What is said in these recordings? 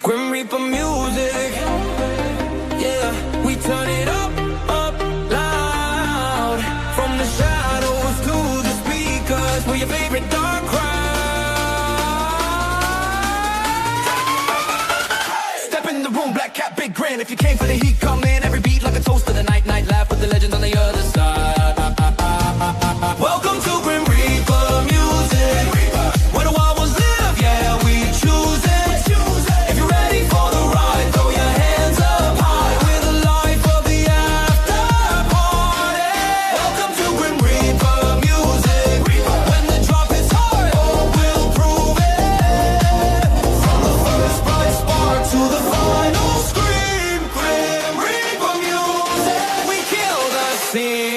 Grim Reaper music, yeah, we turn it up, up loud. From the shadows to the speakers, we're your favorite dark crowd. Step in the room, black cat, big grin. If you came for the heat, come in. Every beat like a toast to the night, night laugh with the legends on the other side. Welcome to Grim Reaper music. Where the wild ones live, yeah, we choose it. If you're ready for the ride, throw your hands up high. We're the life of the after party. Welcome to Grim Reaper music. When the drop hits hard, oh, we'll prove it. From the first bright spark to the final scream, Grim Reaper music. We kill the scene.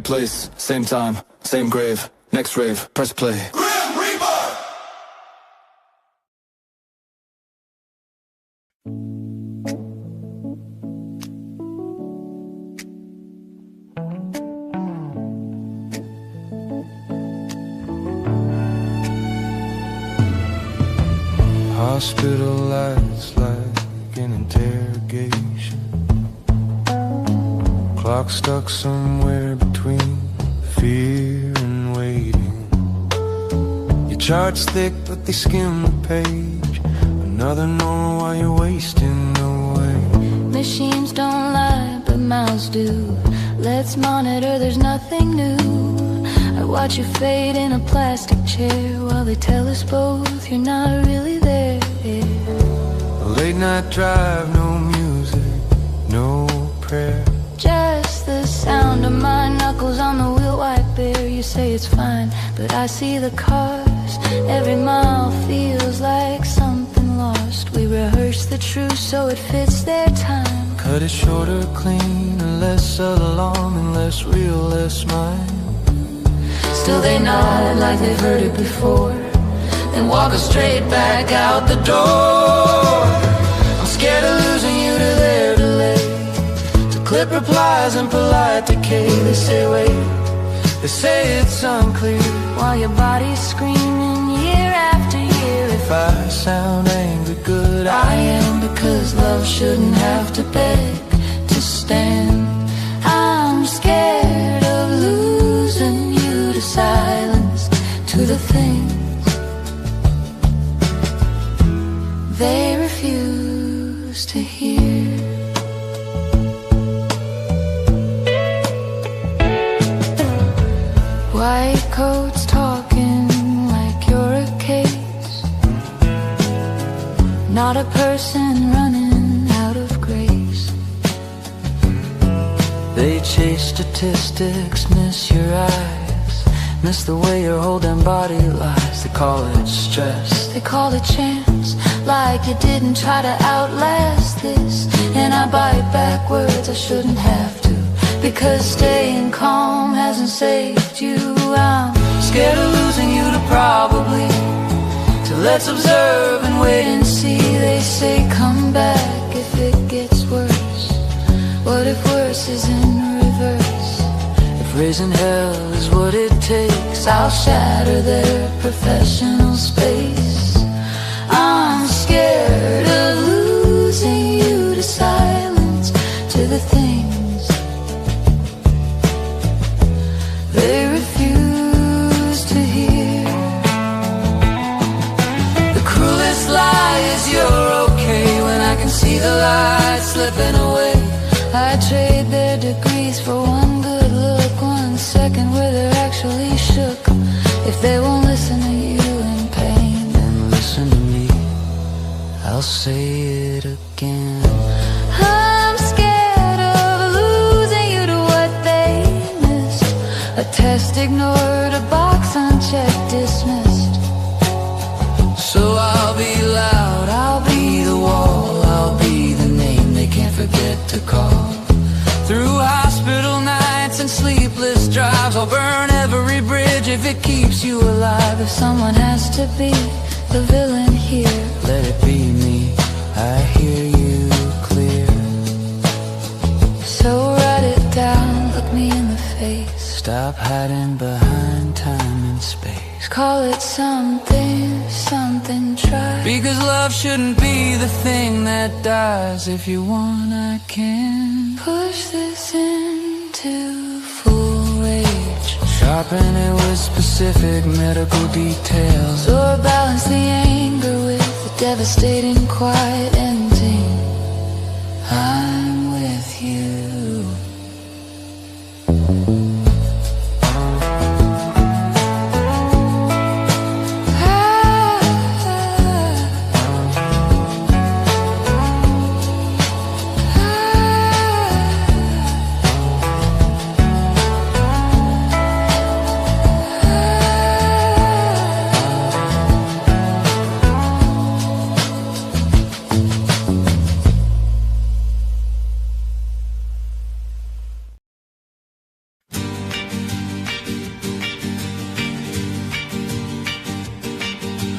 Place, same time, same grave. Next rave, press play. Grim Reaper! Hospital lights like an interrogation. Clock stuck somewhere between fear and waiting. Your chart's thick but they skim the page. Another normal while you're wasting away. Machines don't lie but mouths do. Let's monitor, there's nothing new. I watch you fade in a plastic chair while they tell us both you're not really there. A late night drive, no music, no prayer. Just the sound of my knuckles on the wheel wipe bare. You say it's fine, but I see the cars. Every mile feels like something lost. We rehearse the truth so it fits their time. Cut it shorter, cleaner, less alarm and less real, less mine. Still they nod like they've heard it before, then walk us straight back out the door. I'm scared of losing you to their delay, to clip replies and polite decay. They say wait, they say it's unclear, while your body's screaming year after year. If I sound angry, good I am, because love shouldn't have to beg to stand. I'm scared of losing you to silence, to the things they refuse to hear. White coats talking like you're a case, not a person running out of grace. They chase statistics, miss your eyes, miss the way your whole damn body lies. They call it stress, they call it chance, like you didn't try to outlast this. And I bite back words I shouldn't have to, because staying calm hasn't saved you. I'm scared of losing you to probably, so let's observe and wait and see. They say come back if it gets worse. What if worse is in reverse? If raising hell is what it takes, I'll shatter their professional space. I'm scared of losing you to silence, to the things they refuse to hear. The cruelest lie is you're okay, when I can see the light slipping away. I trade their degrees for one good look, 1 second where they're actually shook. If they won't listen to you in pain, then listen to me, I'll say it again. I'm scared of losing you to what they missed. A test ignored, a box unchecked, dismissed. So I'll be loud, I'll be the wall, I'll be the name they can't forget to call. Through hospital nights and sleepless drives, I'll burn every bridge if it keeps you alive. If someone has to be the villain here, let it be me, I hear you clear. So write it down, look me in the face. Stop hiding behind time and space. Call it something, something, try. Because love shouldn't be the thing that dies. If you want, I can push this into full rage. Sharpen it with specific medical details. Or balance the anger with the devastating quiet ending. I'm with you.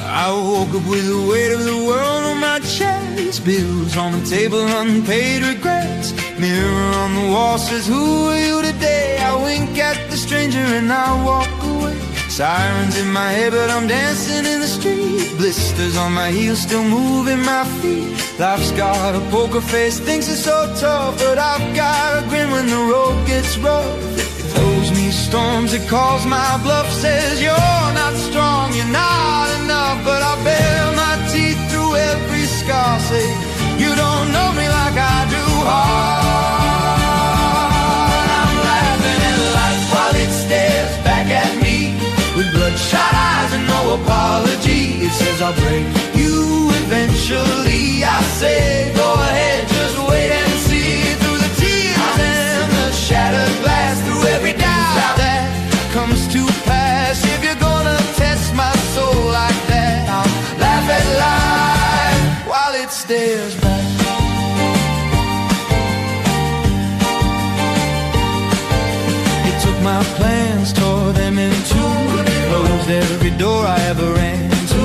I woke up with the weight of the world on my chest. Bills on the table, unpaid regrets. Mirror on the wall says, who are you today? I wink at the stranger and I walk away. Sirens in my head, but I'm dancing in the street. Blisters on my heels, still moving my feet. Life's got a poker face, thinks it's so tough, but I've got a grin when the road gets rough. It throws me storms, it calls my bluff. Says you're not strong, you're not enough, but I bare my teeth through every scar. Say you don't know me like I do. Hard. I'm laughing at life while it stares back at me with bloodshot eyes and no apology. It says I'll break you eventually. I say go ahead, just wait and see. Through the tears and the shattered glass, through every doubt that comes to pass. If you're gonna test my soul like that, I'll laugh at life while it stares back. He took my plans, tore them in two, closed every door I ever ran to,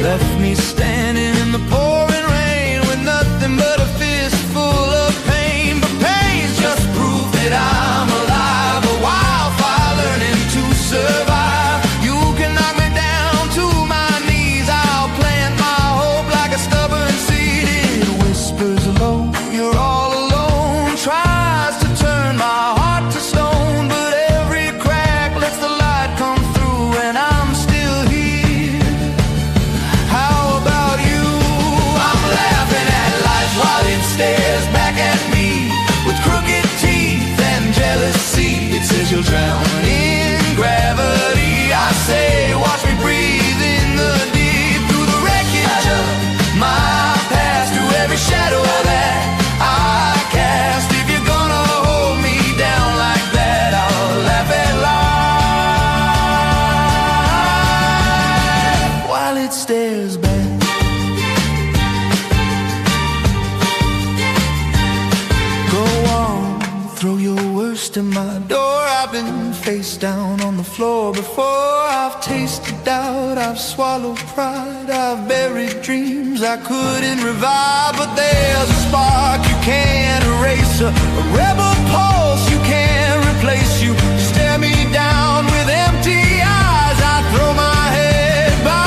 left me standing in the pouring rain with nothing but a fist full of pain. But pain's just proof that I'm alive, a wildfire learning to survive. You can knock me down to my knees, I'll plant my hope like a stubborn seed. It whispers low, you're all alone, tries to turn my heart to stone, but every crack lets the light come through and I'm still here. How about you? I'm laughing at life while it stares back at me with crooked teeth and jealousy. It says you'll drown in gravity. I say watch me breathe in the deep, through the wreckage of my past, through every shadow that I cast. If you're gonna hold me down like that, I'll laugh at life while it stares back. Go on, throw your worst at my door. I've been face down on the floor before. I've tasted doubt, I've swallowed pride, I've buried dreams I couldn't revive. But there's a spark you can't erase, a rebel pulse you can't replace. You stare me down with empty eyes, I throw my head back.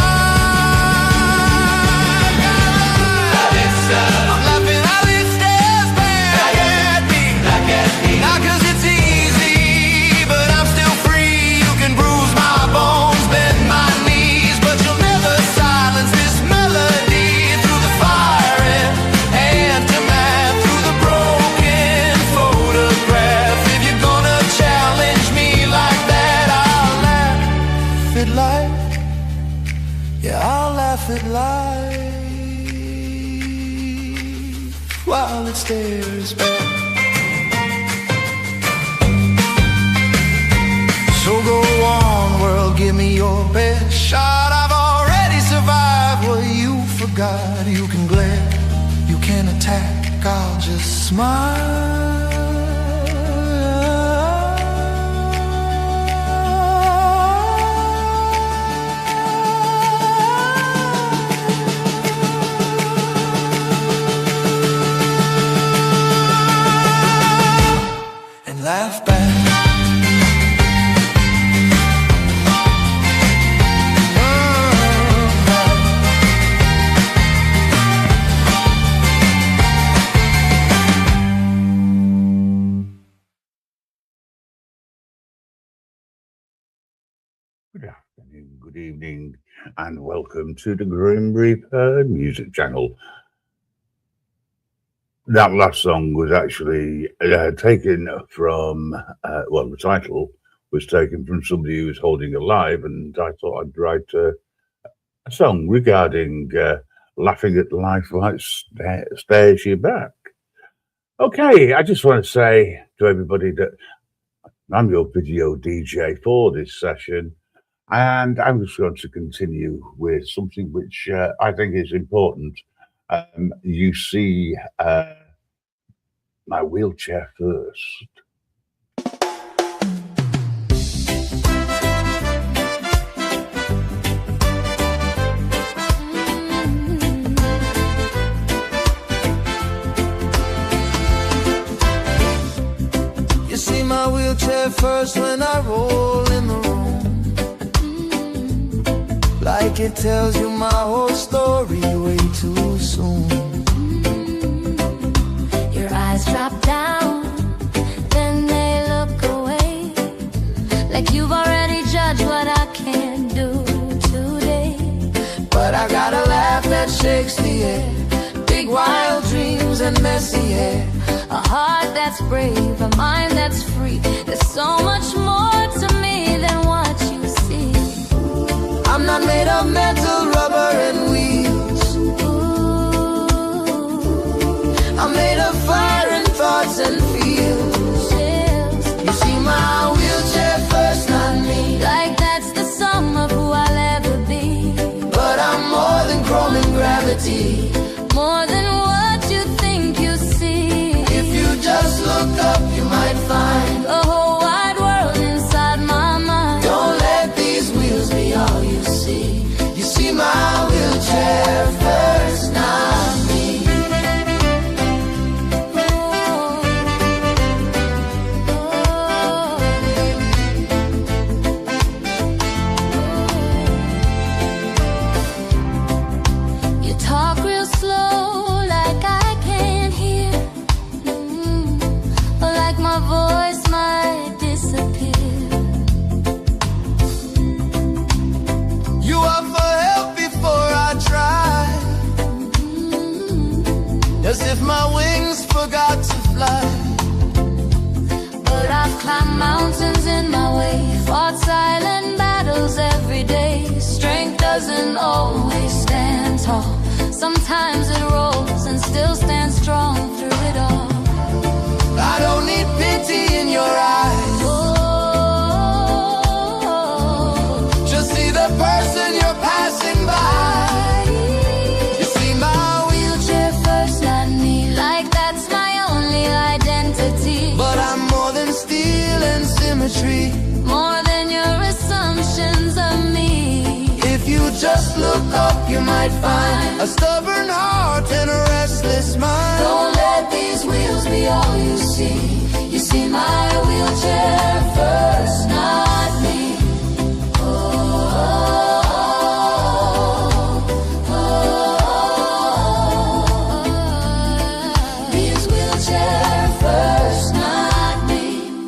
I'm laughing as it stares back at me. Not 'cause it's easy, but I'm still free. You can bruise my bones, bend my knees, but you'll never silence this melody. Through the fire and aftermath, through the broken photograph. If you're gonna challenge me like that, I'll laugh at life. Yeah, I'll laugh at life while it stares back. So go on, world, give me your best shot. I've already survived what you forgot. You can glare, you can attack, I'll just smile. good evening, and welcome to the Grim Reaper music channel. That last song was actually taken from, the title was taken from somebody who was holding a live, and I thought I'd write a song regarding laughing at life like stares you back. Okay, I just want to say to everybody that I'm your video DJ for this session, and I'm just going to continue with something which I think is important. You see my wheelchair first. You see my wheelchair first when I roll in the room, like it tells you my whole story way too soon. Your eyes drop down, then they look away, like you've already judged what I can do today. But I got a laugh that shakes the air, big wild dreams and messy hair, a heart that's brave, a mind that's free. There's so much more to me than what you see. I'm not made of metal, rubber and wheels. I'm made of fire and thoughts and feels. You see my wheelchair first, not me, like that's the sum of who I'll ever be. but I'm more than chrome and gravity. More than what you think you see. If you just look up, you might find A whole wide world inside my mind. don't let these wheels be all you see. You see my wheelchair first, not me. You talk real slow, like I can't hear, or like my voice might disappear. You offer help before I try, as if my wings forgot to fly. But I've climbed mountains in my way, fought silent battles every day. Strength doesn't always stand tall. Sometimes it rolls and still stands strong through it all. I don't need pity in your eyes, Oh, just see the person you're passing by. You see my wheelchair first, not me, like that's my only identity. but I'm more than steel and symmetry. More than your assumptions of me. If you just look up, you might find a stubborn heart and a restless mind. Don't let these wheels be all you see. You see my wheelchair first, not me. Oh, these wheelchair first, not me.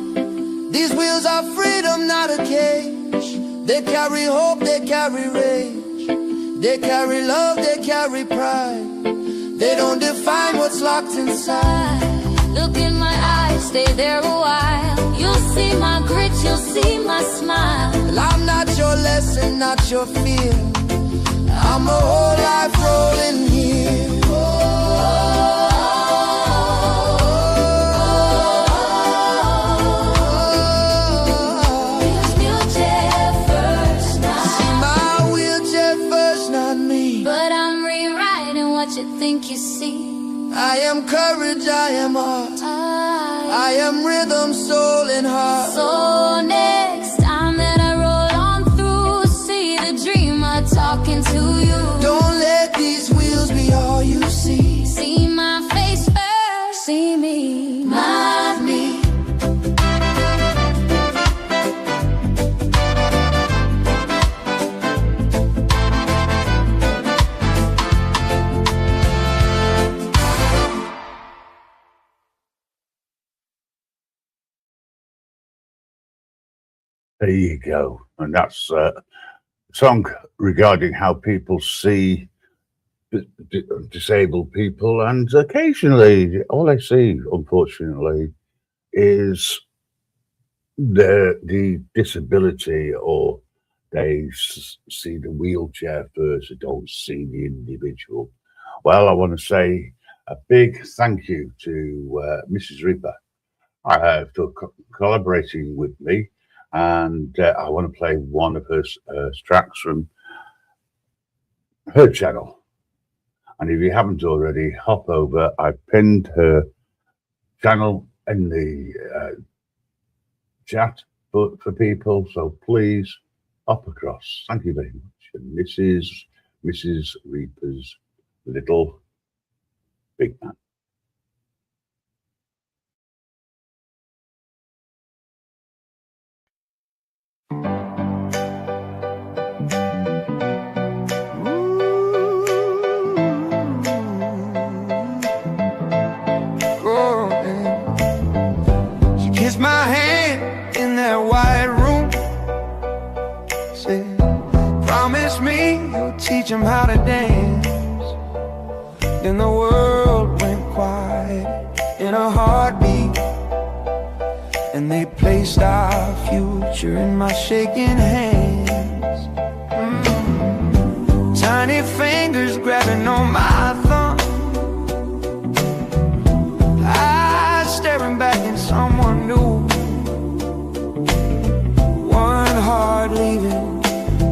These wheels are freedom, not a cage. They carry hope, they carry rage. They carry love, they carry pride. They don't define what's locked inside. Look in my eyes, stay there a while. You'll see my grit, you'll see my smile. Well, I'm not your lesson, not your fear. I'm a whole life rolling here. These wheelchair first, not See my wheelchair first, not me. but I'm rewriting what you think you see. I am courage, I am heart. I am rhythm, soul, and heart. So next time that I roll on through, see the dreamer talking to you. Don't let these wheels be all you see. See my face first, see me, not me. There you go. And that's song regarding how people see disabled people, and occasionally all I see, unfortunately, is the disability, or they see the wheelchair first, they don't see the individual. Well, I want to say a big thank you to Mrs. Ripper for collaborating with me, and I want to play one of her tracks from her channel. And if you haven't already, hop over. I pinned her channel in the chat for people, so please hop across. Thank you very much. And this is Mrs. Reaper's Little Big Man. My hand in that white room, said, promise me you'll teach them how to dance. Then the world went quiet in a heartbeat, and they placed our future in my shaking hands. Tiny fingers grabbing on my thumb, eyes staring back in someone new. One heart leaving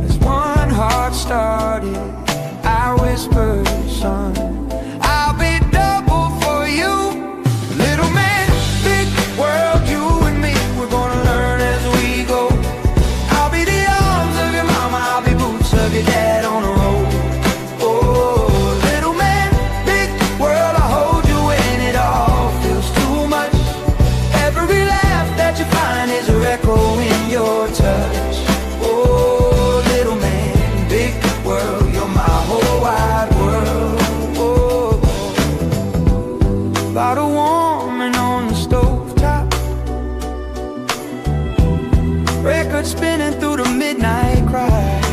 as one heart started. I whispered, son, I'll be double for you. Little man, big world, you and me, we're gonna learn as we go. I'll be the arms of your mama, I'll be boots of your dad on the road. Oh, little man, big world, I'll hold you when it all feels too much. Every laugh that you find is a echo in your touch. Oh, little man, big world, you're my whole wide world. Oh, bottle warming on the stovetop, record spinning through the midnight cries.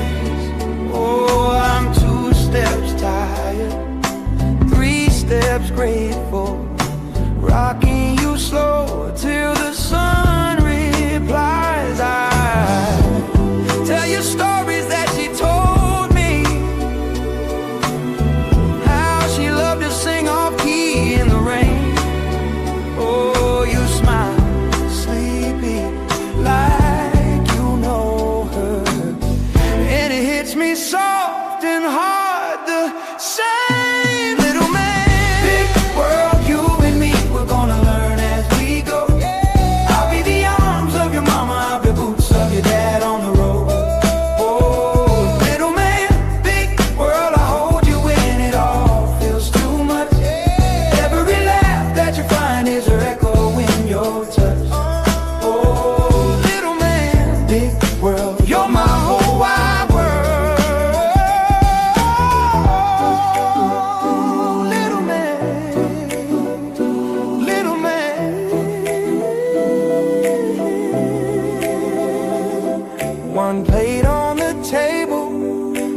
Oh, I'm 2 steps tired, 3 steps grateful, rocking you slow till the sun replies. I tell you stories that she told me, how she loved to sing off key in the rain. Oh, you smile sleepy like you know her, and it hits me soft and hard the same. Little man, big world, you and me, we're gonna learn as we go. I'll be the arms of your mama, I'll be boots of your dad on the road. Oh, little man, big world, I'll hold you when it all feels too much. Every laugh that you find is an echo in your touch. Oh, little man, big world, you're my whole wide world. Little man, little man. One plate on the table,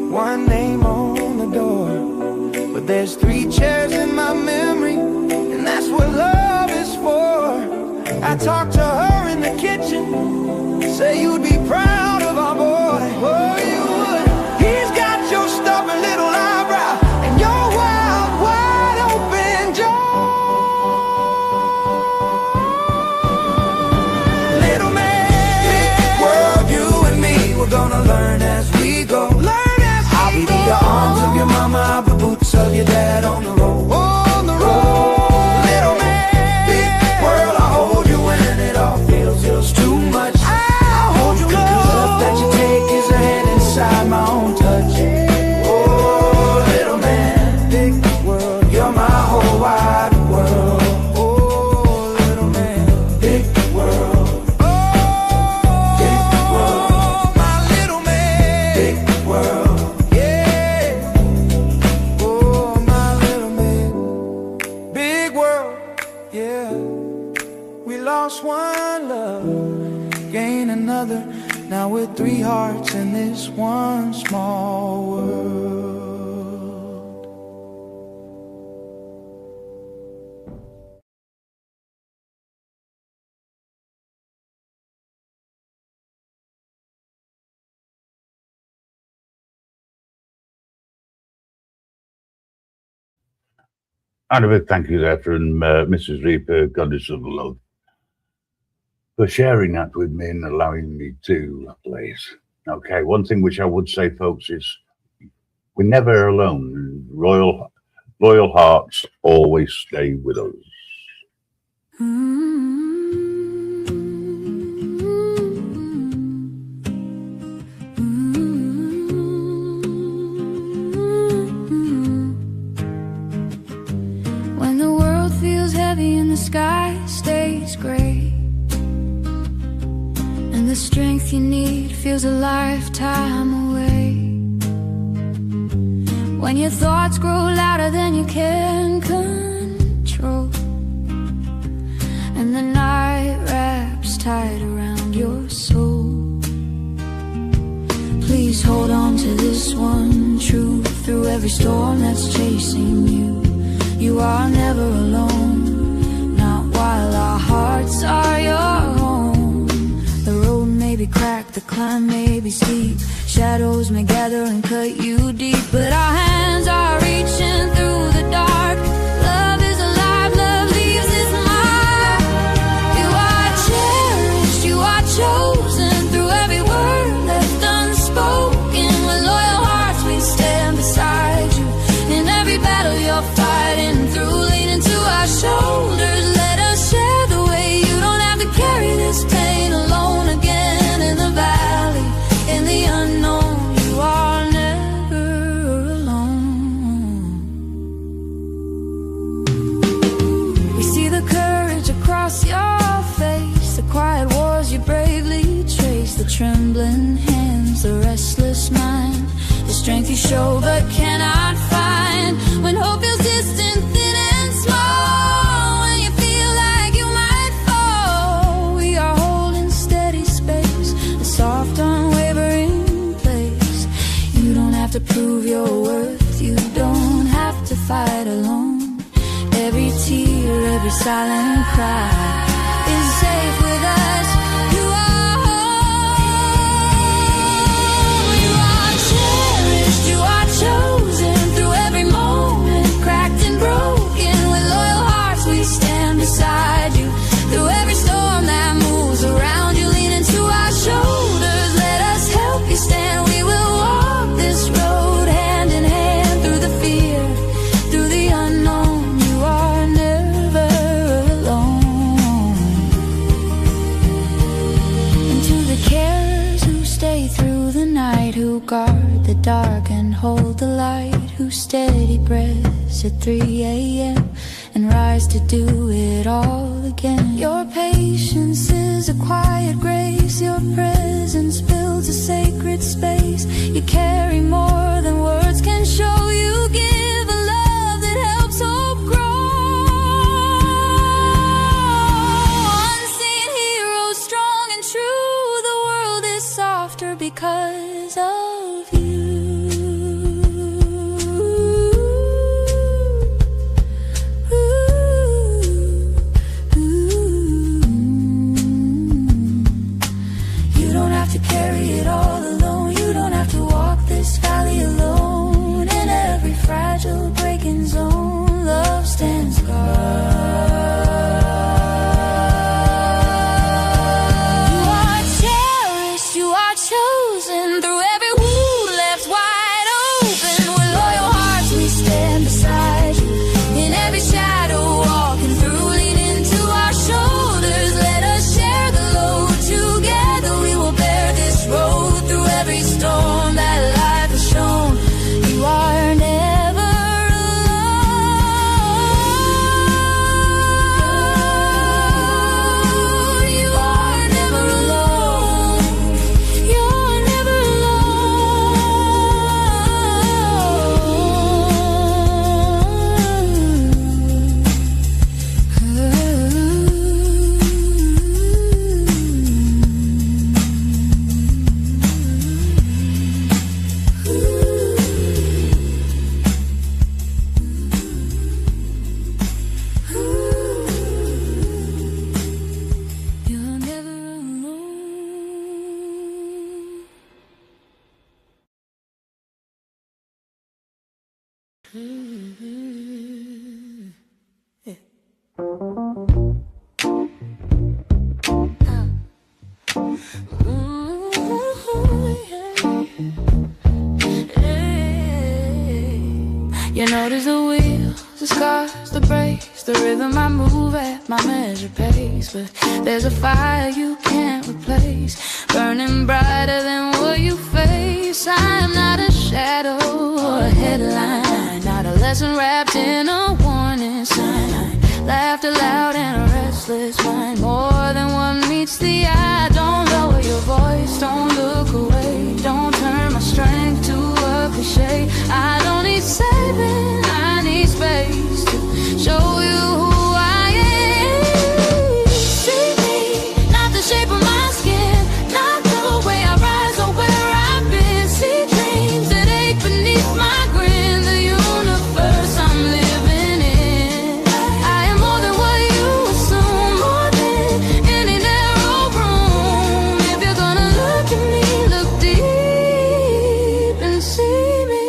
one name on the door, but there's 3 chairs in my memory, and that's what love is for. I talked to her in the kitchen, say you'd be proud of our boy. Oh, you would. He's got your stubborn little eyebrow and your wild, wide open jaw. Little man, big world, you and me, we're gonna learn as we go. I'll be the arms of your mama, I'll be boots of your dad on the road. On the road, little man, big world, I'll hold you when it all feels too much. I'll hold you close. The love that you take is a hand inside my own touch. Oh, little man, big world, you're my whole wide world. Oh, little man, big world. Big world, my little man, big world, yeah. Oh, my little man, big world, yeah. We lost one love, gain another. Now we're 3 hearts in this one small world. And a big thank you there from Mrs. Reaper, Goddess of Love, for sharing that with me and allowing me to play it. Okay, one thing which I would say, folks, is we're never alone. Loyal hearts always stay with us. When the world feels heavy and the sky stays gray, and the strength you need feels a lifetime away, when your thoughts grow louder than you can control, and the night wraps tight around your soul, please hold on to this one truth. Through every storm that's chasing you, you are never alone, not while our hearts are your home. The road may be cracked, the climb may be steep, shadows may gather and cut you deep, but our hands are reaching through the dark. Love is alive, love leaves its mark. You are cherished, you are chosen, through every word left unspoken. With loyal hearts we stand beside you, in every battle you're fighting through. Lean into our shoulders, let us share the way. You don't have to carry this pain alone again. In the valley, in the unknown, you are never alone. We see the courage across your face, the quiet wars you bravely trace, the trembling hands, the restless mind, the strength you show but cannot find. When hope feels distant, thin and small, when you feel like you might fall, we are holding steady space, a soft, unwavering place. You don't have to prove your worth, you don't have to fight alone. Every tear, every silent cry is safe with us. You are home. You are cherished, you are chosen, through every moment, cracked and broken. With loyal hearts we stand beside you, through every storm that moves around you. Lean into our shoulders, let us help you stand. We will walk this road hand in hand, through the fear, through the unknown. You are never alone. And to the carers who stay through the night, who guard the dark and hold the light, who steady breaths at 3 a.m. and rise to do it all again. Your patience is a quiet grace, your presence builds a sacred space. You carry more than words can show, you give a love that helps hope grow. Unseen heroes, strong and true, the world is softer because of you. You don't have to carry it all alone, you don't have to walk this valley You notice the wheels, the scars, the brakes, the rhythm I move at my measured pace. But there's a fire you can't replace, burning brighter than what you face. I am not a shadow or a headline, not a lesson wrapped in a warning sign. Laughter loud and a restless mind, more than what meets the eye. Don't lower your voice, don't look away, don't turn my strength to a cliche. I don't need saving, I need space to show you who I am. See me, not the shape of my skin, not the way I rise or where I've been. See dreams that ache beneath my grin, the universe I'm living in. I am more than what you assume, more than any narrow room. If you're gonna look at me, look deep and see me.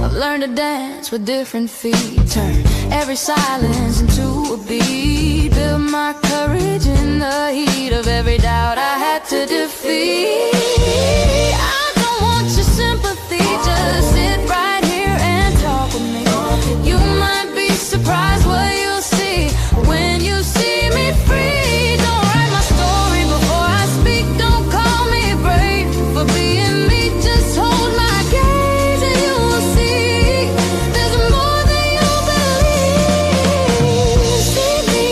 I've learned to dance with different feet, turn every silence into a beat, build my courage in the heat of every doubt I had to defeat. I don't want your sympathy, just sit right here and talk with me. You might be surprised what you'll see when you see me free. Don't write my story before I speak, don't call me brave for being me, just hold my gaze and you will see there's more than you believe. See me,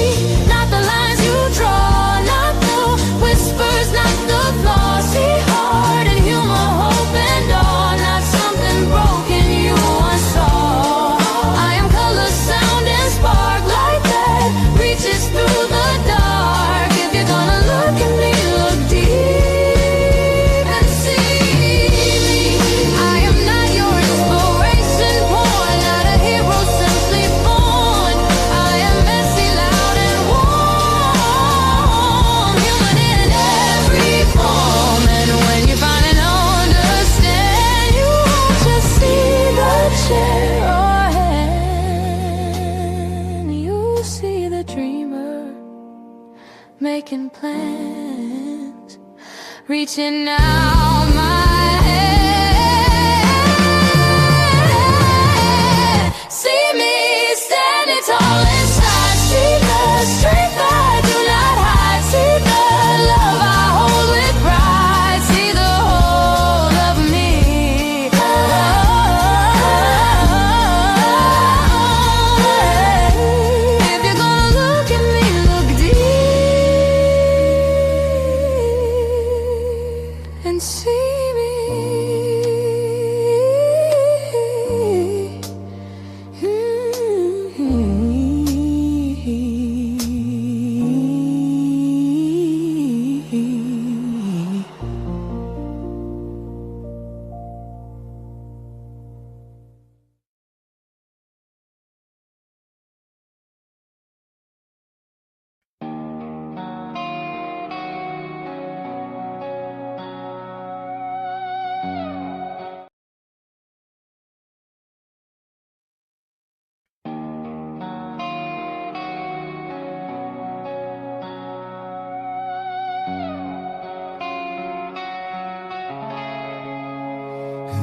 not the lines you draw, not the whispers, not the flaws. See heart and humor, hope and awe, not something broken you once saw. I am color, sound and spark, light that reaches through the dark. If you're gonna look at me, look deep and see me. I am not your inspiration born, not a hero simply born. I am messy, loud and warm, human in every form. And when you finally understand, you won't just see the chair or hand, you see the dreamer making plans, reaching out my hand. See me standing tall inside, see the strength I do not hide, see the love I hold with pride, see the whole of me. If you're gonna look at me, look deep and see me.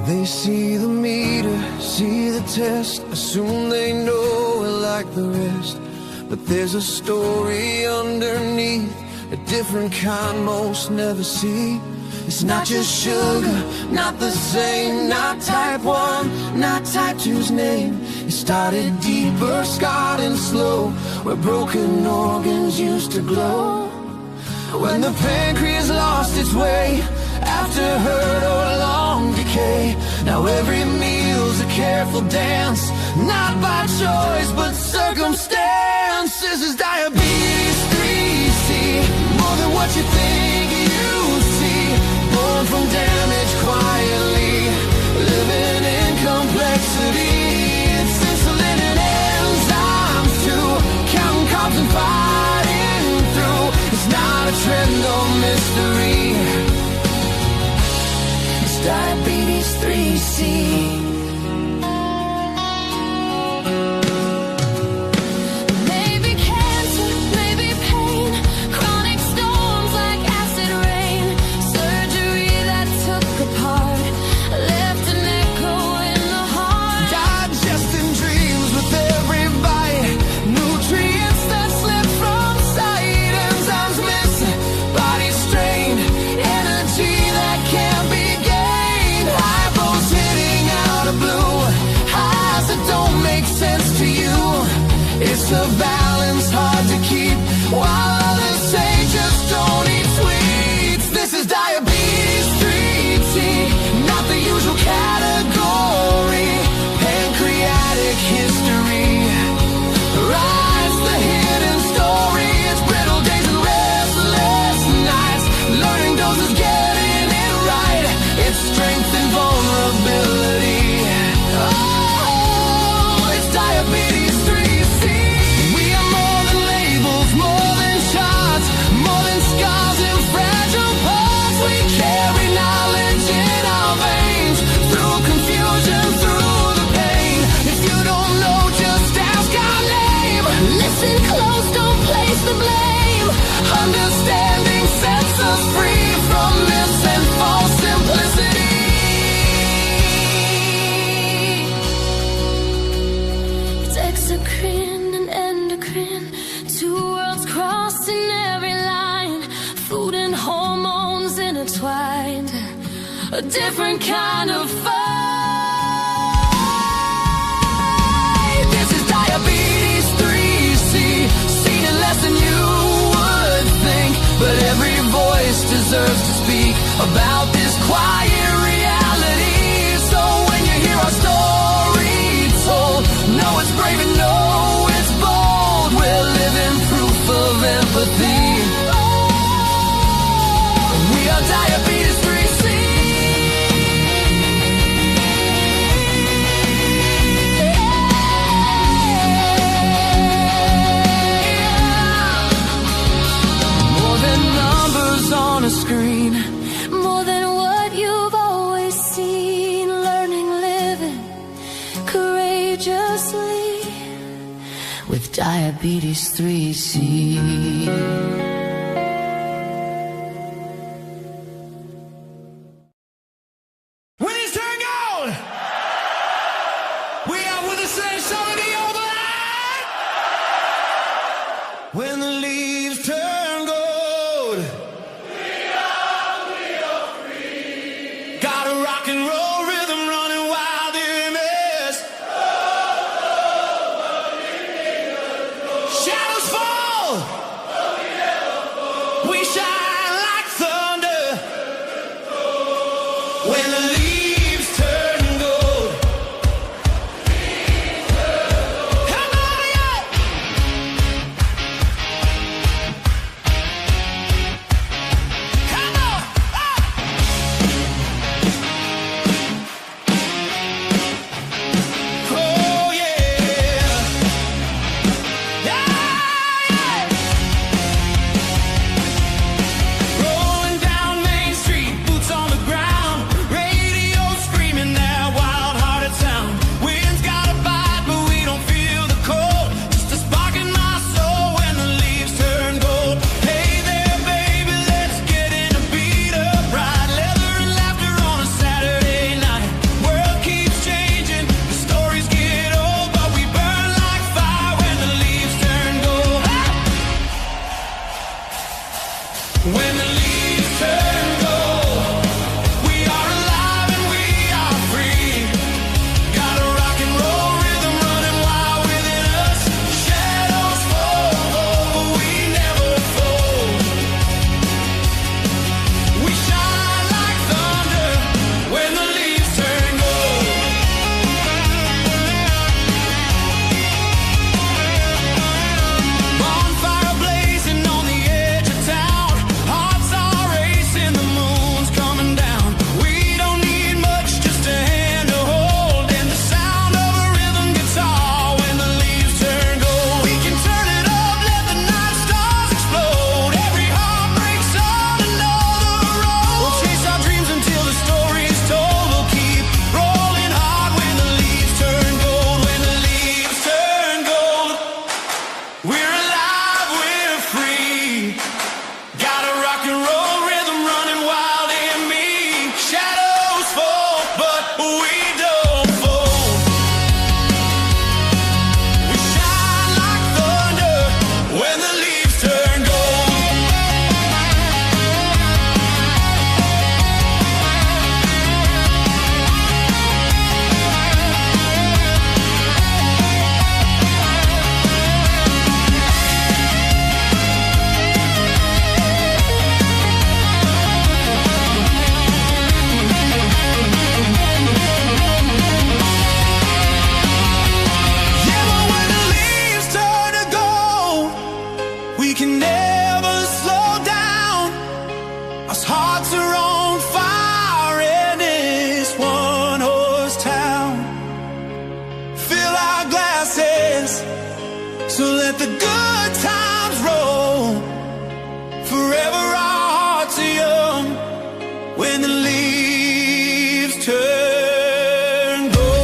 They see the meter, see the test, assume they know it like the rest. But there's a story underneath, a different kind most never see. It's not just sugar, not the same, not type 1, not type 2's name. It started deeper, scarred and slow, where broken organs used to glow. When the pancreas lost its way, after hurt or long decay, now every meal's a careful dance, not by choice but circumstance. This is diabetes 3C, more than what you think you see. Born from damage quietly, living in complexity. It's insulin and enzymes too, counting carbs and fighting through. It's not a trend or mystery. diabetes 3C. Maybe cancer, maybe pain, chronic storms like acid rain, surgery that took apart, left an echo in the heart. Digesting dreams with every bite, nutrients that slip from sight, enzymes missing, body strained, energy that can't be gained, eyeballs hitting out of blue, highs that don't make sense to you. It's a balance hard to keep, while others say just don't eat sweets. This is diabetes 3T, not the usual category. Pancreatic history, rise the hidden story. It's brittle days and restless nights, learning doses, getting it right. It's strength and vulnerability. Oh, it's diabetes 3C. We are more than labels, more than shots, more than scars and fragile parts. We carry knowledge in our veins, through confusion, through the pain. If you don't know, just ask our name. Listen close, don't place the blame. Understanding sets us free from myths and false simplicity. It's exocrine and endocrine, two worlds crossing every line, food and hormones intertwined, a different kind of fight. This is diabetes 3C, seen it less than you would think, but every voice deserves to speak about this quiet reality. So when you hear our story told, know it's brave and know it's bold. We're living proof of empathy. We are diabetes 3C. More than numbers on a screen, More than what you've always seen, learning, living courageously with diabetes 3C. When it's turned gold, we are with the sunshine of the overhead. When the leaves turn gold, we are free. Got a rock and roll rhythm running wild in us. Shadows fall. Our hearts are on fire in this one horse town. Fill our glasses, so let the good times roll. Forever our hearts are young when the leaves turn gold.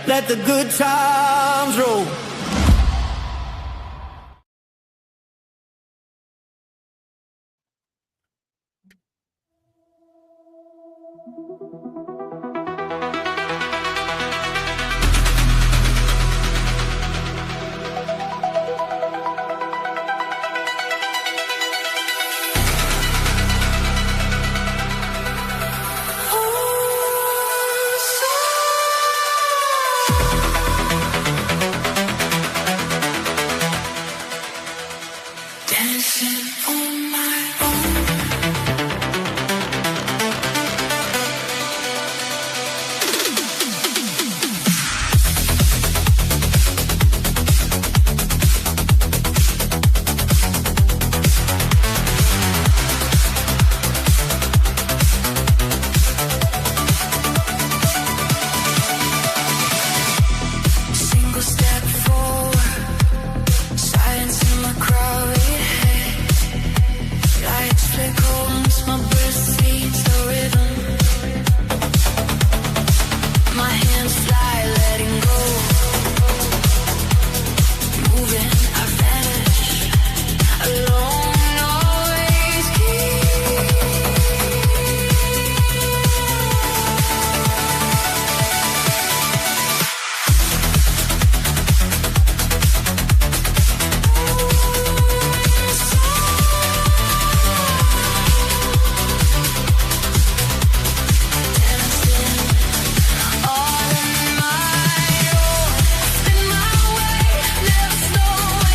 Let the good times roll. Never slow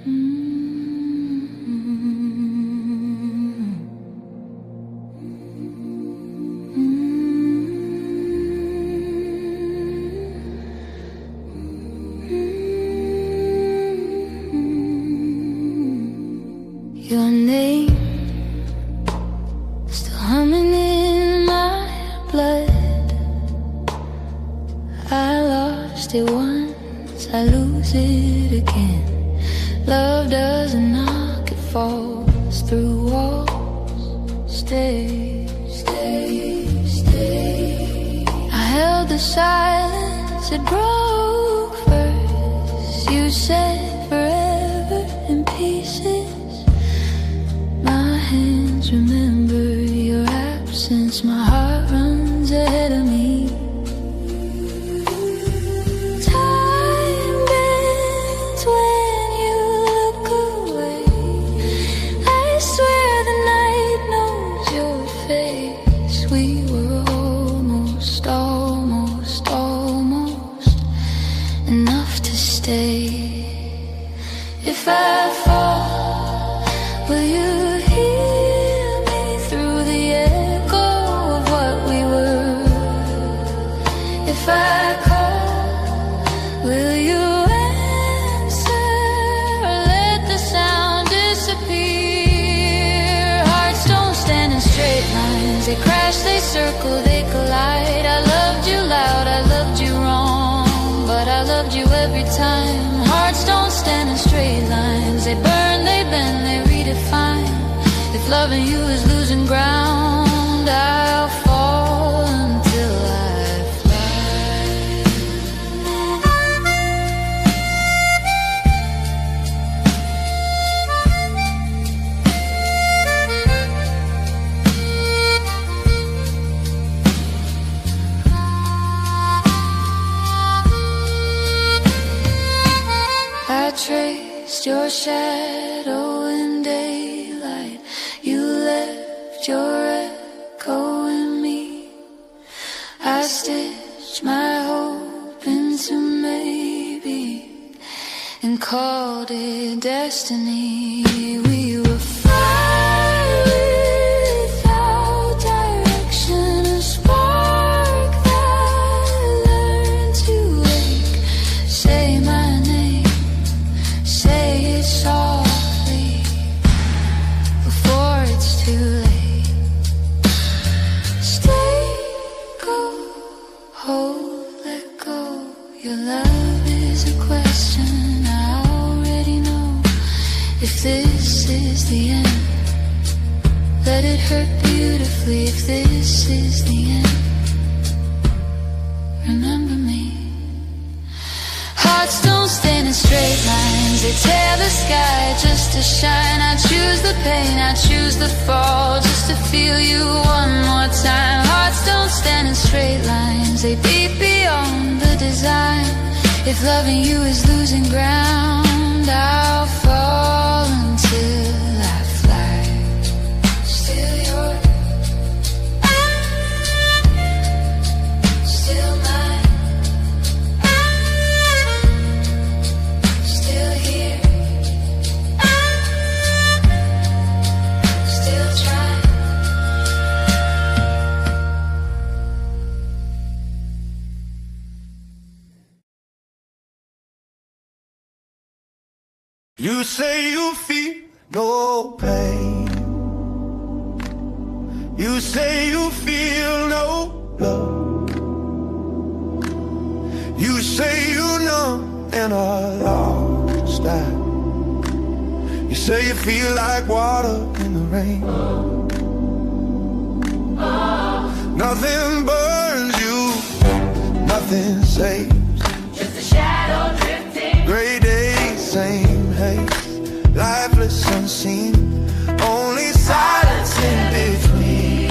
Your name still humming in my blood. I lost it once, I lose it again. Love doesn't knock, it falls through walls. Stay, stay, stay. I held the silence, it broke first. You said forever in pieces. My hands remember your absence. My heart runs ahead of me. Time bends when you look away. I swear the night knows your face. We were almost, almost, almost enough to stay. If I fall, will you hear me through the echo of what we were? If I call, will you answer or let the sound disappear? Hearts don't stand in straight lines. They crash, they circle, they collide. I loved you loud, I loved you wrong, but I loved you every time. Hearts don't stand in straight lines. They burn, they bend, they redefine. If loving you is losing ground, I'll fall until I fly. I traced your shadow in daylight. You left your echo in me. I stitched my hope into maybe and called it destiny. We were fire without direction, a spark that learned to wake. Say my name, say it softly before it's too late. Stay, go, hold, let go. Your love is a question. I already know. If this is the end, let it hurt beautifully. If this is the end, remember me. Hearts don't stand in straight lines. They tear the sky just to shine. I choose the pain, I choose the fall, just to feel you one more time. Hearts don't stand in straight lines. They beat beyond the design. If loving you is losing ground, I'll fall until I fly. Still yours, still mine. Still here, still trying. You say you feel no pain. You say you feel no love. You say you know and are lost that. You say you feel like water in the rain. Nothing burns you, nothing saves. Just a shadow drifting. Gray days, same haze, lifeless, unseen, only silence in between.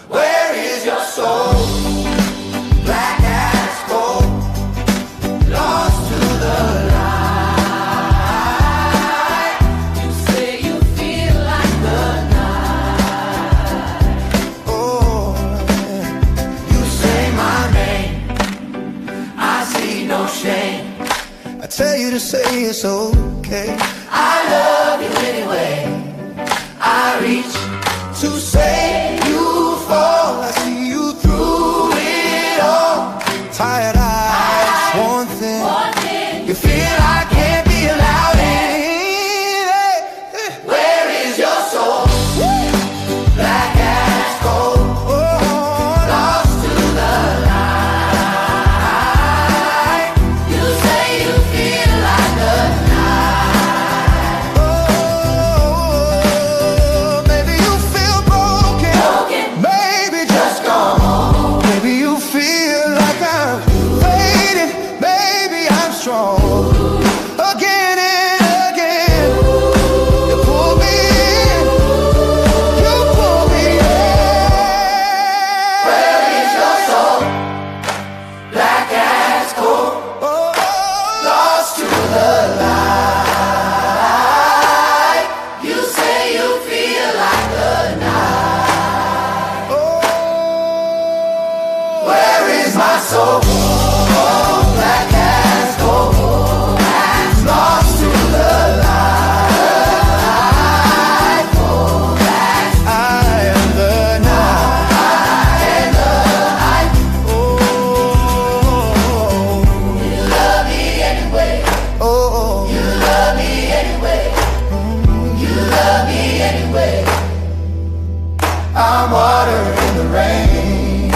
Where is your soul? Black as coal, lost to the light. You say you feel like the night. Oh, yeah. You say my name, I see no shame. I tell you to say it's okay. I love you anyway. I reach To say you fall, I see you through it all. Tired eyes, one thing. You feel I can't be allowed in. Where is your soul? Black as coal, lost to the light. You say you feel like the night. Maybe you feel broken. Maybe just gone. Maybe you feel like I'm fading. Maybe I'm strong. Again and again, you pull me in. You pull me in. Where is your soul? Black as coal, lost to the light. You say you feel like the night. Where is my soul? Black as coal, lost to the light. I am the night. You love me anyway. You love me anyway. You love me anyway. I'm water in the rain.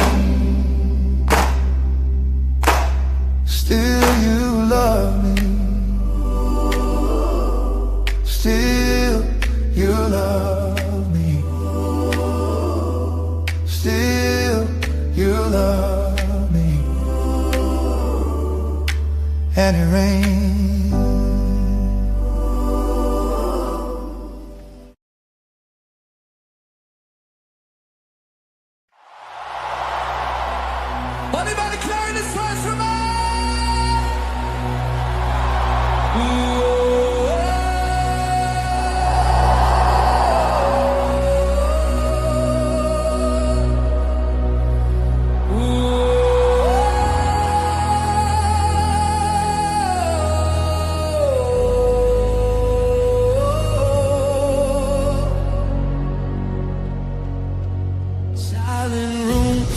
Still you love me. Still you love me. Still you love me. And it rains. Anybody clearing this place for me? Silent rooms,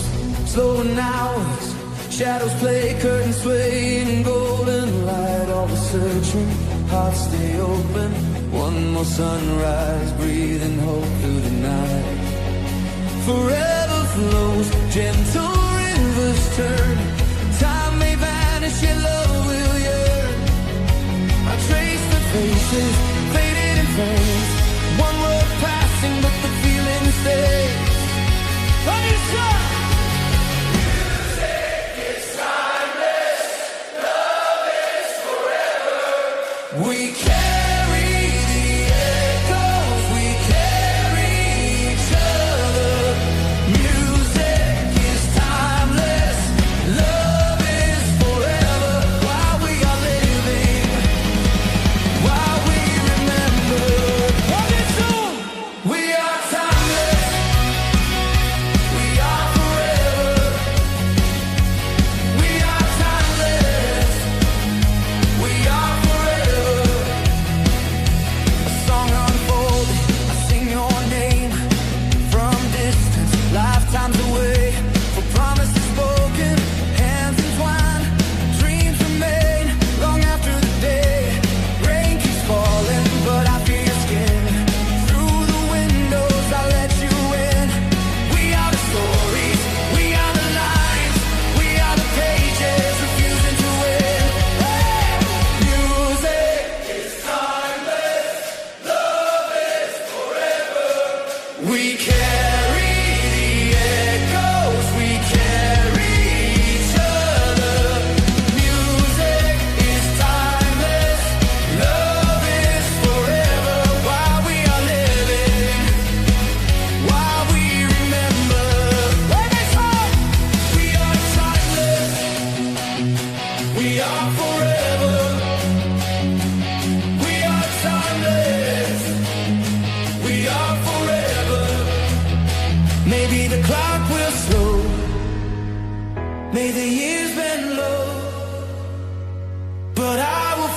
slowing hours, shadows play, curtains sway in golden light. All the searching, hearts stay open. One more sunrise, breathing hope through the night. Forever flows, gentle rivers turn. Time may vanish, yet love will yearn. I trace the faces, faded in flames. One word passing, but the feeling stays. Aisha! We carry the echoes, we carry each other. Music is timeless, love is forever. While we are living, while we remember. Coming soon, we are timeless, we are forever. We are timeless, we are forever. A song unfolding, I sing your name from distance, lifetimes away. For promises spoken, hands entwined, dreams remain long after the day. Rain keeps falling, but I feel your skin. Through the windows, I let you in. We are the stories, we are the lines, we are the pages refusing to end. Hey! Music is timeless, love is forever. We carry the echoes, we carry each other. Music is timeless, love is forever. While we are living, while we remember. When it's home, we are timeless, we are forever. We are timeless, we are forever. Maybe the clock will slow, may the years bend low, but I will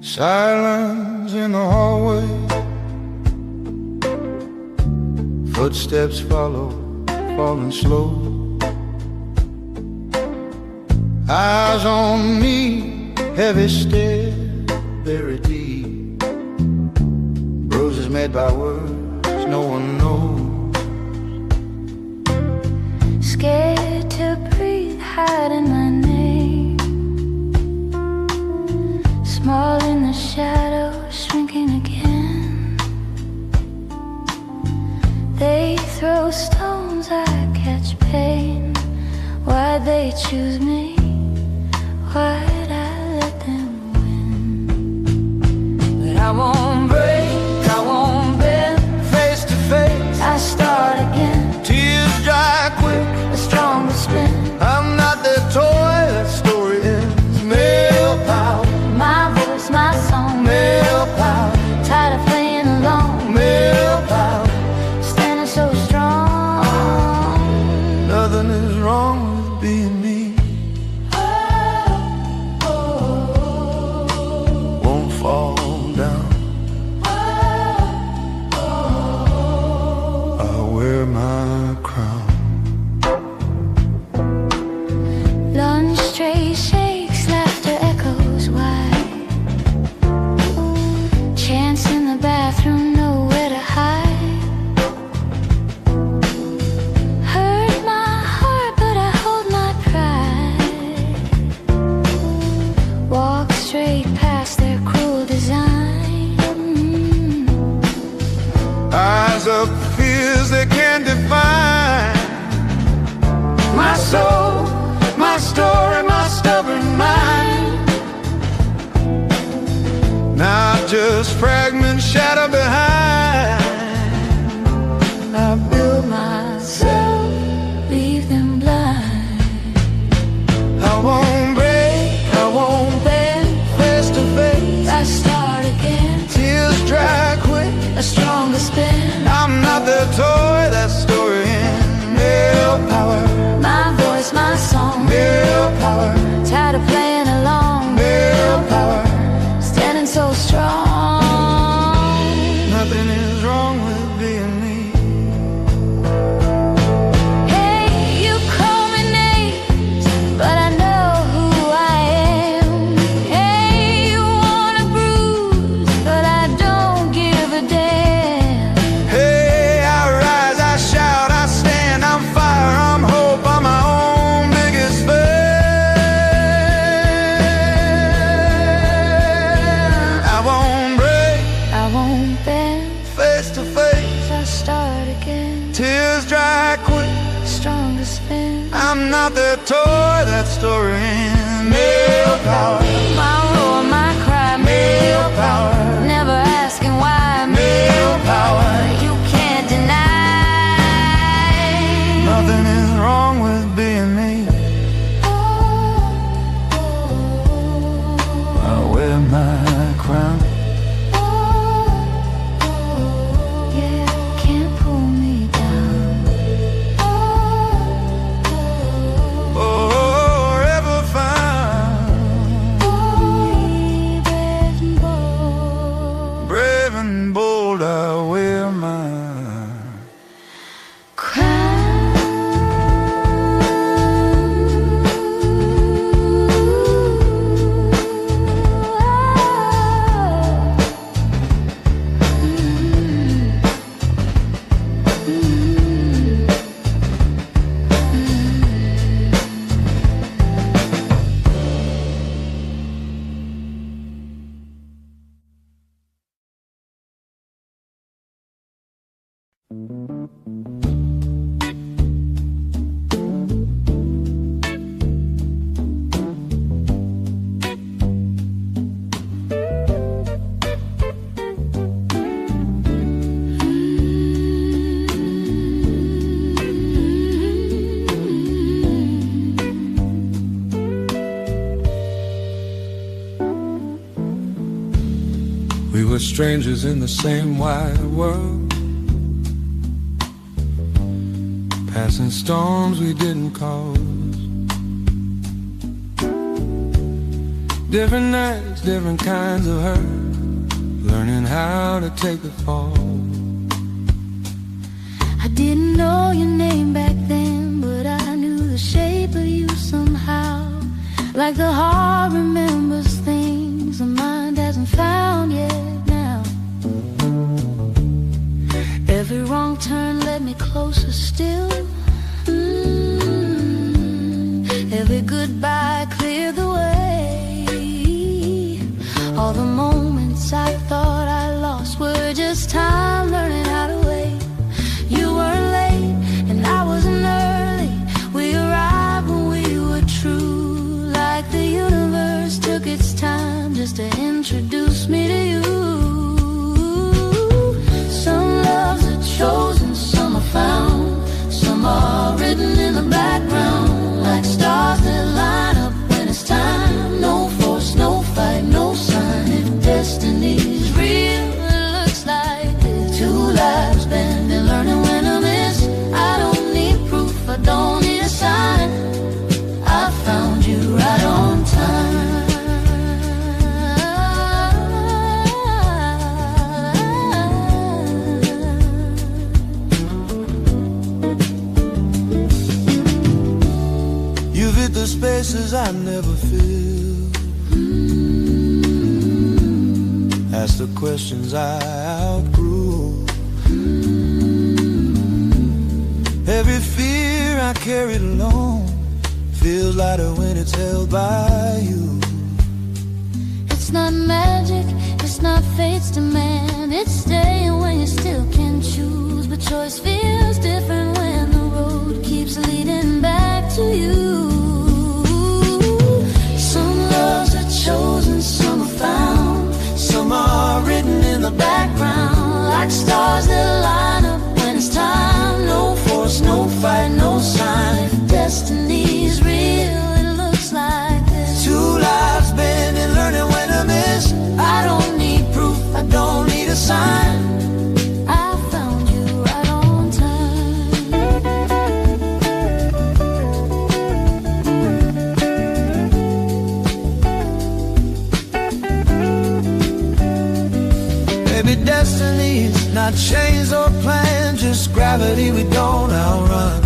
Silence in the hallway. Footsteps follow, falling slow. Eyes on me, heavy stare, very deep. Bruises made by words no one knows. Scared to breathe, hiding my name. Small in the shadows, shrinking again. They throw stones, I catch pain. Why'd they choose me? Why'd I let them win? But I won't break, I won't bend. Face to face, I start again. tears dry quick. The strongest spin. I'm not the toy, that story ends. Male power, My voice, my song. male power, Tired of playing alone. male power. Standing so strong. Nothing is wrong with being me. Won't fall down. I'll wear my crown. Lunch tray shakes, laughter echoes wide. Chance in the bathroom, nowhere to hide. Hurt my heart, but I hold my pride. Walk straight past their cruel design. Eyes up fears they can't define. My soul, my story, my stubborn mind. Not just fragments shadow behind. I build myself, leave them blind. I won't break, I won't bend. Face to face, I start again. tears dry quick. A stronger spin. I'm not the toy, that story ends. Male power, My voice, my song. male power, Tired of playing along. male power. Standing so strong. Nothing is wrong with being me. Hey, you call me names, but I know who I am. Hey, you wanna bruise, but I don't give a damn. Hey, I rise, I shout, I stand, I'm fire, I'm hope, I'm my own biggest fan. I won't break, I won't bend. face to face, I start again. tears dry quick. Stronger spin. I'm not the toy, that story ends. Male power, My roar, my cry. male power, Never asking why. male power. You can't deny. Nothing is wrong with being me. I wear my crown. Yeah, can't pull me down. Oh, ever found brave and bold, I wear my We were strangers in the same wide world, passing storms we didn't cause. Different nights, different kinds of hurt, learning how to take a fall. I didn't know your name back then, but I knew the shape of you somehow. Like the heart remembers things the mind hasn't found yet now. Every wrong turn led me closer still. Every goodbye cleared the way. All the moments I thought I lost were just time learning how to wait. You weren't late and I wasn't early. We arrived when we were true. Like the universe took its time just to introduce me to you. Some loves are chosen, some are found, some are written in the background. Like stars that line up when it's time. No force, no fight, no sign. If destiny's real, it looks like this. Two lives bent and learning when to miss. I don't need proof, I don't need a sign. I found you right on time. You've hit the spaces I never filled. Ask the questions I outgrew. Every fear I carried alone feels lighter when it's held by you. It's not magic, it's not fate's demand. It's staying when you still can choose. But choice feels different when the road keeps leading back to you. Some loves are chosen, some are found, some are written in the background. Like stars that line up when it's time. No force, no fight, no sign. If destiny's real, it looks like this. Two lives been and learning when to miss. I don't need proof, I don't need a sign. I found you right on time. Maybe destiny's not chains or plans, just gravity we don't outrun.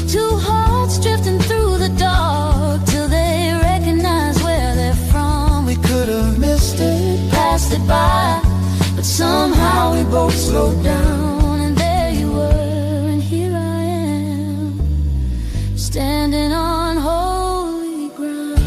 Two hearts drifting through the dark till they recognize where they're from. We could have missed it, Passed it by, but somehow we both slowed down. And there you were, and here I am, standing on holy ground.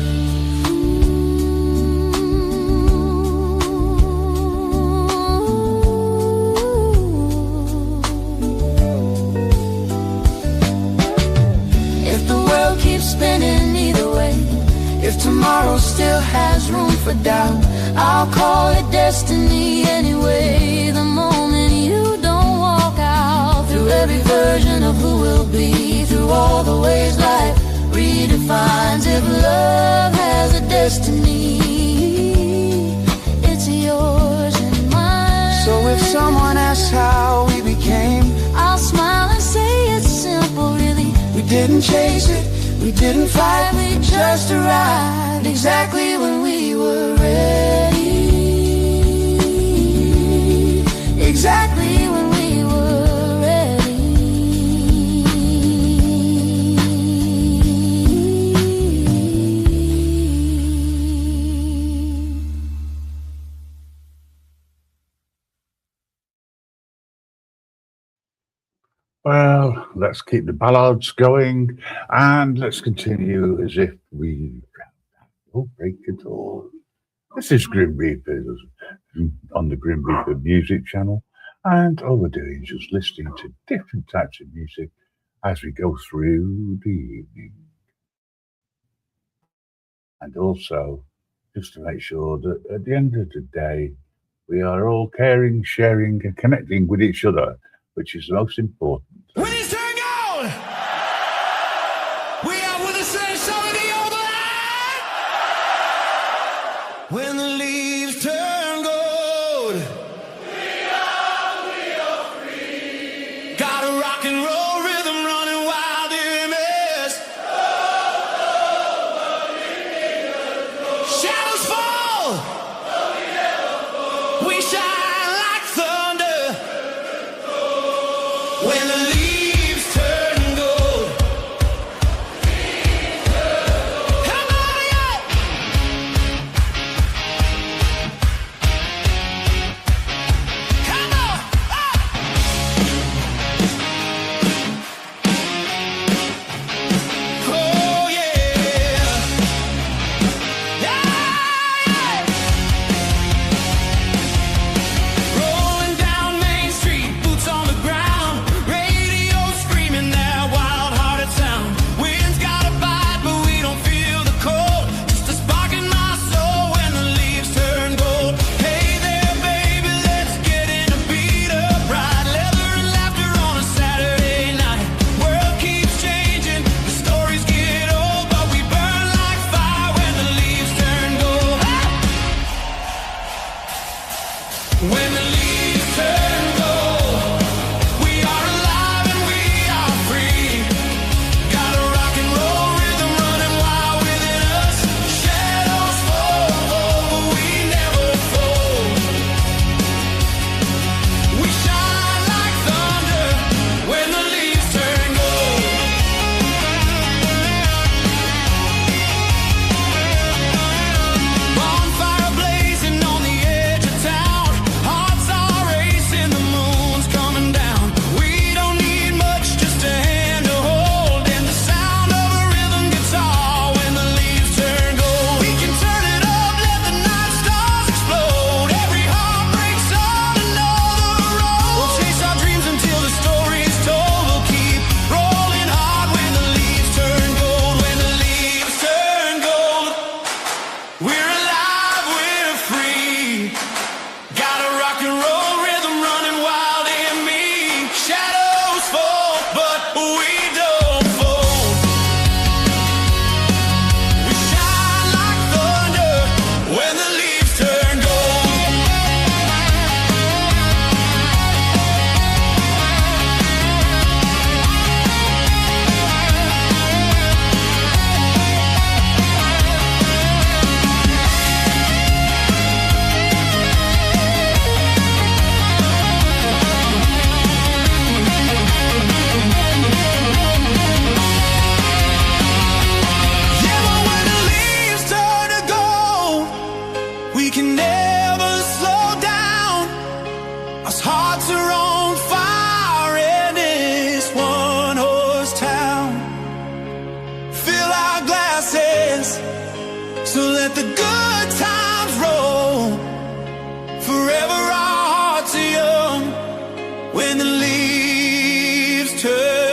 If the world keeps spinning either way, if tomorrow still has room for doubt, I'll call it destiny anyway. The moment you don't walk out, through every version of who we'll be, through all the ways life redefines. If love has a destiny, it's yours and mine. So if someone asks how we became, I'll smile and say it's simple, really. we didn't chase it, We didn't fight, we just arrived exactly when we were ready. Exactly when we were ready. Well, let's keep the ballads going and let's continue as if we don't break it all. This is Grim Reaper on the Grim Reaper music channel, and all we're doing is just listening to different types of music as we go through the evening. And also, just to make sure that at the end of the day, we are all caring, sharing, and connecting with each other, which is the most important. When it's turned on, we are with the sunshine of the overhead. When the leaves turn gold, we are free. Got a rock and roll rhythm running wild in us. Shadows fall. never slow down. Our hearts are on fire in this one-horse town. Fill our glasses, so let the good times roll. Forever our hearts are young when the leaves turn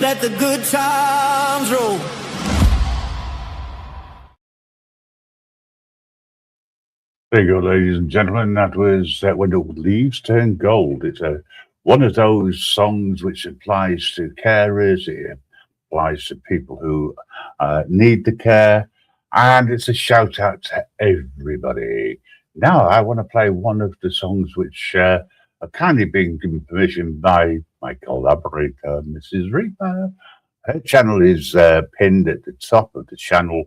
let the good times roll. There you go, ladies and gentlemen. That was When the Leaves Turn Gold. It's one of those songs which applies to carers, it applies to people who need the care, and it's a shout out to everybody. Now, I want to play one of the songs which are kindly being given permission by my collaborator, Mrs. Reaper. Her channel is pinned at the top of the channel,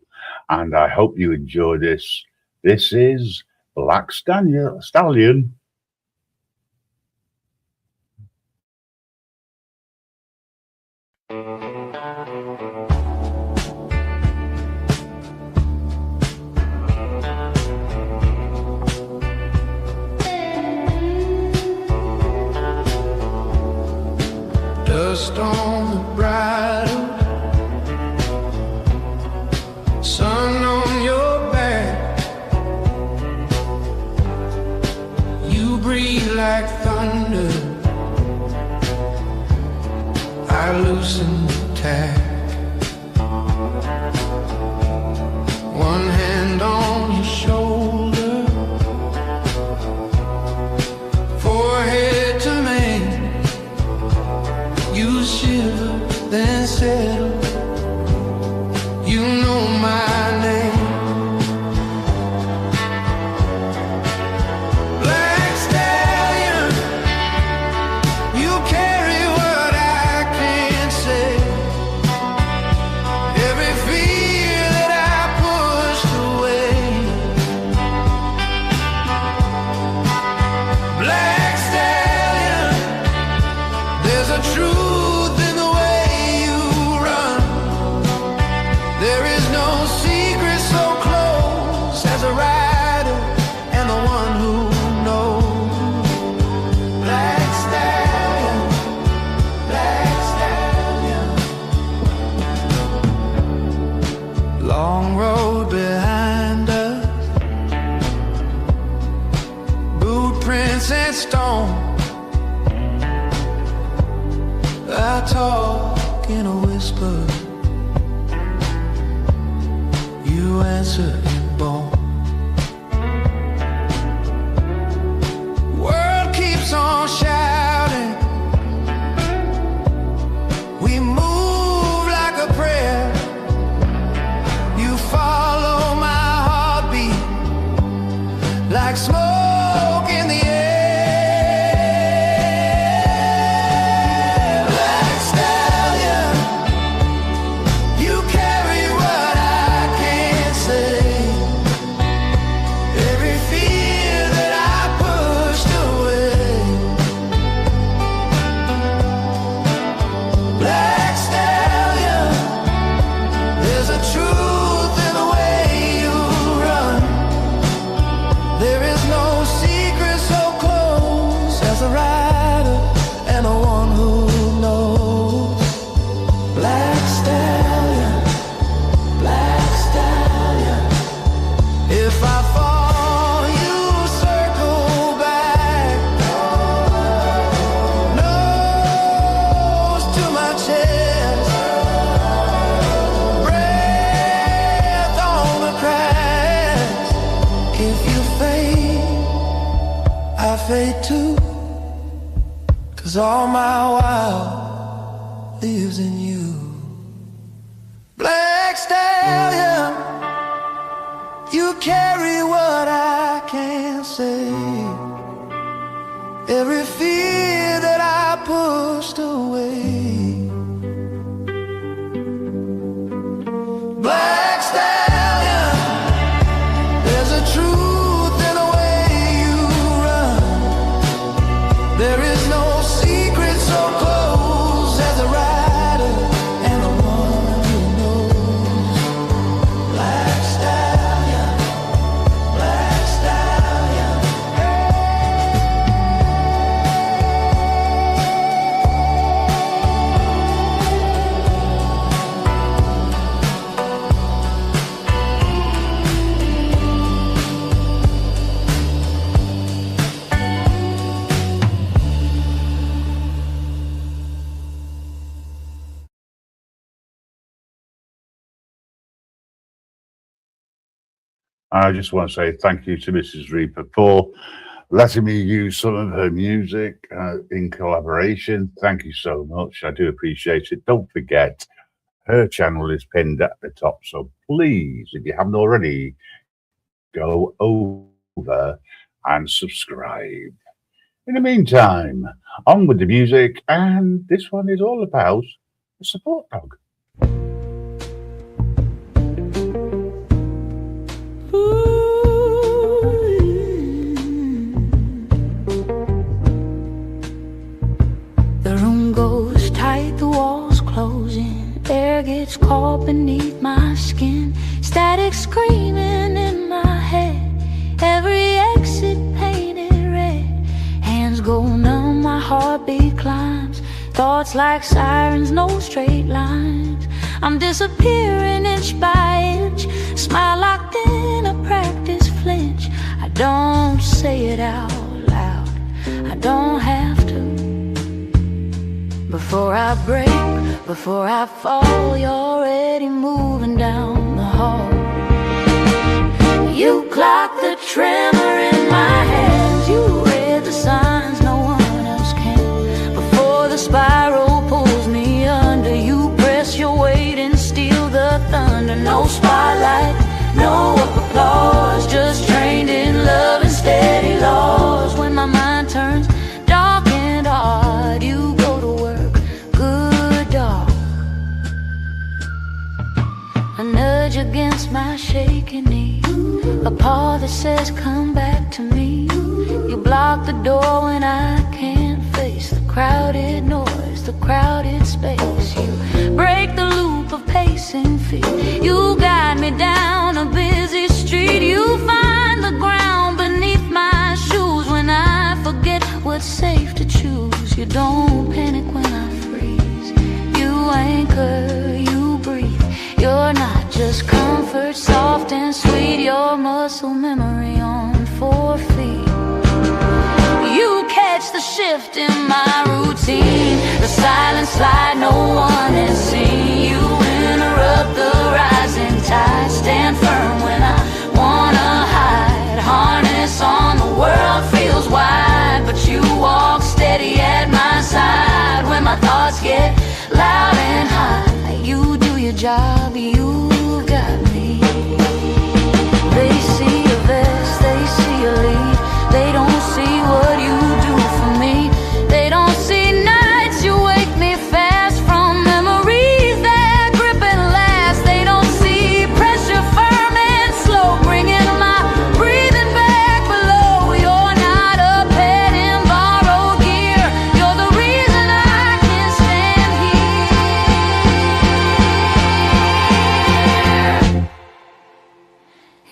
and I hope you enjoy this. This is Black Stallion. Dust on the bridle, sun on your back. You breathe like thunder, I loosen the tack. One hand on your shoulder, forehead to mane. You shiver, then settle. You know my name. Black stallion, you carry what I can't say. Every fear that I pushed away. Black stallion, there's a truth. Long road behind us, boot prints and stone. I talk in a whisper, you answer in bone. World keeps on shouting, we move like a prayer. Follow my heartbeat like smoke in the air. Black stallion, fade too, 'cause all my wow lives in you. Black stallion, you carry what I can't say. Every fear that I pushed away. Black stallion, there's a truth in the way you run. There is no secret so close as a rider and the one who knows. Black stallion, black stallion. I just want to say thank you to Mrs. Reaper for letting me use some of her music in collaboration. Thank you so much. I do appreciate it. Don't forget, her channel is pinned at the top. So please, if you haven't already, go over and subscribe. In the meantime, on with the music. And this one is all about the support dog. The room goes tight, the walls closing. Air gets caught beneath my skin. Static screaming in my head. Every exit painted red. Hands go numb, my heartbeat climbs. Thoughts like sirens, no straight lines. I'm disappearing inch by inch. Smile locked in a practice flinch. I don't say it out loud, I don't have to. Before I break, before I fall, you're already moving down the hall. You clocked the tremor in my hands. You read the signs no one else can. Before the spiral pulls me under, you press your weight and steal the thunder. No spotlight, no applause, just trained in love and steady laws. When my mind turns dark and hard, you go to work, good dog. A nudge against my shaking knee, a paw that says come back to me. You block the door when I can't face the crowded noise, the crowded space. You break the loop of pacing feet. You guide me down a busy street. You find the ground beneath my shoes when I forget what's safe to choose. You don't panic when I freeze. You anchor, you breathe. You're not just comfort, soft and sweet. Your muscle memory on 4 feet. You catch the shift in my routine, the silent slide no one has seen. You interrupt the rising tide. Stand firm when I wanna hide. Harness on, the world feels wide, but you walk steady at my side. When my thoughts get loud and high, you do your job, you got me. They see your vest, they see your lead. They don't see what you do for me. They don't see nights you wake me fast from memories that grip and last. They don't see pressure firm and slow, bringing my breathing back below. You're not a pet in borrowed gear. You're the reason I can stand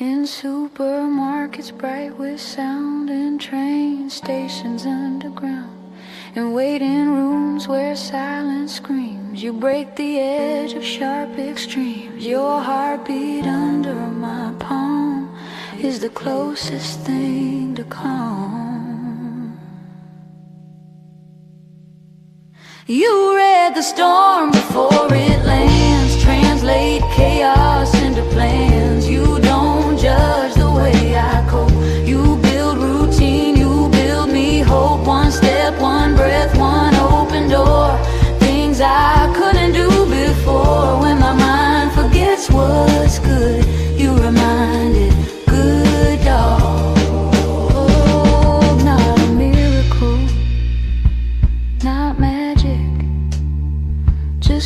here. In supermarkets bright with sound, and train stations underground, and waiting rooms where silence screams. You break the edge of sharp extremes. Your heartbeat under my palm is the closest thing to calm. You read the storm before it lands, translate chaos into plans. You don't judge the way I cope. You build routine, you build me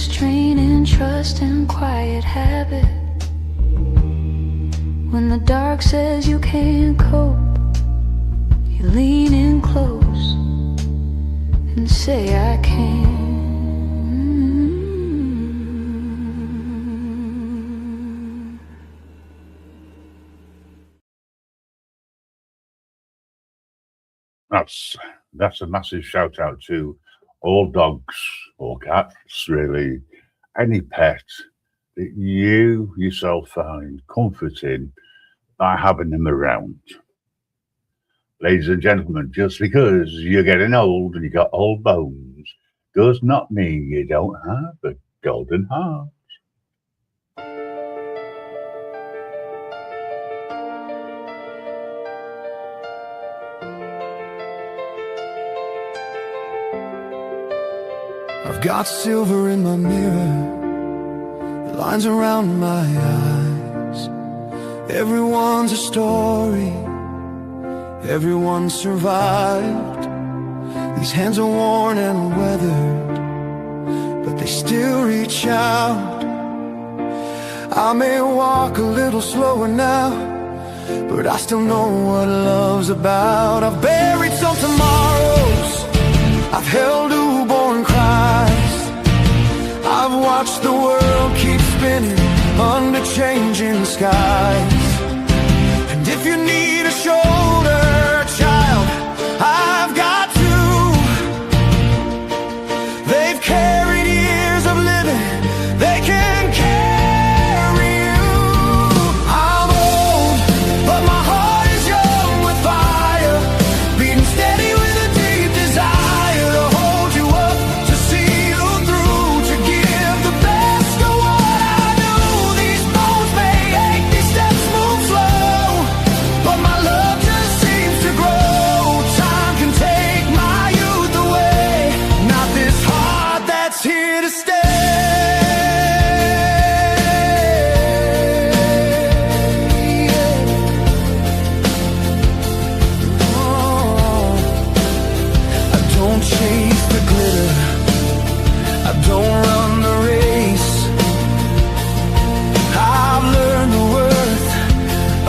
training, trust and quiet habit. When the dark says you can't cope, you lean in close and say I can. That's a massive shout out to all dogs or cats, really, any pet that you yourself find comfort in by having them around. Ladies and gentlemen, just because you're getting old and you got old bones does not mean you don't have a golden heart. I've got silver in my mirror, the lines around my eyes. Everyone's a story, everyone survived. These hands are worn and weathered, but they still reach out. I may walk a little slower now, but I still know what love's about. I've buried some tomorrows, I've held newborn cries. I've watched the world keep spinning under changing skies. And if you need a shoulder, child, I've got two. They've carried years of living, they can carry you. I'm old, but my heart is young with fire, beating steady with a deep desire to hold you up, to see you through, to give the best of what I do. These bones may ache, these steps move slow, but my love just seems to grow. Time can take my youth away, not this heart that's here to stay. I don't chase the glitter, I don't run the race. I've learned the worth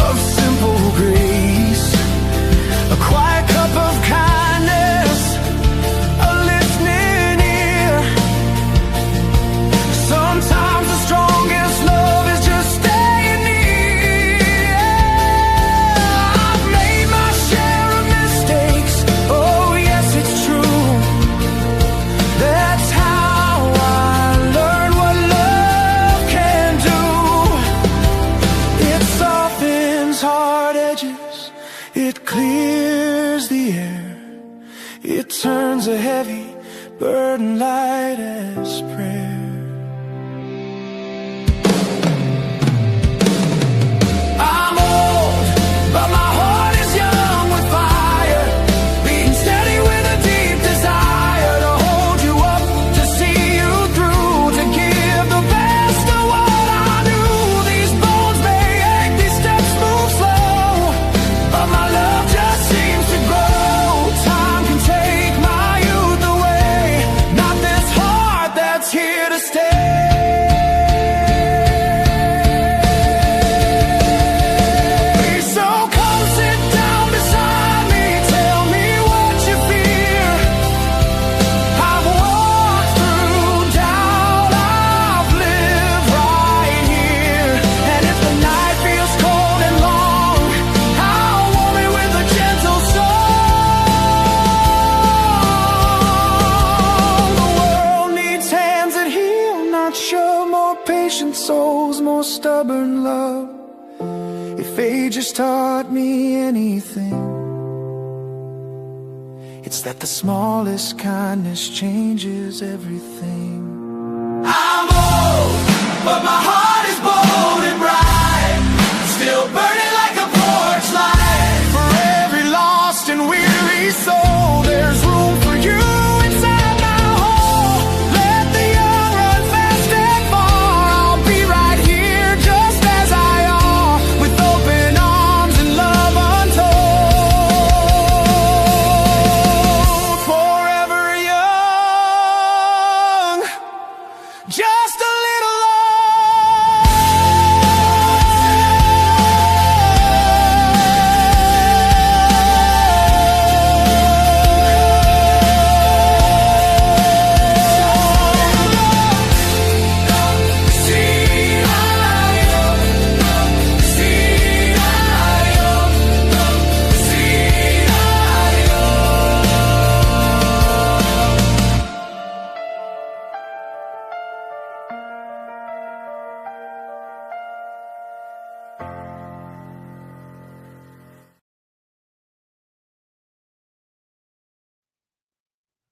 of simple grace, a quiet cup of kindness, a listening ear. Sometimes the strongest love is just staying near. I've made my share of mistakes, oh yes it's true. That's how I learn what love can do. It softens hard edges, it clears the air, it turns a heavy burden light as prayer. I'm old, but my heart is young with fire, beating steady with a deep desire to hold you up, to see you through, to give the best of what I do. These bones may ache, these steps move slow, but my love just seems to grow. Time can take my youth away, not this heart that's here to stay. So come sit down beside me, tell me what you fear. I've walked through doubt, I've lived right here. And if the night feels cold and long, I'll warm it with a gentle song. The world needs hands that heal, not shove, more patient souls, more stubborn love. If age has taught me anything, it's that the smallest kindness changes everything. I'm old, but my heart is bold and bright, still burning like a porch light. For every lost and weary soul, there's room for you inside my home. Let the young run fast and far, I'll be right here just as I are, with open arms and love untold. Forever young. just a little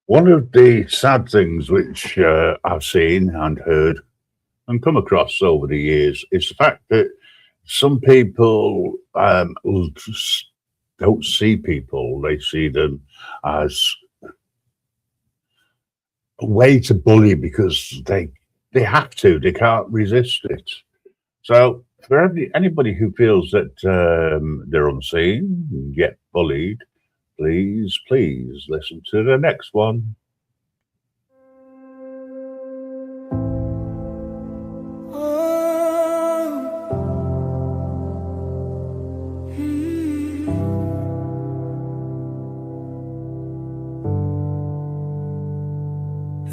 One of the sad things which I've seen and heard and come across over the years is the fact that some people just don't see people. They see them as a way to bully because they have to. They can't resist it. So for anybody who feels that they're unseen and get bullied, please listen to the next one.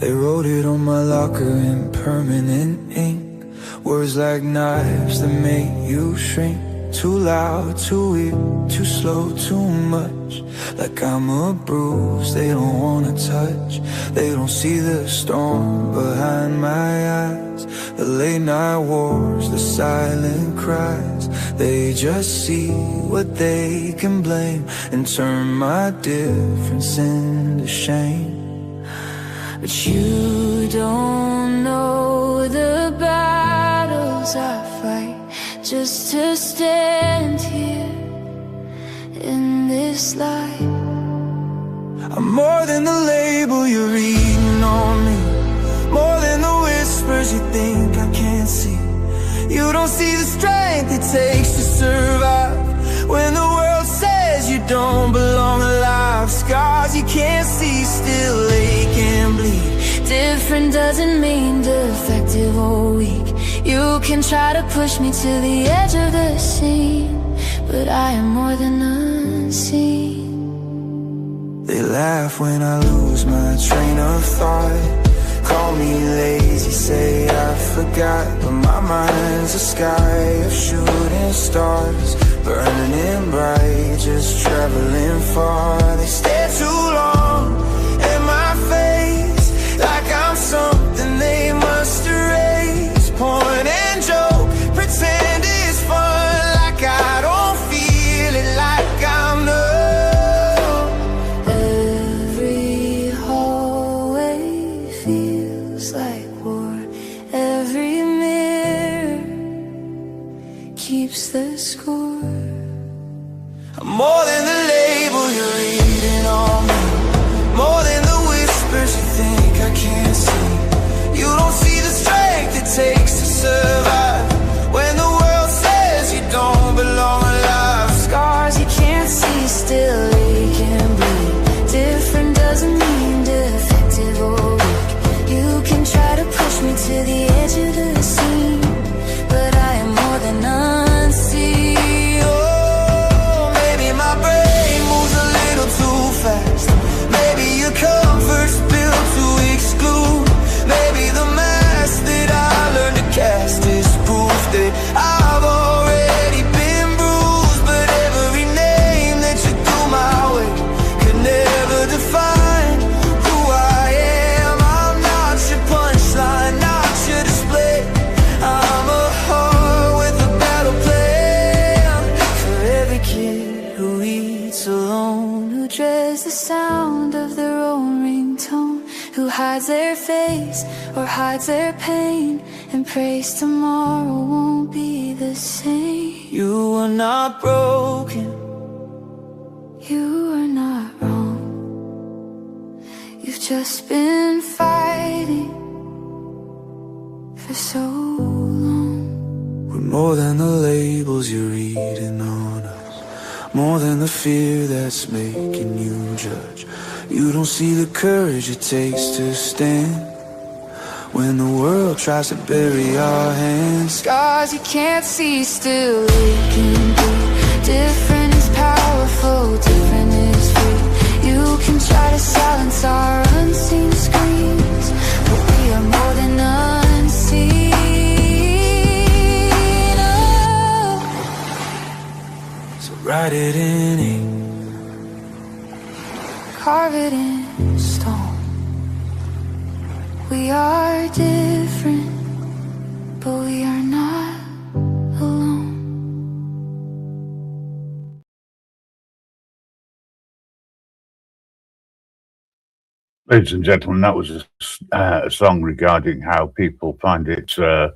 They wrote it on my locker in permanent ink. Words like knives that make you shrink. Too loud, too weak, too slow, too much. Like I'm a bruise they don't wanna touch. They don't see the storm behind my eyes, the late night wars, the silent cries. They just see what they can blame and turn my difference into shame. But you don't know the battles I fight just to stand here in this light. I'm more than the label you're reading on me, more than the whispers you think I can't see. You don't see the strength it takes to survive when the world says you don't belong alive. Scars you can't see still ache and bleed. Different doesn't mean defective or weak. You can try to push me to the edge of the scene, but I am more than unseen. They laugh when I lose my train of thought. Call me lazy, say I forgot, but my mind's a sky of shooting stars, burning bright, just traveling far. They stare too long at my face, like I'm something they must erase. Point and joke, pretend it's fun, like I don't feel it, like I'm numb. Every hallway feels like war. Every mirror keeps the score. I'm more than the label you're reading on me, more than the whispers you think I can't see. You don't see the strength it takes to survive when the world says you don't belong alive. Scars you can't see still ache and bleed. Different doesn't mean defective or weak. You can try to push me to the edge of the scene, but I am more than unseen. Oh, maybe my brain moves a little too fast. Maybe your comfort's built to exclude. Maybe the mask that I learned to cast is proof that I've already been bruised. But every name that you threw my way could never define who I am. I'm not your punchline, not your display. I'm a heart with a battle plan For every kid who eats alone, who dreads the sound of their own ringtone, who hides their face or hides their pain and prays tomorrow won't be the same. You are not broken. You are not wrong. You've just been fighting for so long. We're more than the labels you're reading on us, more than the fear that's making you judge. You don't see the courage it takes to stand when the world tries to bury our hands. Scars you can't see, still they can be. Different is powerful, different is free. You can try to silence our unseen screams, but we are more than unseen. Oh. So write it in ink, Carve it in stone. We are different, but we are not alone. Ladies and gentlemen, that was a song regarding how people find it, how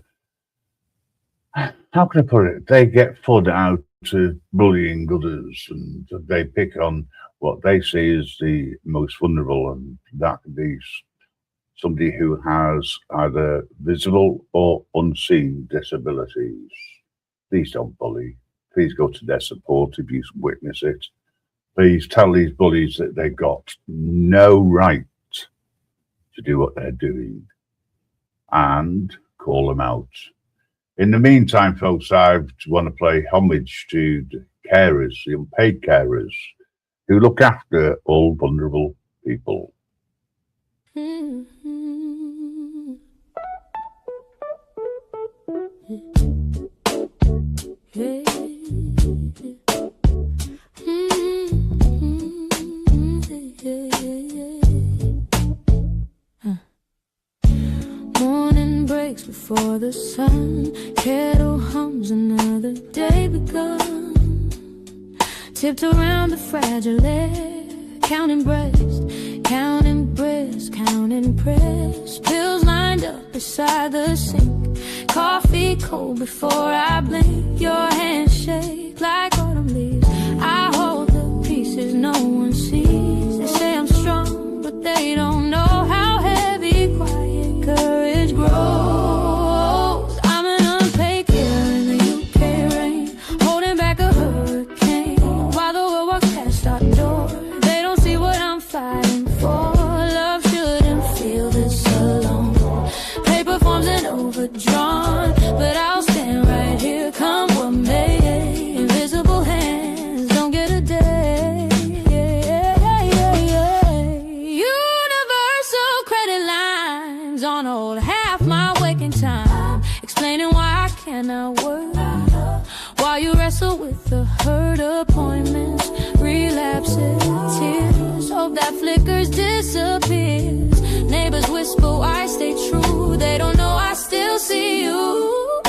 can I put it? They get fun out of bullying others, and they pick on what they see as the most vulnerable, and that could be somebody who has either visible or unseen disabilities. Please don't bully. Please go to their support if you witness it. Please tell these bullies that they've got no right to do what they're doing, and call them out. In the meantime, folks, I want to play homage to the carers, the unpaid carers, who look after all vulnerable people. Morning breaks before the sun, kettle hums, another day begun. Tipped around the fragile air, counting breast, counting breast, counting press. Pills lined up beside the sink, coffee cold before I blink. Your hands shake like autumn leaves. I hold the pieces no one sees. They say I'm strong, but they don't know how heavy quiet courage grows. I'm an unpaid care in the UK rain, holding back a hurricane while the world walks past our door. They don't see what I'm fighting for. Love shouldn't feel this alone. Paper forms and overdrawn, but I'll stand right here, come what may. Invisible hands don't get a day. Universal credit lines on hold half my waking time, explaining why I cannot work while you wrestle with the hurt. Appointments, relapses, tears, hope that flickers, disappears. Neighbors whisper why I stay true. They don't know I still see you.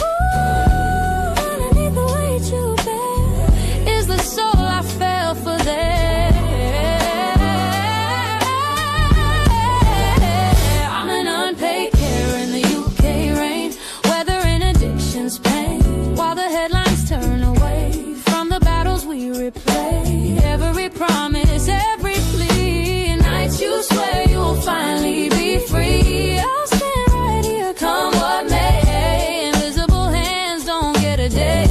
Underneath the weight you bear is the soul I fell for there. I'm an unpaid care in the UK rain, weathering addiction's pain while the headlines turn away from the battles we replay. Every promise, every plea, nights you swear you'll finally be free. I'll stand right here, come what may. Invisible hands don't get a day.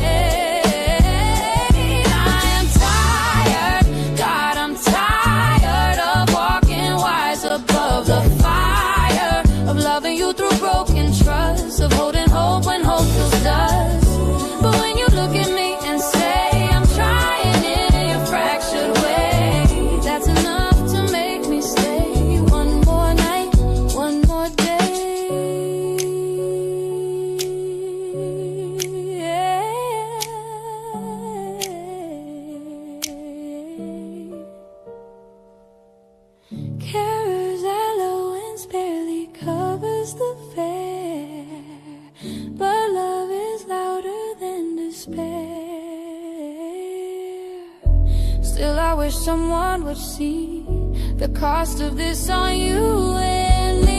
I am tired, God, I'm tired of walking wise above the fire, of loving you through broken trust, of holding hope when hope feels dust. But when you look at me and say I'm trying in a fractured way, that's enough to make me stay. One more night, one more day. Carer's allowance barely covers the fare, but love is louder than despair. Still I wish someone would see the cost of this on you and me.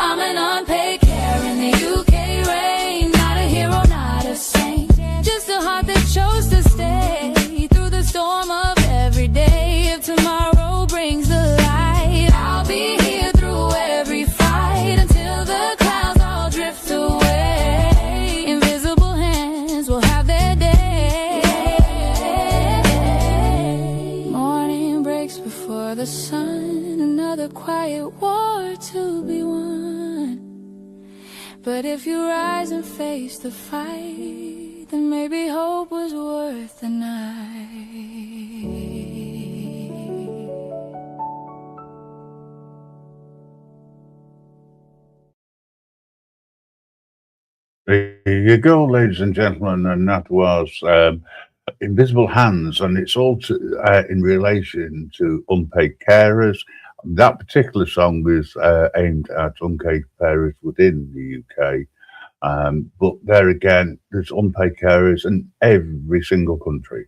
I'm an unpaid care in the UK rain, not a hero, not a saint, just a heart that chose to stay through the storm of every day. If tomorrow brings the light, I'll be here through every fight until the clouds all drift away. Invisible hands will have their day. Morning breaks to be won. But if you rise and face the fight, then maybe hope was worth the night. There you go, ladies and gentlemen, and that was Invisible Hands, and it's all in relation to unpaid carers. That particular song was aimed at unpaid carers within the UK, but there again, there's unpaid carers in every single country.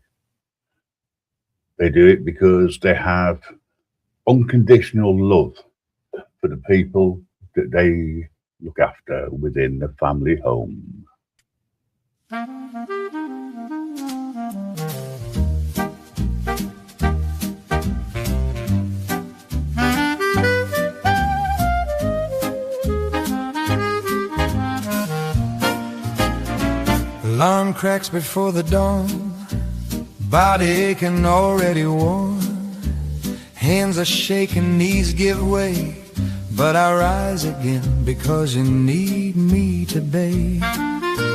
They do it because they have unconditional love for the people that they look after within the family home. Alarm cracks before the dawn, body aching already worn. Hands are shaking, knees give way, but I rise again because you need me to bathe.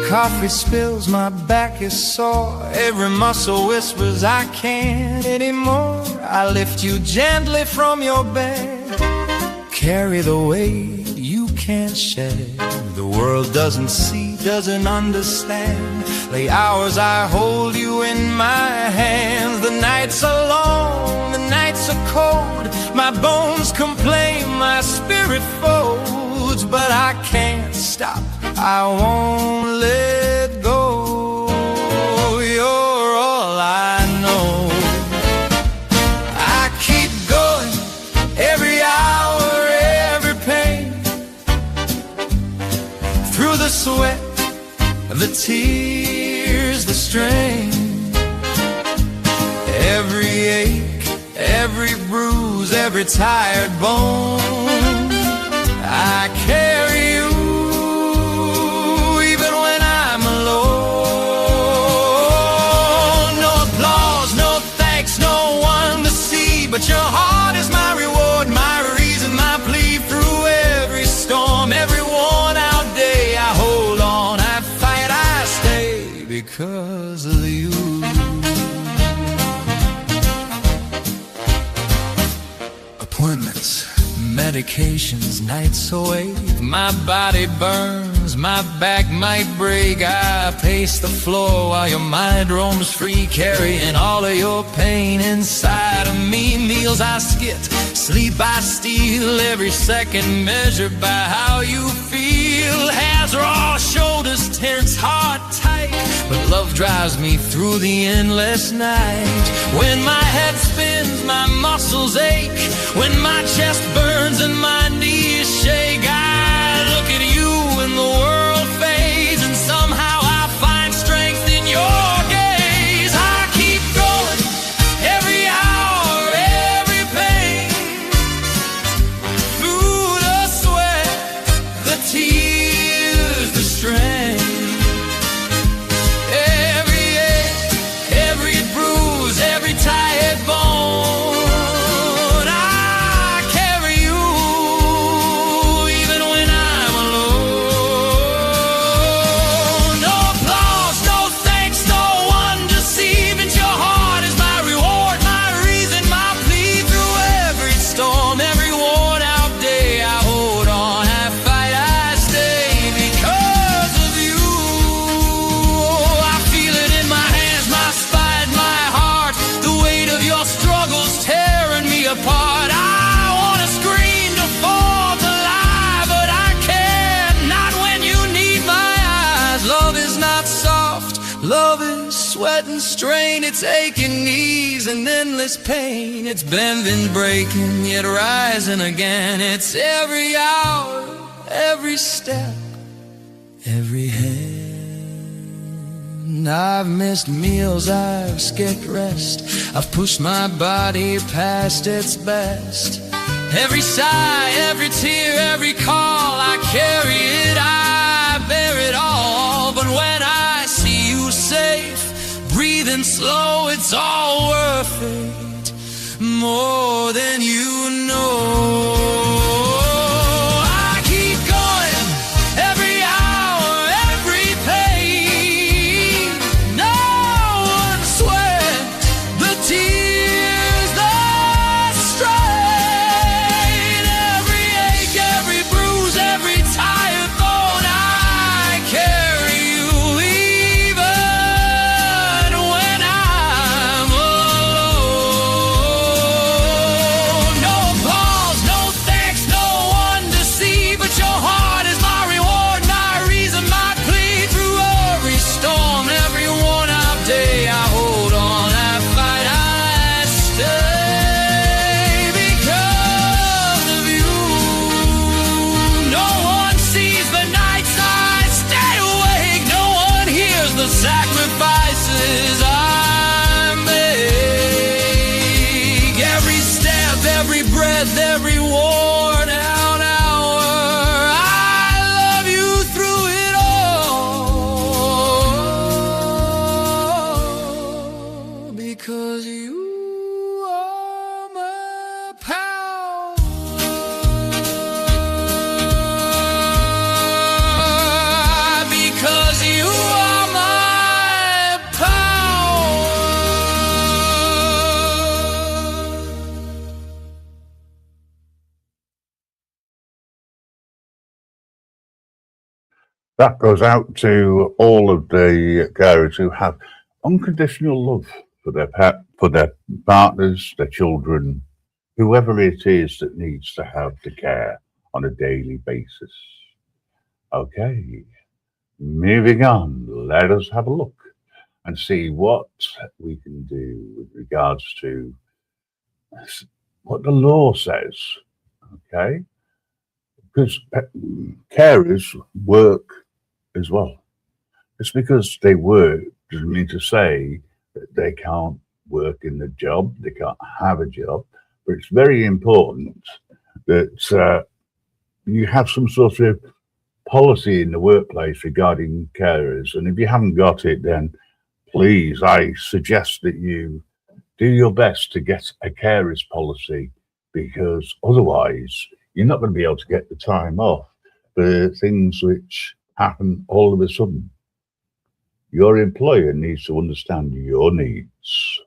Coffee spills, my back is sore, every muscle whispers I can't anymore. I lift you gently from your bed, carry the weight you can't shed. The world doesn't see, doesn't understand. Lay hours I hold you in my hands. The nights are long, the nights are cold. My bones complain, my spirit folds, but I can't stop, I won't let go. You're all I know. I keep going, every hour, every pain, through the sweat, the tears, the strain. Every ache, every bruise, every tired bone, I carry you even when I'm alone. No applause, no thanks, no one to see, but your heart is my reward, my reason, my plea. Through every storm, every worn out day, I hold on, I fight, I stay because of you. Appointments, medications, nights away. My body burns, my back might break. I pace the floor while your mind roams free, carrying all of your pain inside of me. Meals I skip, sleep I steal, every second measured by how you feel. Hands raw, shoulders tense, heart tight, but love drives me through the endless night. When my head spins, my muscles ache, when my chest burns and my knees shake, I look at you and the world fades, and somehow I find strength in your gaze. I keep going, every hour, every pain, through the sweat, the tears, the strain. Every ache, every bruise, every tired bone, apart. I wanna scream to fourth alive, but I can't, not when you need my eyes. Love is not soft, love is sweat and strain. It's aching knees and endless pain. It's bending, breaking, yet rising again. It's every hour, every step, every hand. I've missed meals, I've skipped rest, I've pushed my body past its best. Every sigh, every tear, every call, I carry it, I bear it all. But when I see you safe, breathing slow, it's all worth it, more than you know. That goes out to all of the carers who have unconditional love for their partners, their children, whoever it is that needs to have the care on a daily basis. Okay, moving on, let us have a look and see what we can do with regards to what the law says. Okay, because carers work as well. Just because they work doesn't mean to say that they can't work in the job, they can't have a job. But it's very important that you have some sort of policy in the workplace regarding carers. And if you haven't got it, then please, I suggest that you do your best to get a carers policy, because otherwise you're not going to be able to get the time off for things which happen all of a sudden. Your employer needs to understand your needs.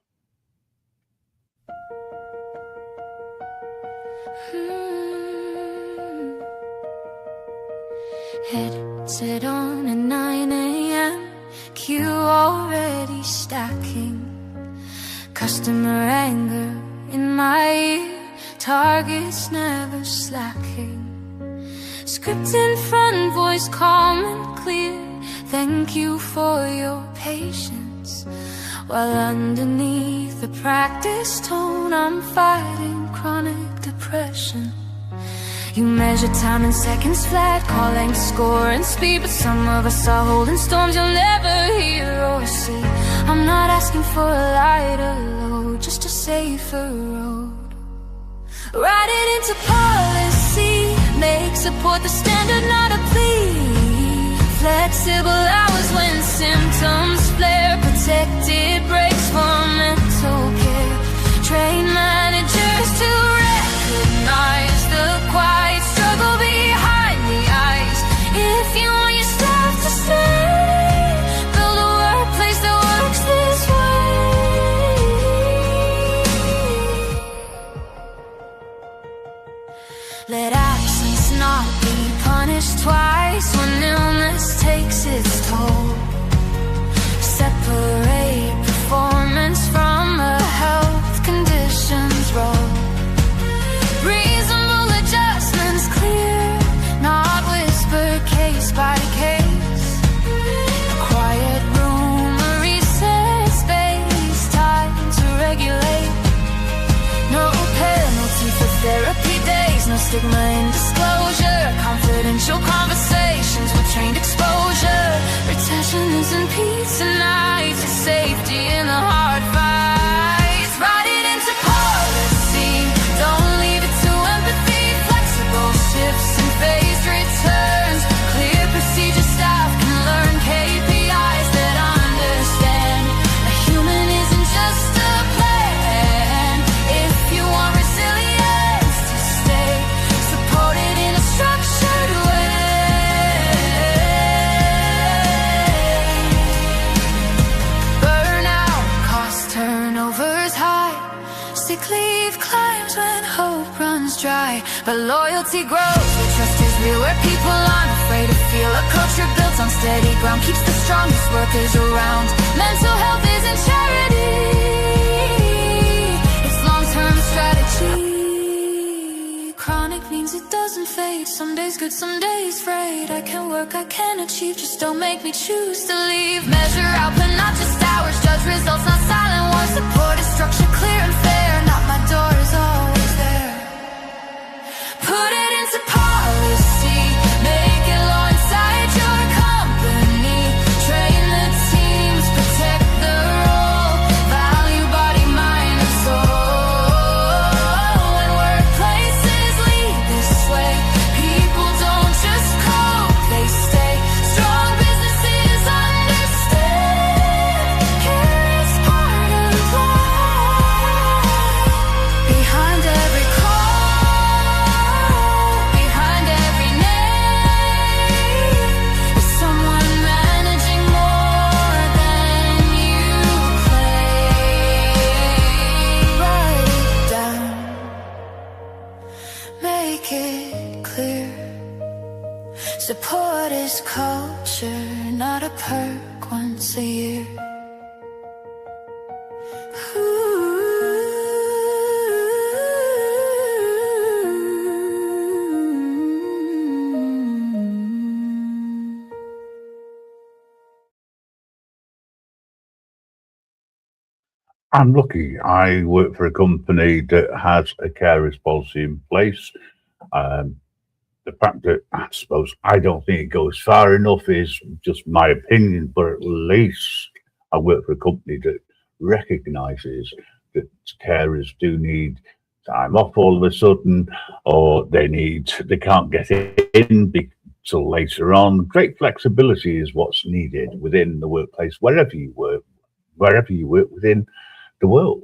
Headset on at 9 a.m. Queue already stacking. Customer anger in my ear. Targets never slacking. Script in front, voice calm and clear. Thank you for your patience. While underneath the practice tone, I'm fighting chronic depression. You measure time in seconds flat, call length, score and speed. But some of us are holding storms you'll never hear or see. I'm not asking for a lighter load, just a safer road. Write it into policy, make support the standard, not a plea. Flexible hours when symptoms flare, protected breaks for mental care. Train managers to recognize the quiet struggle behind the eyes. If you want your staff to stay, build a workplace that works this way. Let absence not be punished twice when illness takes its toll. Separate performance from a health conditions role. Reasonable adjustments clear, not whispered case by case. A quiet room, a reset space, time to regulate. No penalty for therapy days, no stigma in disclosure. Confidential conversations with trained exposure. Retention isn't pizza nights, it's safety in the hard fights. Write it into policy, don't leave it to empathy. Flexible shifts and phased returns. Clear procedure, staff can learn KPIs that understand. A human isn't just a plan. If you want resilience to stay, support it in a structured way. Burnout, cost turnover's high. Sick leave climbs when hope runs dry. But loyalty grows where trust is real, where people aren't afraid to feel. A culture built on steady ground keeps the strongest workers around. Mental health isn't charity, it's long-term strategy. Chronic means it doesn't fade. Some days good, some days frayed. I can work, I can achieve, just don't make me choose to leave. Measure output, not just hours. Judge results, not silent war. Support is structure, clear and fair. Not my door is always there. Put it into policy, make it law inside your company. Train the teams, protect the role. Value body, mind and soul. When workplaces lead this way, people don't just cope, they stay. Strong businesses understand. Care is part of life. Behind every call Support is culture, not a perk once a year. I'm lucky. I work for a company that has a carers policy in place. The fact that I suppose I don't think it goes far enough is just my opinion, but at least I work for a company that recognises that carers do need time off all of a sudden, or they can't get in till later on. Great flexibility is what's needed within the workplace, wherever you work within the world.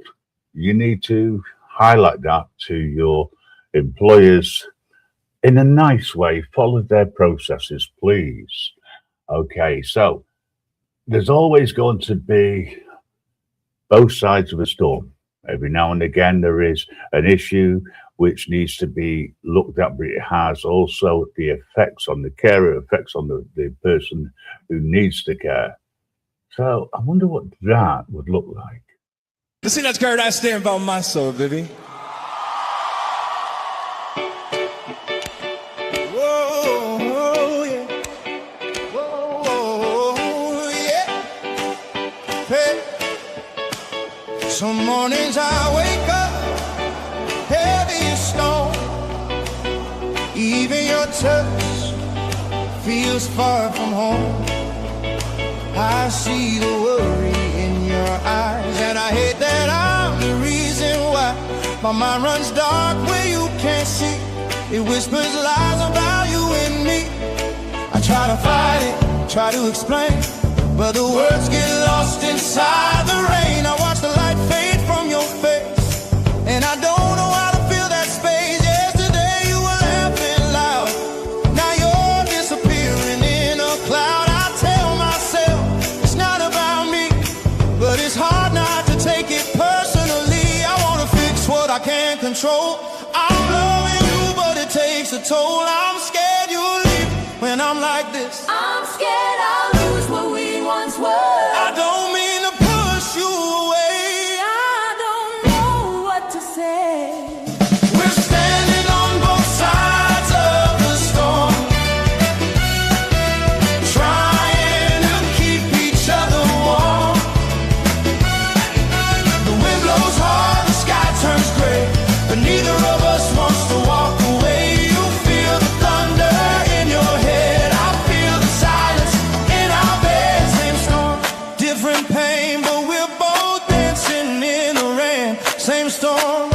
You need to highlight that to your employers in a nice way. Follow their processes, please. Okay, so there's always going to be both sides of a storm. Every now and again there is an issue which needs to be looked at, but it has also the effects on the carer, effects on the person who needs the care. So I wonder what that would look like. This ain't that girl I stand by my soul, baby. Whoa, yeah. Whoa, yeah. Hey. Some mornings I wake up heavy as stone. Even your touch feels far from home. I see the worry in your eyes, and I hate that I'm the reason why my mind runs dark where you can't see. It whispers lies about you and me. I try to fight it, try to explain, but the words get lost inside the rain. I watch the light fade from your face, and I don't know how to fill that space. Yesterday you were laughing loud, now you're disappearing in a cloud. I tell myself it's not about me, but it's hard not to take it personally. I wanna fix what I can't control. I'm loving you, but it takes a toll. I'm scared you'll leave when I'm like this. I'm scared I'll lose what we once were. I don't mean to push you away. I don't know what to say. We're standing on both sides of the storm, trying to keep each other warm. The wind blows hard, the sky turns gray, but neither of us wants to walk away. You feel the thunder in your head, I feel the silence in our bed. Same storm, different pain, but we're both dancing in the rain. Same storm,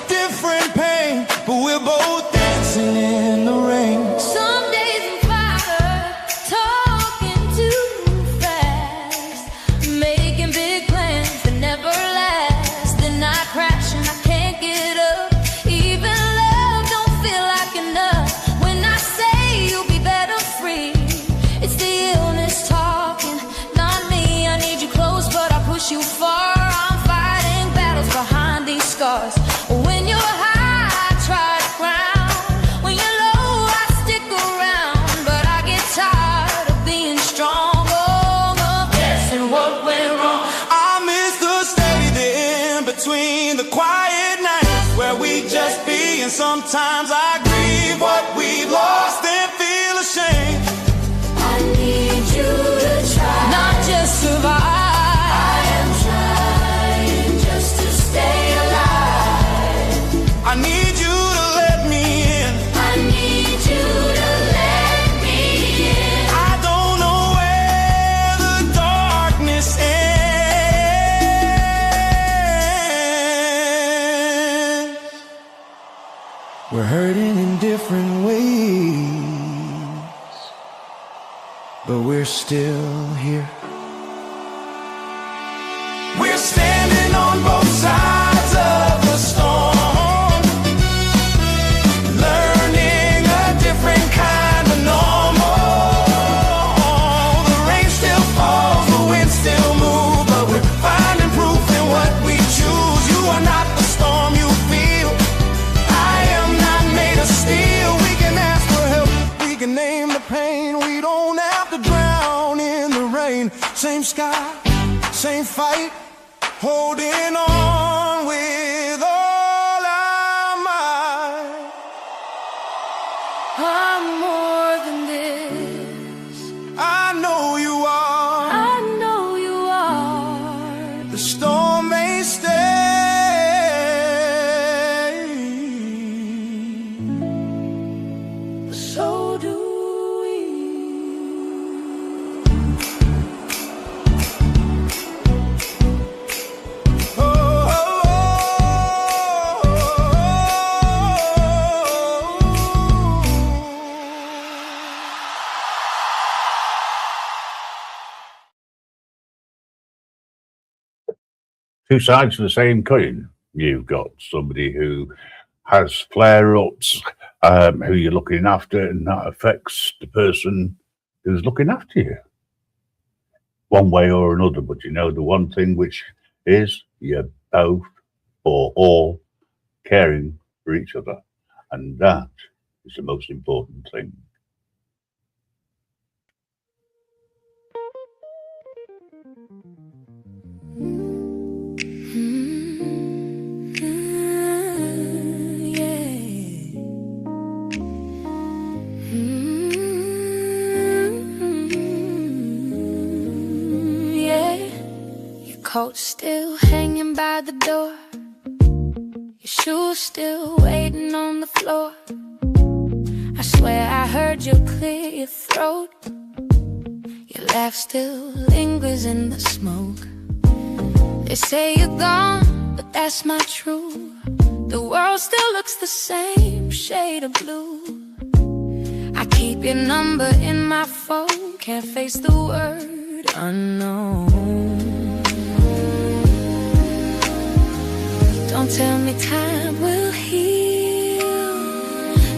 different pain, but we're both dancing in the rain. Some days I'm fired, talking too fast, making big plans that never last. Then I crash and I can't get up. Even love don't feel like enough. When I say you'll be better free, it's the illness talking, not me. I need you close, but I push you far. I'm fighting battles behind these scars. When you're high, I try to ground. When you're low, I stick around. But I get tired of being strong. Oh, guessing what went wrong. I miss the steady, the in between, the quiet nights where we just be. And sometimes I grieve what we've lost and feel ashamed. I need you to try, not just survive. I am trying just to stay alive. I need you to let me in. I need you to let me in. I don't know where the darkness ends. We're hurting in different ways, but we're still here. We're standing on both sides of the storm, learning a different kind of normal. The rain still falls, the wind still moves, but we're finding proof in what we choose. You are not the storm you feel, I am not made of steel. We can ask for help, we can name in the pain. We don't have to drown in the rain. Same sky, same fight, holding on with all our might. I'm more than this. I know you are. I know you are. The storm may stay, So do we. oh, oh, Two sides of the same coin. You've got somebody who has flare-ups, who you're looking after, and that affects the person who's looking after you one way or another. But you know the one thing which is you're both or all caring for each other, and that is the most important thing. Coat still hanging by the door, your shoes still waiting on the floor. I swear I heard you clear your throat. Your laugh still lingers in the smoke. They say you're gone, but that's not true. The world still looks the same shade of blue. I keep your number in my phone, can't face the word unknown. Don't tell me time will heal.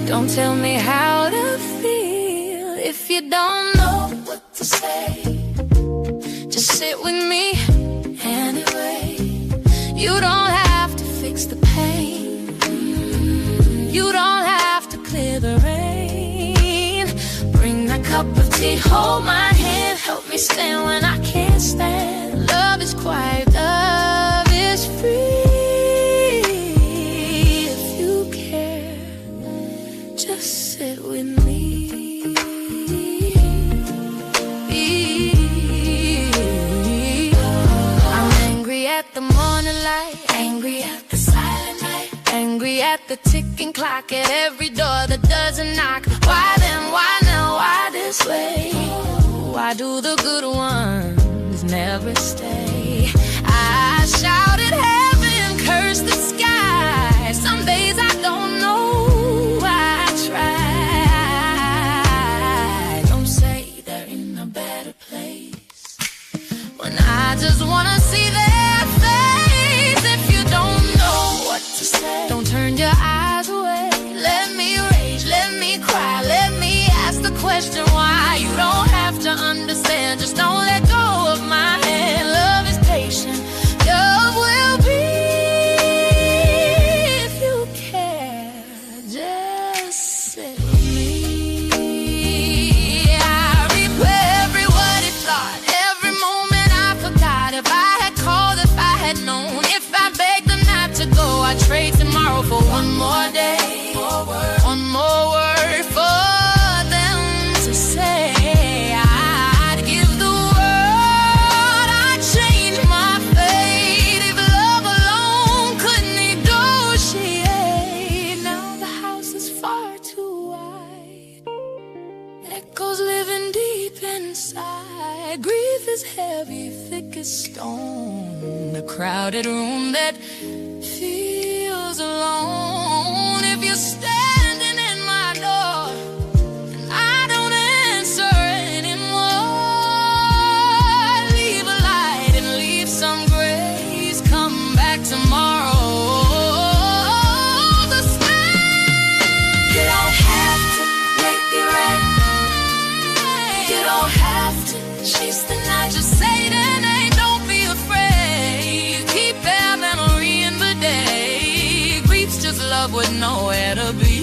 Don't tell me how to feel. If you don't know what to say, just sit with me anyway. You don't have to fix the pain. You don't have to clear the rain. Bring a cup of tea, hold my hand, help me stand when I can't stand. Love is quiet, love is free. Just sit with me. I'm angry at the morning light, angry at the silent night, angry at the ticking clock, at every door that doesn't knock. Why then, why now, why this way? Why do the good ones never stay? I shouted heaven, cursed the sky. Some days I don't know. I just wanna see their face. If you don't know what to say, don't turn your eyes away. Let me rage, let me cry, let me ask the question why. You don't have to understand, just don't let go of my hand. Love is patient, love will be. If you care, just sit with me. I replay every word he thought, every moment. If I had called, if I had known, if I begged them not to go, I'd trade tomorrow for one more day, one more word for them to say. I'd give the world, I'd change my fate if love alone couldn't negotiate. Now the house is far too wide, echoes living deep inside. Grief is heavy, thick as stone, a crowded room that feels alone. If you're standing in my door and I don't answer anymore, leave a light and leave some grace. Come back tomorrow. The smile. You don't have to make me right. You don't have to chase the night, just say the name, don't be afraid. Keep their memory in the day. Grief's just love with nowhere to be.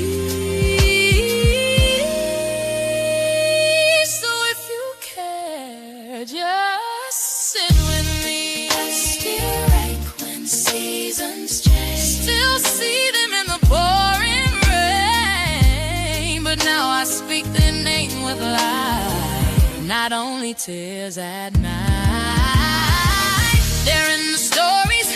not only tears at night. They're in the stories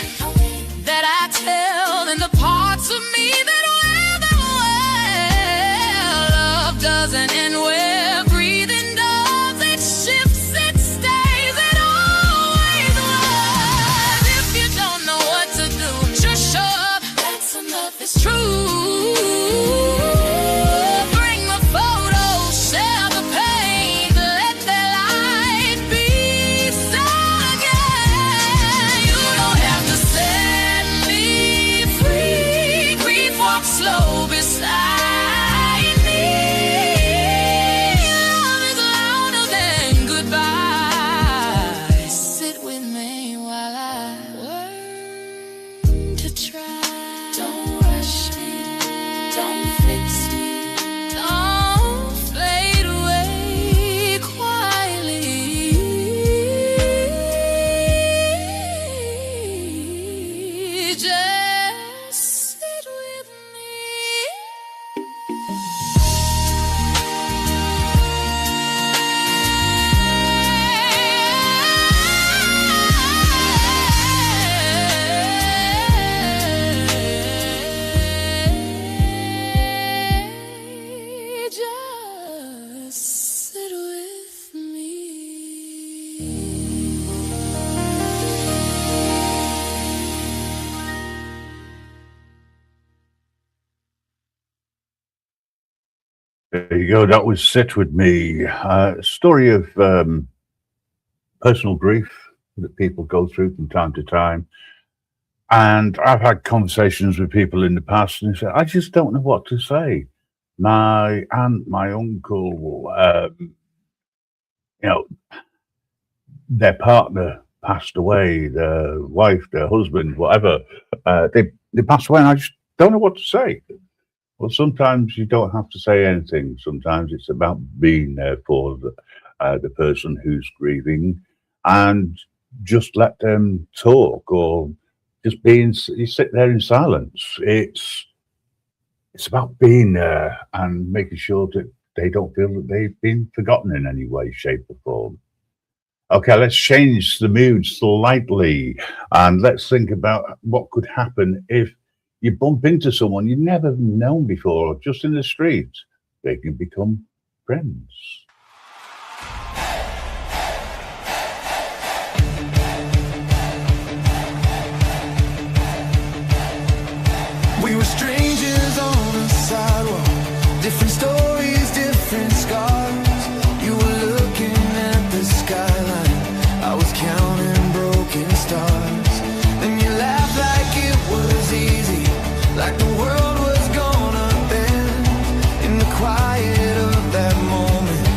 that I tell, in the parts of me that wear them well. Love doesn't end where breathing does. It shifts, it stays, it always was. If you don't know what to do, just show up. That's enough, it's true. Slow beside me. Love is louder than goodbye. Sit with me while I learn to try. Don't rush me, don't fix me, don't fade away quietly. Just sit with me. Just sit with me. There you go. That was Sit With Me. A story of personal grief that people go through from time to time. And I've had conversations with people in the past and they say, I just don't know what to say. My aunt, my uncle, their partner passed away, their wife, their husband, whatever. They passed away and I just don't know what to say. Well, sometimes you don't have to say anything. Sometimes it's about being there for the person who's grieving and just let them talk, or just you sit there in silence. It's about being there and making sure that they don't feel that they've been forgotten in any way, shape or form. Okay, let's change the mood slightly and let's think about what could happen if you bump into someone you've never known before, just in the street. They can become friends. We were strangers on a sidewalk, different stories, different scars. You were looking at the skyline, I was counting broken stars. Then you laughed like it was easy, like the world was gonna bend. In the quiet of that moment,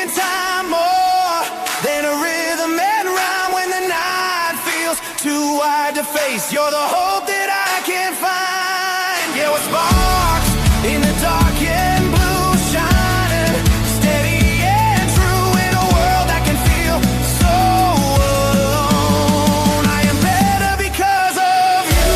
in time more than a rhythm and rhyme. When the night feels too wide to face, you're the hope that I can find. Yeah, we're sparks in the dark and blue, shining steady and true in a world that can feel so alone. I am better because of you.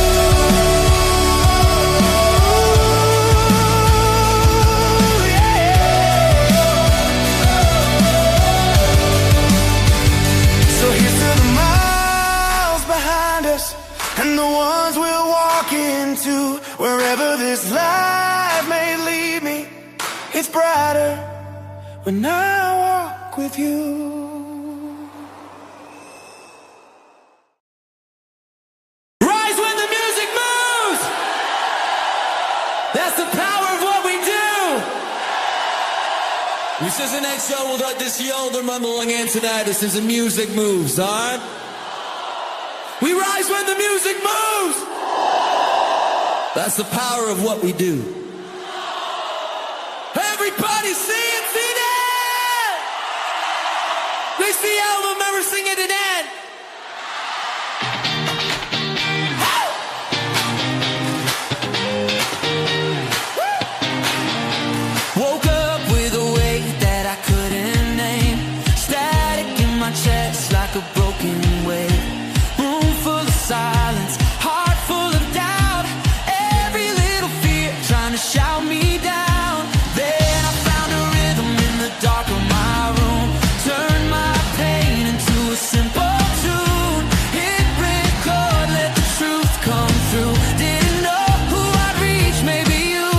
So here's to the miles behind us and the ones we'll walk into. Wherever this life may lead me, it's brighter when I walk with you. Rise when the music moves! That's the power of what we do! This is the next show, we'll let this older mumbling in tonight. This is the music moves, alright? We rise when the music moves! That's the power of what we do. Everybody see it, see that! Please the album members sing it again. Woke up with a weight that I couldn't name. Static in my chest like a broken wave. Room full of silence, heart full of doubt. Every little fear trying to shout me down. Then I found a rhythm in the dark of my room. Turned my pain into a simple tune. Hit record, let the truth come through. Didn't know who I'd reach, maybe you.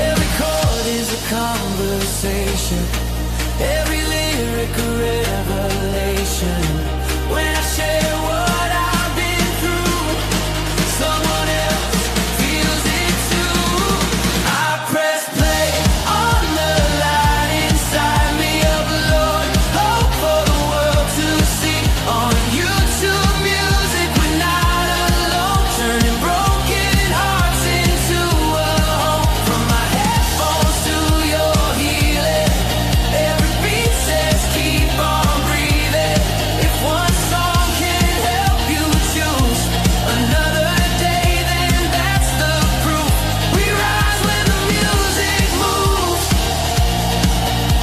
Every chord is a conversation. Every lyric a revelation. When I share what I've been through, someone else feels it too. I press play on the line inside me, upload hope for the world to see. On YouTube music, we're not alone, turning broken hearts into a home. From my headphones to your healing, every beat says keep on breathing. If one song can help you choose another day, then that's the proof. We rise when the music moves.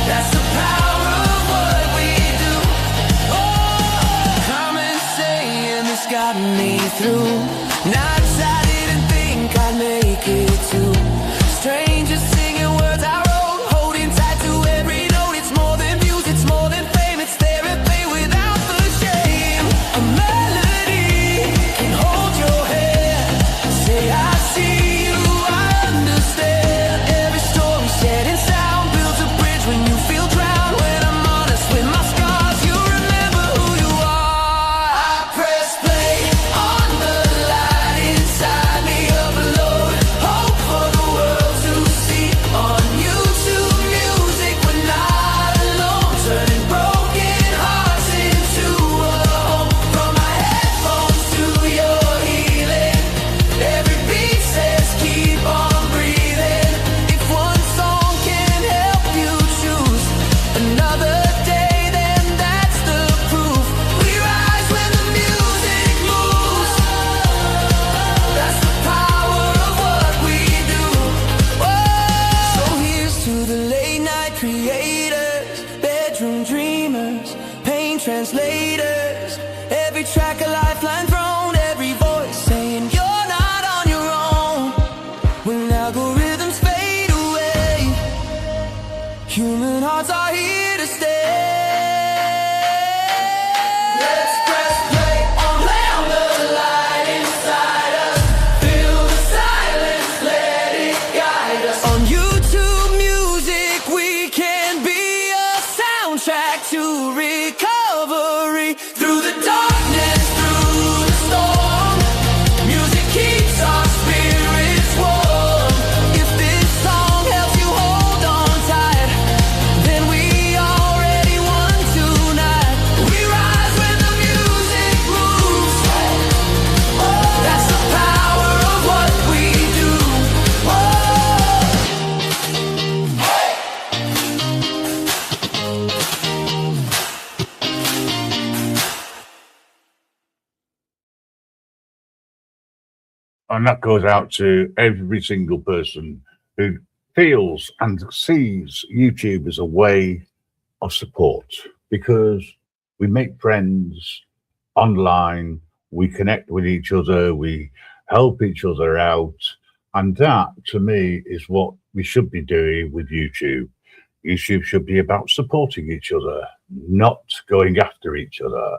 That's the power of what we do. Oh, come and saying this got me through. Nights I didn't think I'd make it to. Strangers singing words I wrote, holding tight to every note. It's more than views, it's more than fame. It's therapy without the shame. A melody can hold your hand. Say I see you, I understand. Every story said in sound builds a bridge when you feel drowned. When I'm honest with my scars, you remember who you are. I press play on the line inside me, upload hope for the world to see. On YouTube music, we're not alone, turning broken hearts into a home. From my headphones to your healing, every beat says keep on breathing. If one song can help you choose another day, then that's the proof. We rise when the music moves. That's the power of what we do. Whoa. So here's to the late night creators, bedroom dreamers, pain translators. Every track a lifeline thrown, every voice saying you're not on your own. When algorithms fade away, human hearts are here to stay. Let's press play on the light inside us. Feel the silence, let it guide us. On YouTube music, we can be a soundtrack to recovery. Through the darkness, through the storm, music keeps our spirits warm. If this song helps you hold on tight, then we already won tonight. We rise when the music moves. That's the power of what we do. Whoa. And that goes out to every single person who feels and sees YouTube as a way of support, because we make friends online, we connect with each other, we help each other out. And that, to me, is what we should be doing with YouTube. YouTube should be about supporting each other, not going after each other.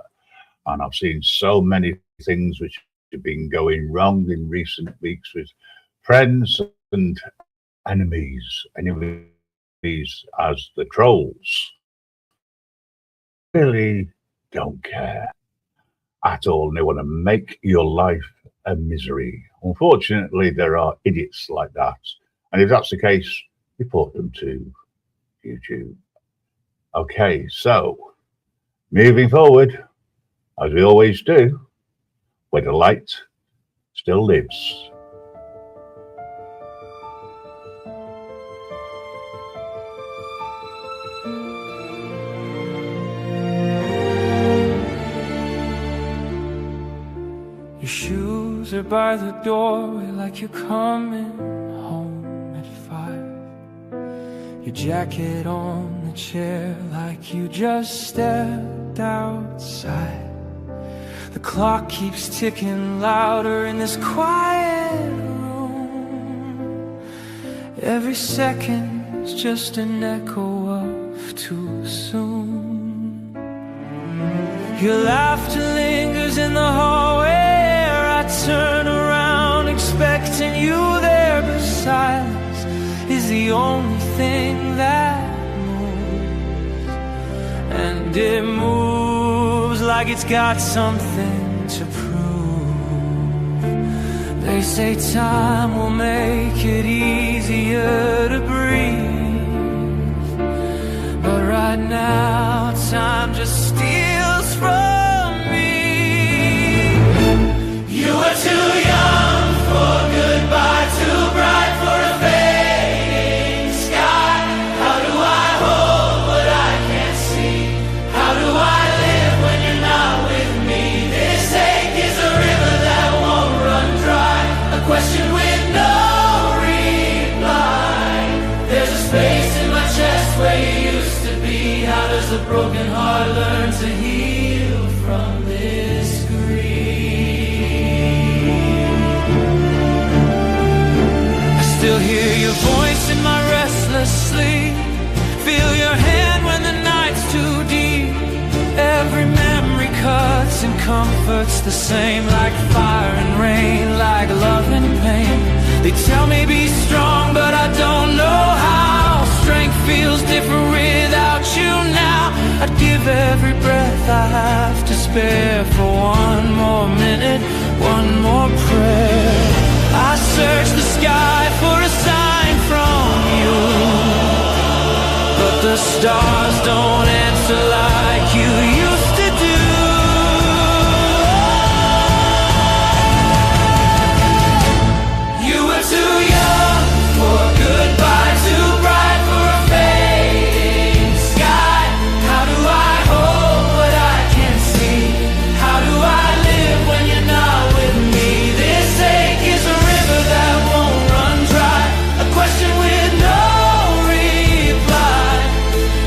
And I've seen so many things which have been going wrong in recent weeks with friends and enemies as the trolls. Really don't care at all. They want to make your life a misery. Unfortunately, there are idiots like that. And if that's the case, report them to YouTube. Okay, so moving forward, as we always do, where the light still lives. Your shoes are by the doorway like you're coming home at 5. Your jacket on the chair like you just stepped outside. The clock keeps ticking louder in this quiet room. Every second's just an echo of too soon. Your laughter lingers in the hallway. I turn around expecting you there, but silence is the only thing that moves. And it moves like it's got something to prove. They say time will make it easier to breathe, but right now time just steals from me. You were too young for goodbye, too bright for a fading sky. How do I hold what I can't see? How do I live when you're not with me? This ache is a river that won't run dry, a question with no reply. There's a space in my chest where you used to be. How does a broken heart learn to heal from this grief? I still hear your voice in my restless sleep. Feel your hand when the night's too deep. Every memory cuts and comforts the same, like fire and rain, like love and pain. They tell me be strong, but I don't know how. Strength feels different without you now. I'd give every breath I have to spare for one more minute, one more prayer. I search the sky for a sign from you, but the stars don't answer like you used to do. You were too young for goodbye, too bright for a fading sky. How do I hold what I can't see? How do I live when you're not with me? This ache is a river that won't run dry, a question with no reply.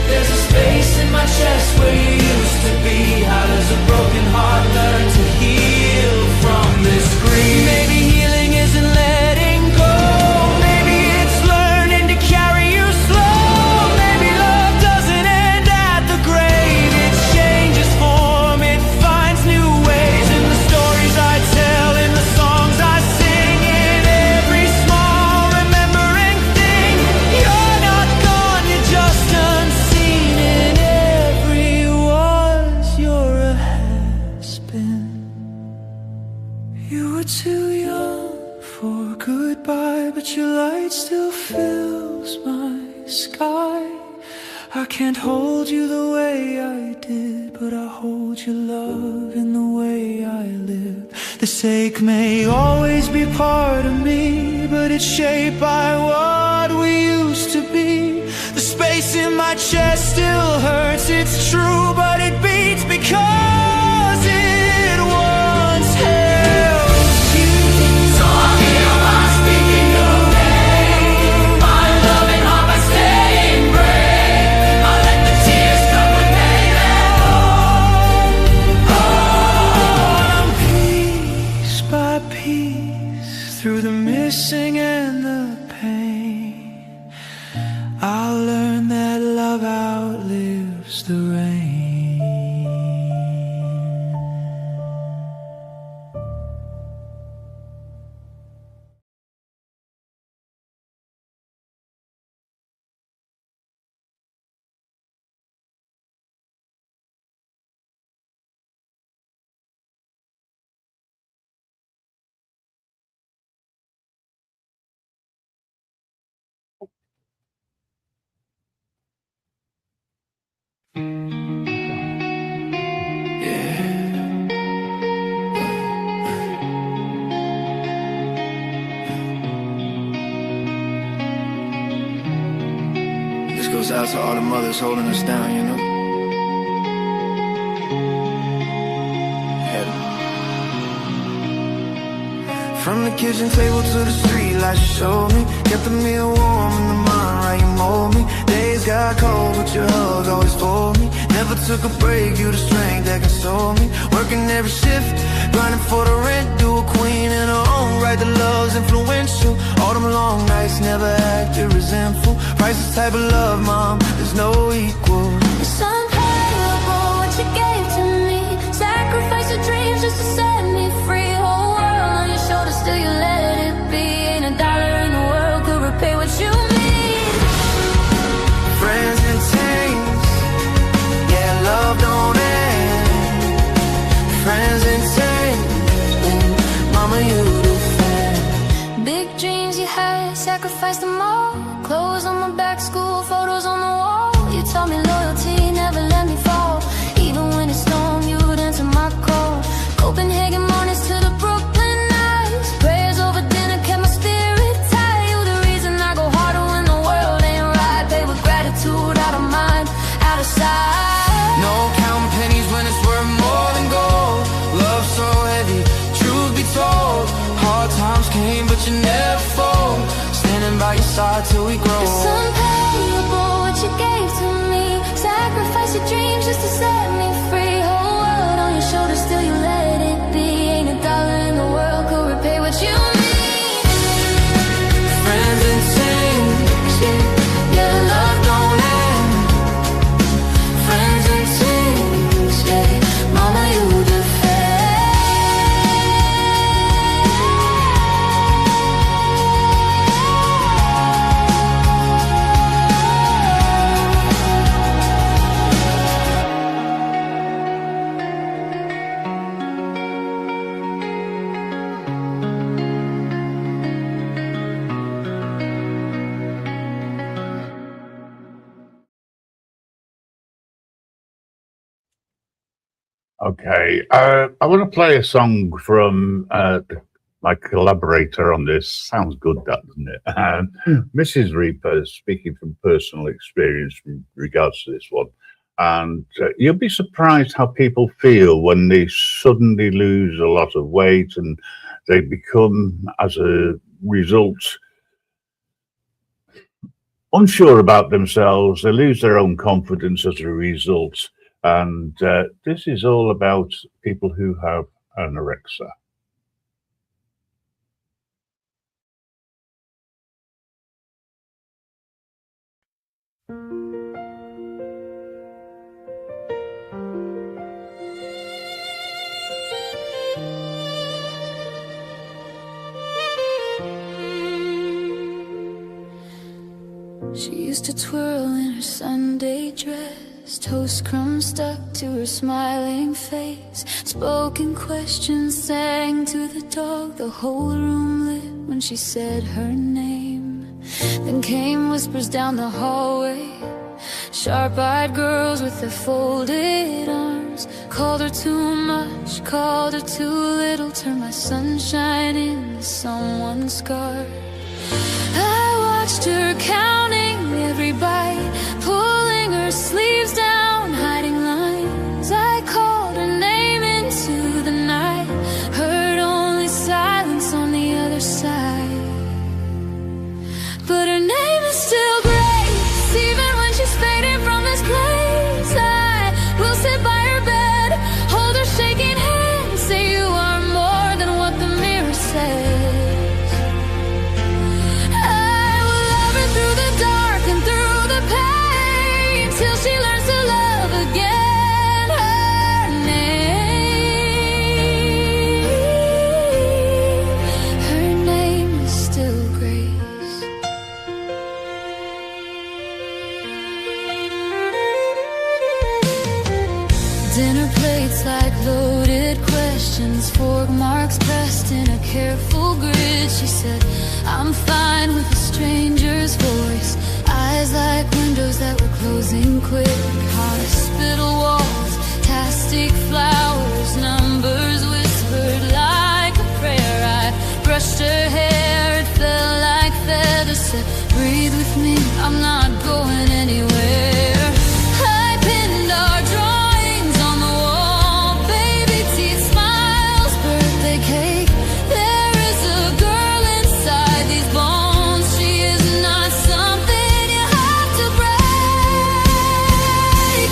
There's a space in my chest where you used to be. How does a broken heart learn to heal from this grief? Maybe healing isn't letting go. Maybe it's learning to carry you slow. Maybe love doesn't end at the grave. It changes form, it finds new ways. In the stories I tell, in the songs I sing, in every small remembering thing. You're not gone, you're just unseen. In every was, you're a has-been. You were too young for goodbye, but your light still fills my sky. I can't hold you the way I did, but I hold your love in the way I live. This ache may always be part of me, but it's shaped by what we used to be. The space in my chest still hurts, it's true, but it beats because it once held you. So I'm outlives the rain. This goes out to all the mothers holding us down, you know. From the kitchen table to the street lights you showed me, kept the meal warm in the mind right you mold me. Days got cold but your hug always for me. Never took a break, you the strength that console me. Working every shift, grinding for the rent, do a queen in her own right. The love's influential, all them long nights never acted resentful. Priceless type of love, mom, there's no equal. It's unpayable what you gave to me. Sacrifice your dreams just to set me free. Whole world on your shoulders, still you let it be. Ain't a dollar in the world could repay what you mean. Friends and chains, yeah, love don't end. Friends and chains, mama, you the fan. Big dreams you had, sacrificed them all. Clothes on my back, school photos on the wall. You taught me loyalty, never let me fall. Even when it stormed, you would answer my call. Copenhagen mornings to the Brooklyn nights. Prayers over dinner kept my spirit tight. You the reason I go harder when the world ain't right. Pay with gratitude, out of mind, out of sight. No counting pennies when it's worth more than gold. Love so heavy, truth be told. Hard times came but you never fold. Standing by your side till we grow. It's unpayable what you gave to me. Sacrifice your dreams just to set me free. Whole world on your shoulders, still you let it be. Ain't a dollar in the world could repay what you mean. Friends and chains, yeah, love don't end. Friends and chains, yeah, mama, you the Okay, I want to play a song from my collaborator on this. Sounds good, that, doesn't it? Mrs. Reaper, speaking from personal experience in regards to this one. And you'll be surprised how people feel when they suddenly lose a lot of weight and they become, as a result, unsure about themselves. They lose their own confidence as a result. And this is all about people who have anorexia. She used to twirl in her Sunday dress, toast crumbs stuck to her smiling face. Spoken questions sang to the dog, the whole room lit when she said her name. Then came whispers down the hallway, sharp-eyed girls with their folded arms. Called her too much, called her too little, turned my sunshine into someone's scar. I watched her counting every bite, pulling her sleeves down, hiding lines. I called her name into the night, heard only silence on the other side. But her name is still Grace, even when she's fading from this place. I will sit by her bed, hold her shaking hand, say you are more than what the mirror says. I will love her through the dark and through the pain, till she learns Dinner plates like loaded questions, fork marks pressed in a careful grid. She said, I'm fine with a stranger's voice, eyes like windows that were closing quick. Hospital walls, plastic flowers, numbers whispered like a prayer. I brushed her hair, it felt like feathers. Said, breathe with me, I'm not going anywhere. I pinned our drawings on the wall, baby teeth, smiles, birthday cake. There is a girl inside these bones. She is not something you have to break,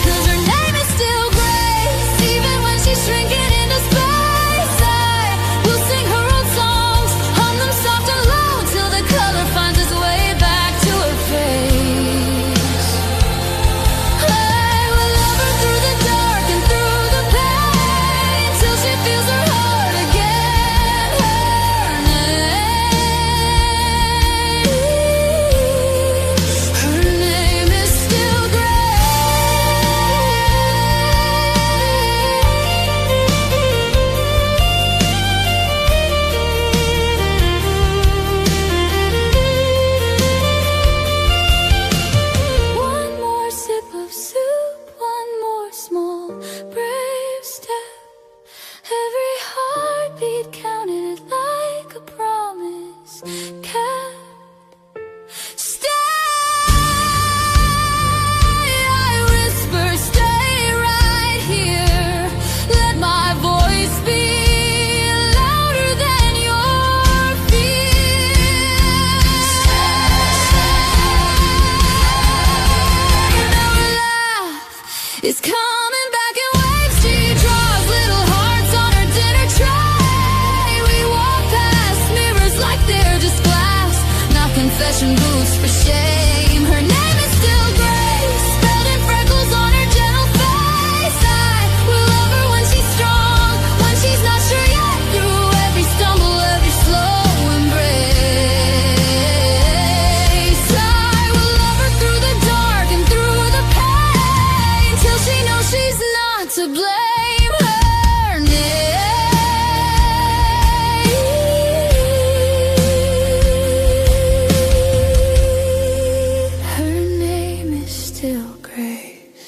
'cause her name is still Grace. Even when she's shrinking into space, I will sing her old songs, hum them soft and low, till the color finds its way back to her face. I will love her through the dark and through the pain, till she feels her heart again. Her name is still One more sip of soup, one more small brave step. Every heartbeat counted like a promise kept. Stay, I whisper, stay right here. Let my voice be louder than your fears. And our laugh is coming back in waves. She draws little hearts on her dinner tray. We walk past mirrors like they're just glass, not confession booths for shame. Her name is still Grace, spelled in freckles on her gentle face. I will love her when she's strong, when she's not sure yet, through every stumble, every slow embrace. I will love her through the dark and through the pain, till she knows she's not to blame. Her name is still Grace.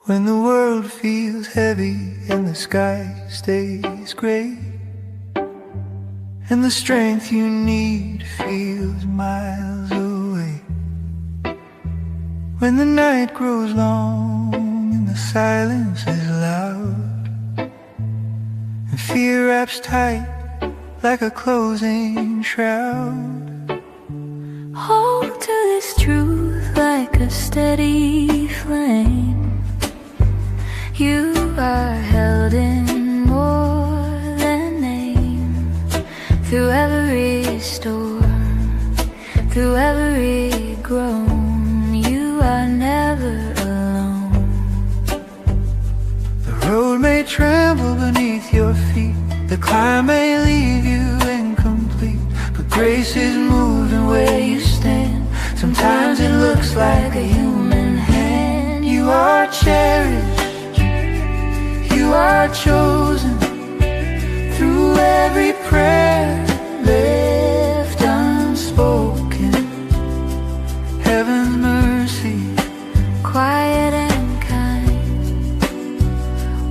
When the world feels heavy and the sky stays gray, and the strength you need feels miles away, when the night grows long and the silence is loud, and fear wraps tight like a closing shroud, Hold to this truth like a steady flame. You are held in more than name. Through every storm, through every groan, you are never alone. The road may tremble beneath your feet, the climb may leave you incomplete, but grace is moving where you stand. Sometimes it looks like a human hand. You are cherished, you are chosen. Through every prayer left unspoken, heaven's mercy, Quiet and kind,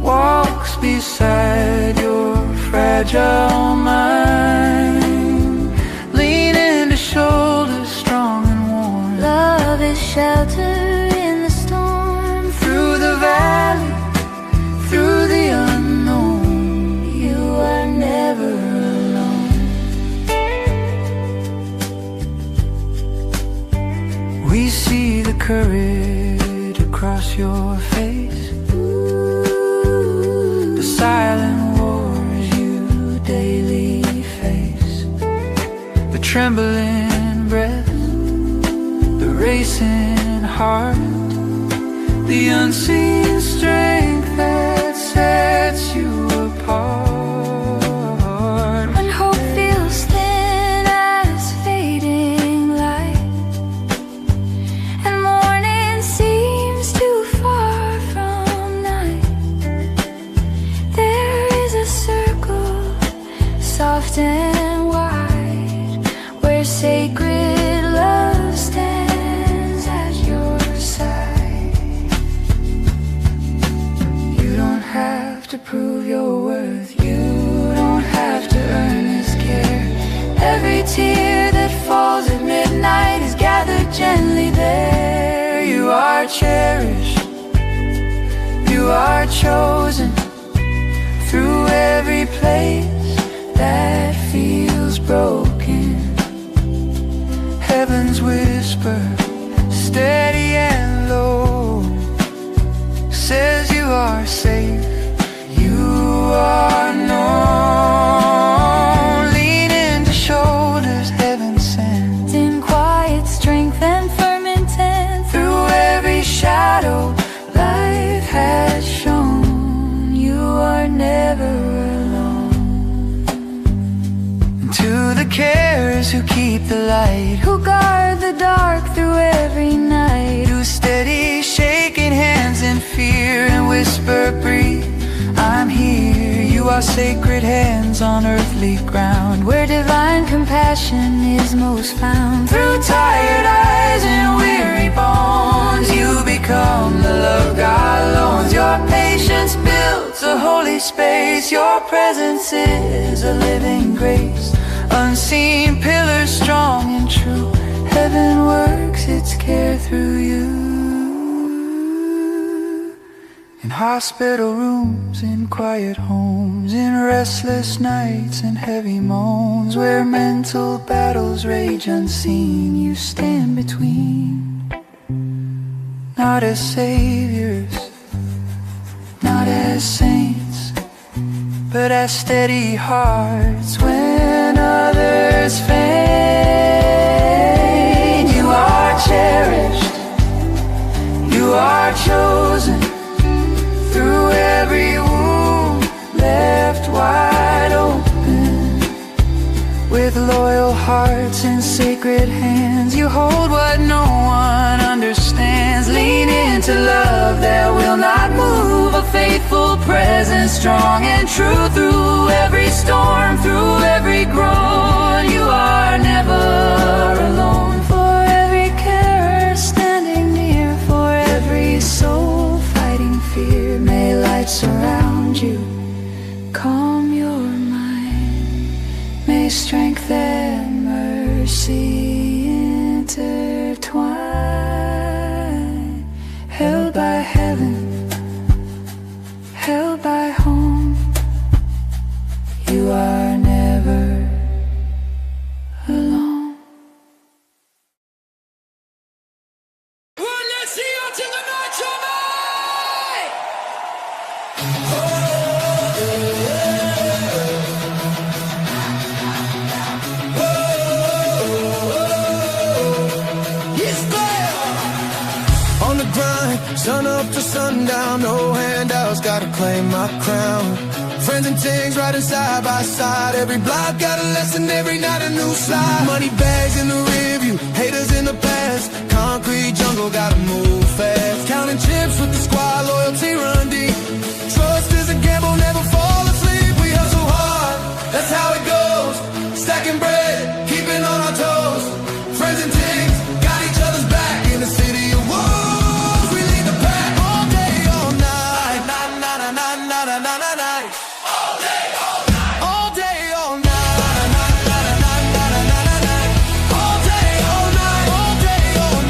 walks beside your fragile mind. Lean into shoulders strong and warm. love is shelter in the storm. Through the valley, through the unknown, You are never alone. we see the courage across your face, the silent wars you daily face, the trembling breath, the racing heart, the unseen strength that sets you apart. When hope feels thin as fading light, and morning seems too far from night, there is a circle, soft and wide, where sacred love stands at your side. You don't have to prove your worth, you don't have to earn his care. Every tear that falls at midnight is gathered gently there. You are cherished, you are chosen, through every place that feels broken. Heaven's whisper, steady and low, says you are safe, you are known. Lean into shoulders heaven sent, in quiet strength and firm intent. Through every shadow life has shown, you are never alone. And to the carers who keep the light, who guard the dark through every night, who steady shaking hands in fear and whisper, breathe, I'm here. You are sacred hands on earthly ground, where divine compassion is most found. Through tired eyes and weary bones, you become the love God loans. Your patience builds a holy space, your presence is a living grace. Unseen pillars strong and true, heaven works its care through you. In hospital rooms, in quiet homes, in restless nights and heavy moans, where mental battles rage unseen, you stand between. Not as saviors, not as saints, but as steady hearts when others faint. You are cherished, you are chosen, through every wound left wide open. With loyal hearts and sacred hands, you hold what no one understands. Lean into love that will not move, a faithful presence, strong and true. Through every storm, through every groan, you are never alone. For every carer standing near, for every soul fighting fear, may light surround you, calm your mind. May strength and mercy intertwine. Held by heaven, held by home, you are never alone. Well, let's see you till the night tonight! On the grind, sun up to sundown, no handouts, gotta claim my crown. Friends and things riding side by side, every block got a lesson, every night a new slide. Money bags in the rear view, haters in the past, concrete jungle, gotta move fast. Counting chips with the squad, loyalty run deep. Trust is a gamble, never fall asleep. We hustle hard, that's how it goes. Stacking bread, keeping on our toes. Friends and things, got each other's back in the city of wolves. We lead the pack all day, all night. Night, night, night, night, night, night, night, night. All day, all night. All day, all night. Night, night, night, night, night, night, night, night. All day, all night. All day, all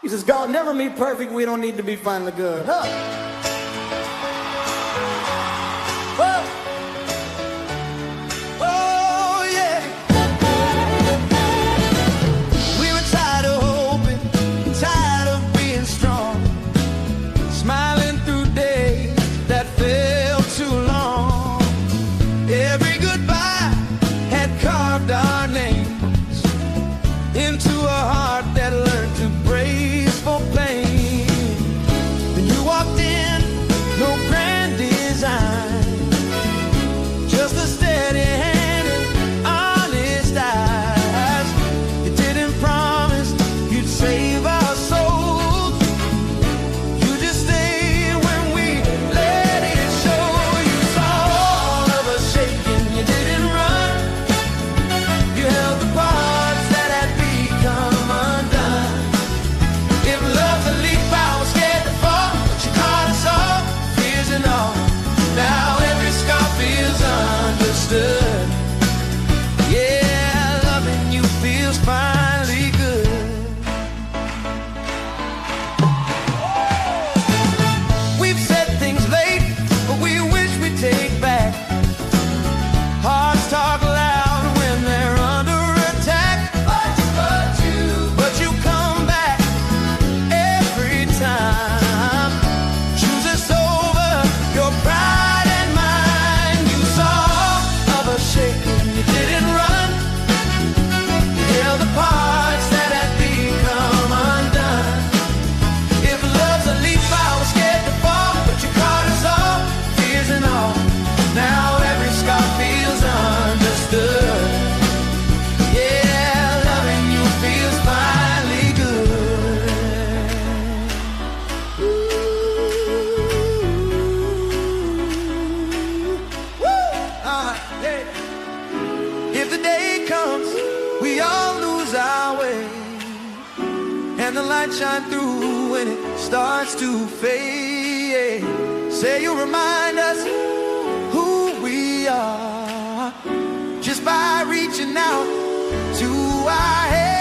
He says, God never meet perfect, we don't need to be finally good. Huh? Whoa. Oh, yeah. We were tired of hoping, tired of being strong, smiling through days that felt too long. Every goodbye had carved our names into a heart that learned to brace for pain. Then you walked in, no grand design, just a steady hand and honest eyes. You didn't promise you'd save our souls. You just stayed when we let it show. You saw all of us shaking, you didn't run. You held the parts that had become undone. If love's a leap, I was scared to fall, but you caught us all, fears and all. Now every scar feels understood. Yeah, loving you feels finally good. We've said things late, but we wish we'd take back. Hearts talk loud when they're under attack. But you come back every time. Choose us over your pride and mine. You saw of us shaking, you didn't run. You held the parts that had become undone. If love's a leap, I was scared to fall, but you caught us all, fears and all. Now every scar feels understood. Yeah, loving you feels finally good. Woo! Yeah. If the day comes, we all lose our way, and the light shine through when it starts to fade. Say you'll remind us who we are just by reaching out to our hands.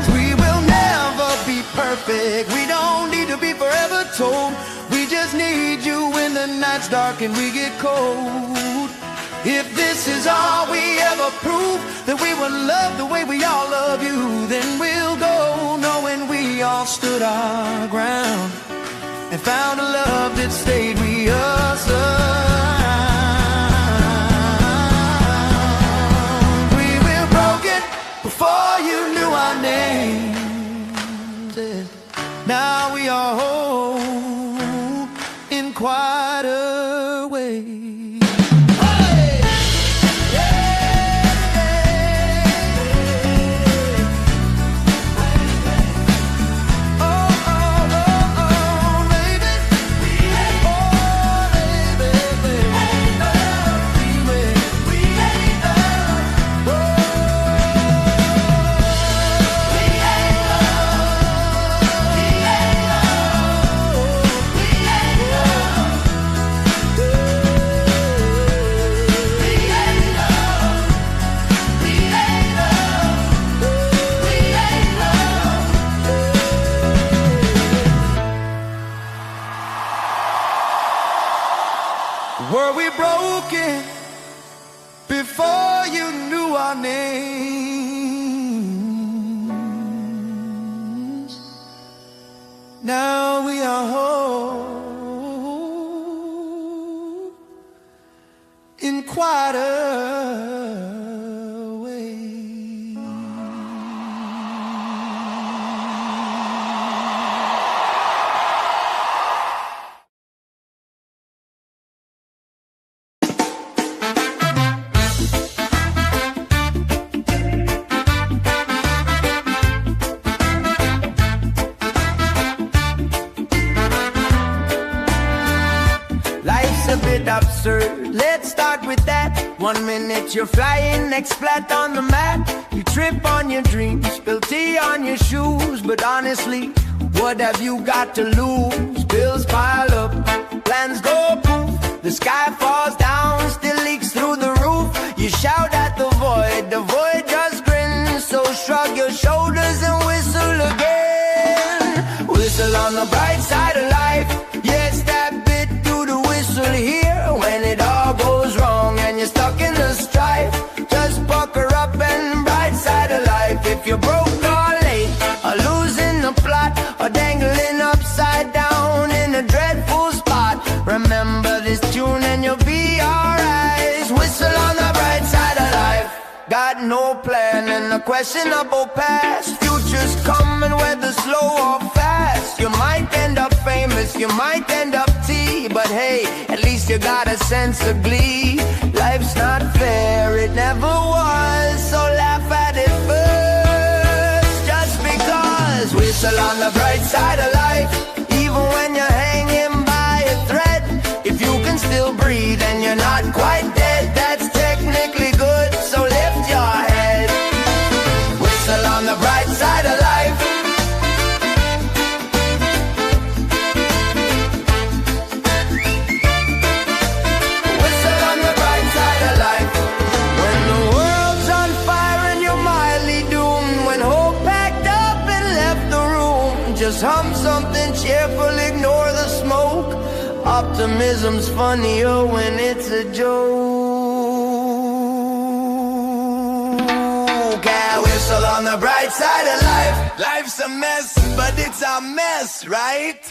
We will never be perfect, we don't need to be forever told. We just need you when the night's dark and we get cold. If this is all we ever prove, that we will love the way we all love you, then we'll go knowing we all stood our ground and found a love that stayed with us. We were broken before you knew our names. Now we are whole in quite a way. Were we broken before you knew our names? Now we are whole in quite a way. A bit absurd, let's start with that. 1 minute you're flying, next flat on the mat. You trip on your dreams, spill tea on your shoes. But honestly, what have you got to lose? Bills pile up, plans go poof. The sky falls down, still leaks through the roof. You shout at the void just grins. So shrug your shoulders and you're broke or late, or losing the plot, or dangling upside down in a dreadful spot, remember this tune and you'll be alright. Whistle on the bright side of life. Got no plan in the questionable past. Future's coming whether slow or fast. You might end up famous, you might end up tea, but hey, at least you got a sense of glee. Life's not fair, it never was, so laugh at it first. Just because, whistle on the bright side of life. Even when you're hanging by a thread, if you can still breathe and you're not quite dead, that's technically good, so lift your head. Whistle on the bright side of life. Whistle on the bright side of life. When the world's on fire and you're mildly doomed, when hope packed up and left the room, just hum something cheerful, ignore the smoke. Optimism's funnier when it's a joke. Yeah, whistle on the bright side of life. Life's a mess, but it's a mess, right?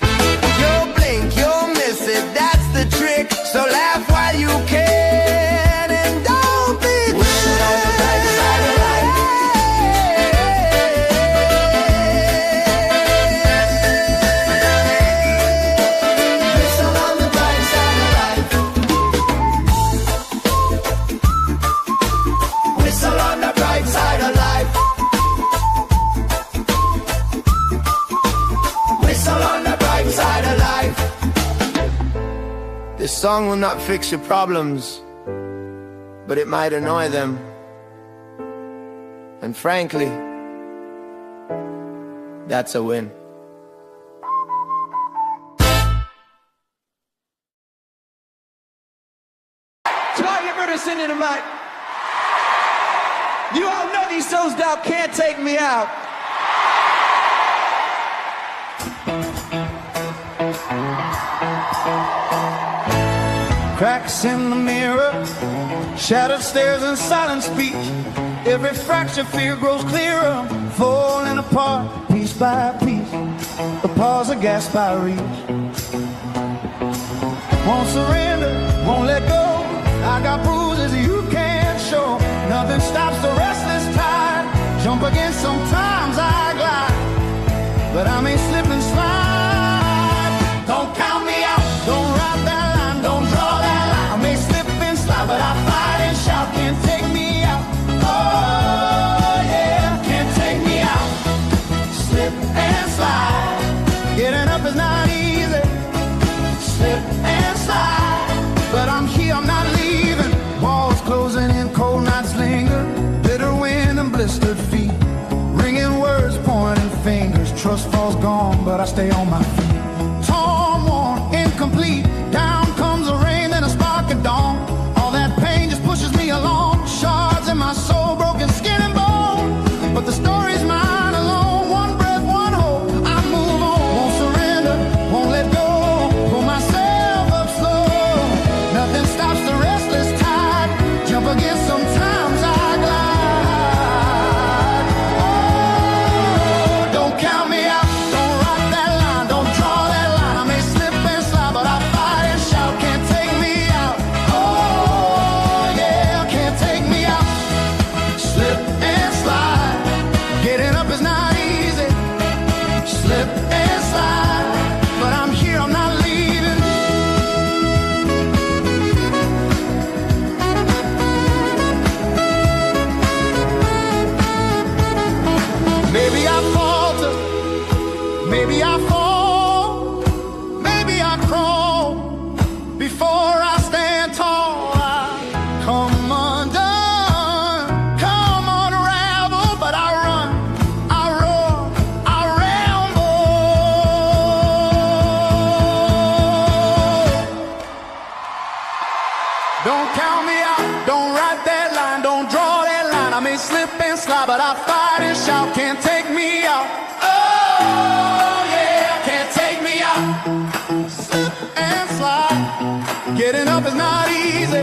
You'll blink, you'll miss it, that's the trick. So laugh while you can and don't be whistle on the bright side of life. Whistle on the bright side of life. Whistle on the bright side of life. Whistle on the bright side of life. This song will not fix your problems, but it might annoy them. And frankly, that's a win. Try your better singing tonight. You all know these souls down can't take me out. Cracks in the mirror, shattered stairs and silent speech. Every fracture fear grows clearer, falling apart piece by piece. The pause of gasp I reach. Won't surrender, won't let go. I got bruises you can't show. Nothing stops the restless tide. Jump again, sometimes I glide, but I may slip and slide. Don't count me out, don't ride that line, don't draw that line. I may slip and slide, but I fight and shout. Can't take me out, oh yeah, can't take me out. Slip and slide, getting up is not easy. Slip and slide, but I'm here, I'm not leaving. Walls closing in, cold nights linger. Bitter wind and blistered feet, ringing words, pointing fingers. Trust falls gone, but I stay on my feet. Torn, worn, incomplete. Down comes the rain, then a spark of dawn. All that pain just pushes me along. Shards in my soul, broken skin and bone. But the story's mine alone. One breath, one hope, I move on. Won't surrender, won't let go. Pull myself up slow. Nothing stops the restless tide. Jump against, sometimes I glide. Oh, don't count me out, don't write that line, don't draw that line. I may slip and slide, but I fight and shout. Can't take me out, oh yeah, can't take me out. Slip and slide, getting up is not easy. Slip and slide, but I'm here, I'm not leaving. Maybe I falter, maybe I fall, maybe I crawl. Before I stand tall, I come undone, come unravel. But I run, I roar, I ramble. Don't count me out, don't write that line, don't draw that line. I may slip and slide, but I fight and shout. Can't take me out, oh yeah, can't take me out. Slip and slide, getting up is not easy.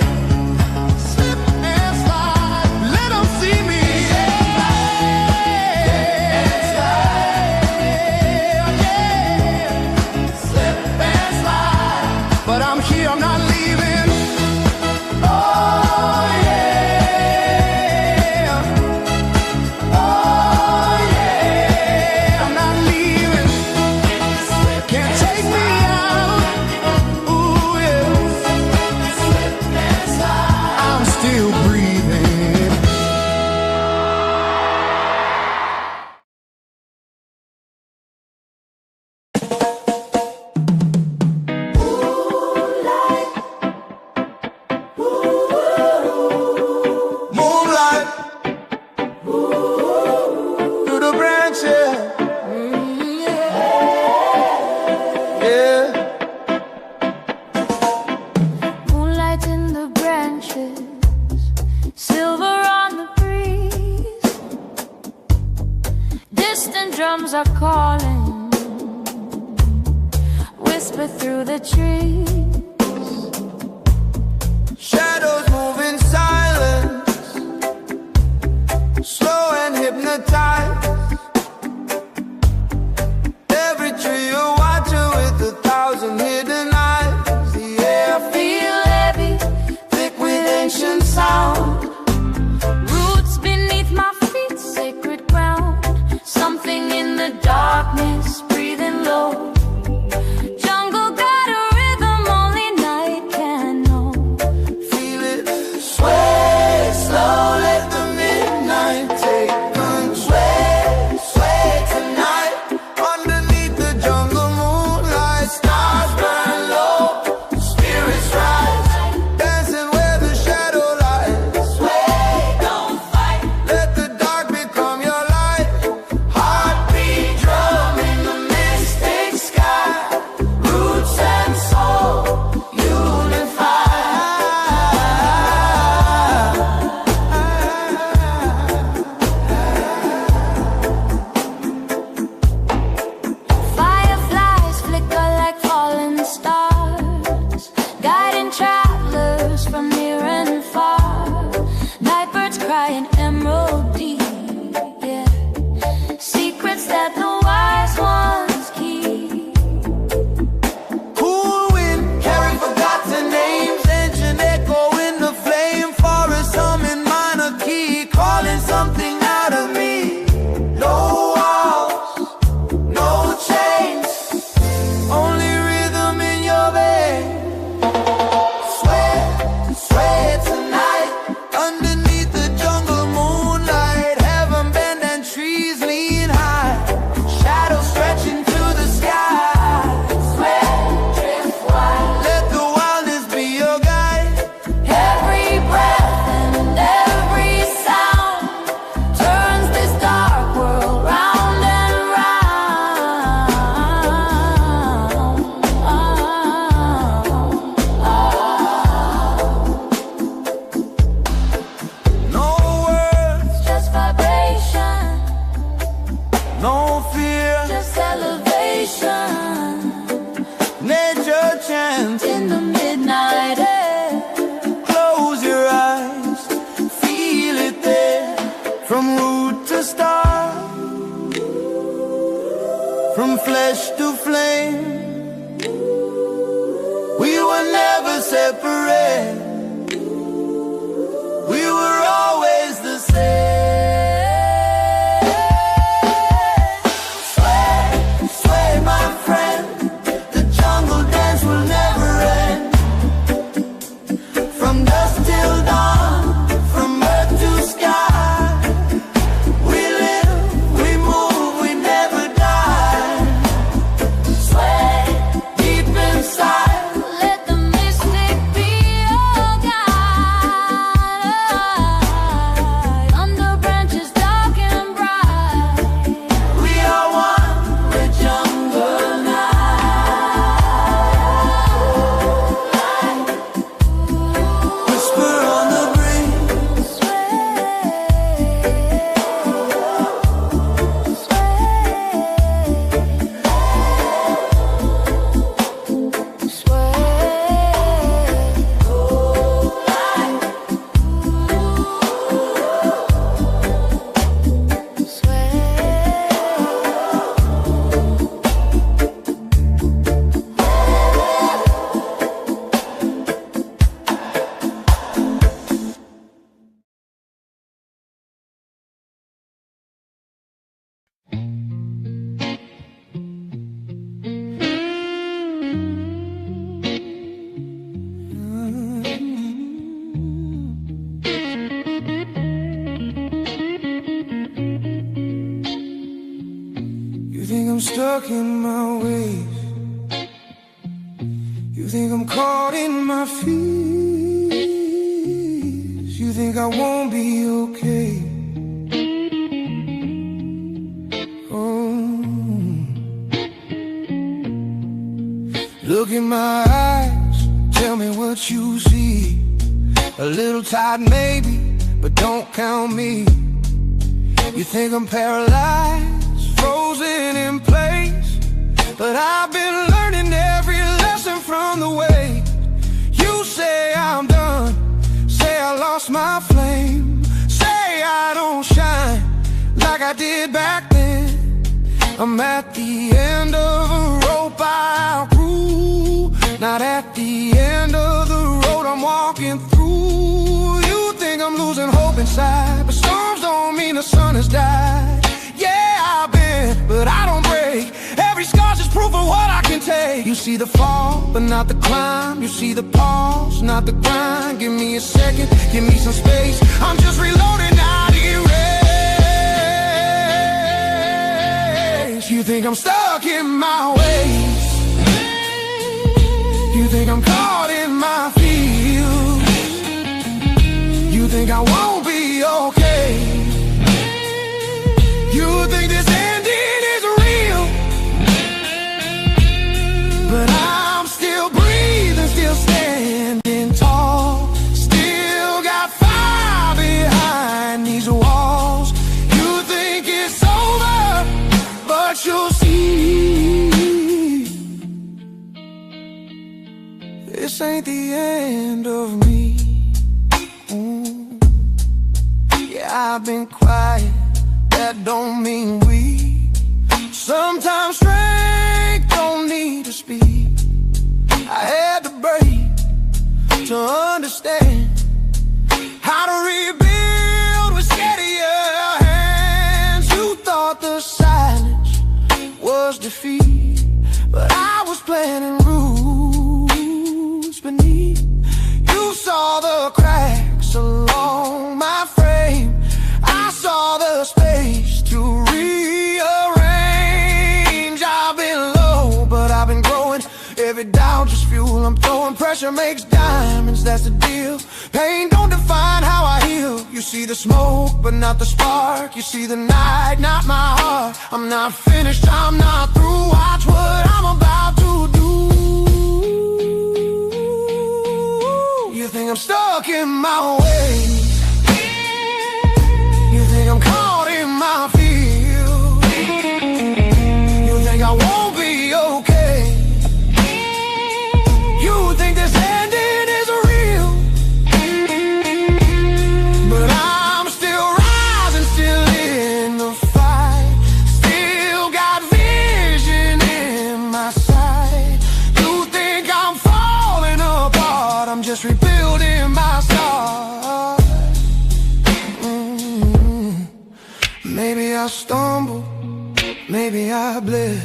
Slip and slide, let them see me. Yeah. Distant drums are calling, whisper through the trees. Shadows move in silence, slow and hypnotized. Every tree a watcher with 1,000 hidden eyes. The air Feel heavy, thick with ancient sound. Roots beneath my feet, sacred ground. Something in the darkness, breathing low. Jungle got a rhythm only night can know. feel it sway slow, let the midnight take control. Sway tonight underneath the jungle moonlight. Stars burn low, spirits rise, dancing where the shadow lies. Sway, don't fight. Let the dark become your light. Heartbeat drum in the mystic sky. Roots and soul Fireflies flicker like fallen stars, guiding travelers from near and far. Nightbirds cry in emerald deep, yeah. Secrets that the wise ones keep. Cool wind, carry forgotten names. Ancient echo in the flame. Forest humming minor key, calling something out of me. No walls, no chains, only rhythm in your veins. Sway, sway tonight underneath the jungle moonlight. Heaven bend and trees lean high, shadows stretching to the sky. Sway, drift wide. Let the wildness be your guide. Every breath and every sound turns this dark world round and round. No words, Just vibration, no fear. just elevation. Nature chants. In the midnight air, Close your eyes, feel it there. From root to star, from flesh to flame. We were never separate. We were always the same. Sway, sway, my friend. The jungle dance will never end. From dusk till dawn, from earth to sky. We live, we move, we never die. Sway deep inside. let the mystic be your guide. Under branches dark and bright, We are one with jungle night. Whisper on the breeze. You think I'm stuck in my ways. You think I'm caught in my fears. You think I won't be okay. Oh, look in my eyes, tell me what you see. A little tired maybe, but don't count me. You think I'm paralyzed, frozen in place. But I've been learning every lesson from the way. You say I'm done, say I lost my flame, say I don't shine like I did back then. I'm at the end of a rope I outgrew, not at the end of the road I'm walking through. You think I'm losing hope inside, but storms don't mean the sun has died. Yeah, I've been, but I don't break. Every scar's just proof of what I can take. You see the fall, but not the climb. You see the pause, not the grind. Give me a second, give me some space. I'm just reloading, not erased. You think I'm stuck in my ways. You think I'm caught in my feels. You think I won't be okay. You think this ending is real, but I'm still breathing, still standing tall, still got fire behind these walls. You think it's over, but you'll see, this ain't the end of me. Yeah, I've been quiet, that don't mean weak. Sometimes strength don't need to speak. I had to break to understand how to rebuild with steadier hands. You thought the silence was defeat, but I was planting roots beneath. You saw the cracks along my frame, I saw the space to rearrange. I've been low, but I've been growing. Every doubt just fuel I'm throwing. Pressure makes diamonds, that's the deal. Pain don't define how I heal. You see the smoke, but not the spark. You see the night, not my heart. I'm not finished, I'm not through. Watch what I'm about to do. You think I'm stuck in my ways. You think I'm caught in my field. You think I won't be okay. You think this ending is real, but I'm still rising, still in the fight, still got vision in my sight. You think I'm falling apart, I'm just rebuilding my start. Maybe I stumble, maybe I bled,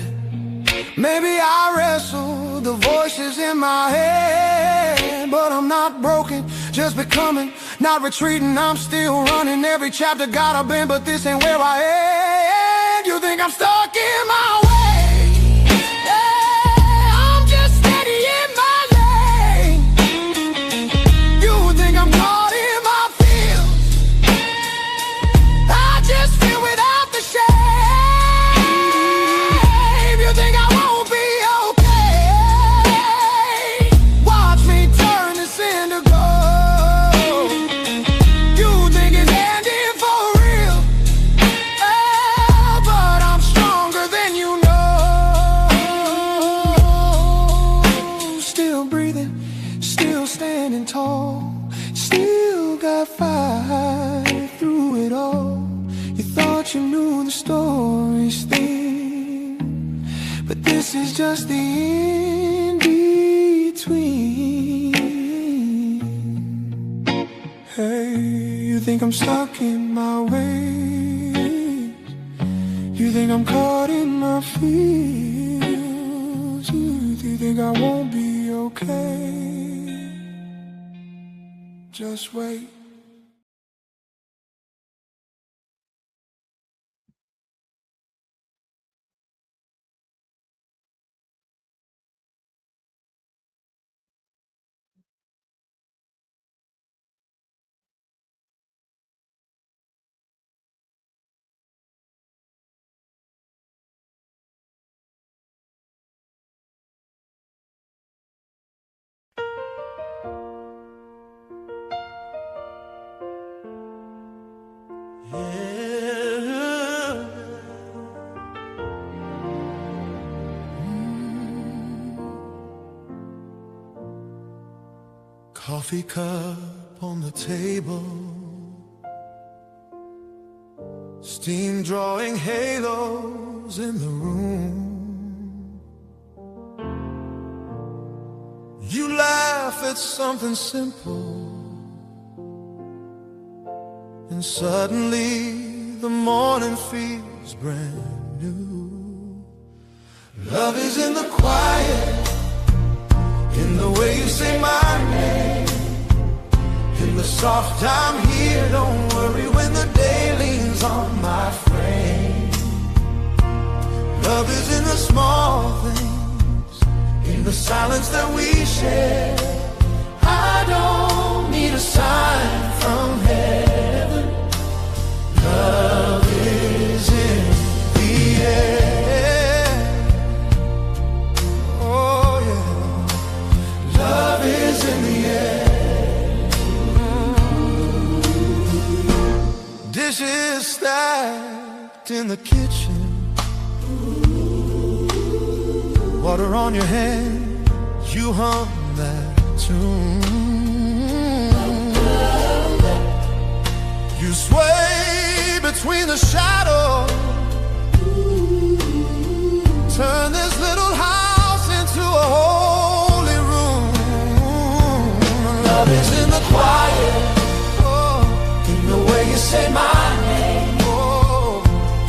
maybe I wrestle the voices in my head. But I'm not broken, just becoming, not retreating, I'm still running. Every chapter got a bend, but this ain't where I end. You think I'm stuck in my way. Yeah, I'm just steady in my lane. You think I'm caught in my field. I just feel without the shame. You think I won't be okay. Watch me turn this into gold. You think it's ending for real. But I'm stronger than you know. Still breathing, still standing tall, still got fight through it all. You thought you knew the story's thin, but this is just the in between. Hey, you think I'm stuck in my ways. You think I'm caught in my feels. You think I won't be okay. Just wait. Coffee cup on the table, steam drawing halos in the room. You laugh at something simple, and suddenly the morning feels brand new. Love is in the quiet, in the way you say my name, in the soft I'm here, don't worry when the day leans on my frame. Love is in the small things, in the silence that we share. I don't need a sign from heaven. Love is in the air. Oh yeah, love is in the air. Dishes stacked in the kitchen, water on your hand, you hum that tune. You sway between the shadows, turn this little house into a holy room. Love is in the quiet, oh, in the way you say my name, oh,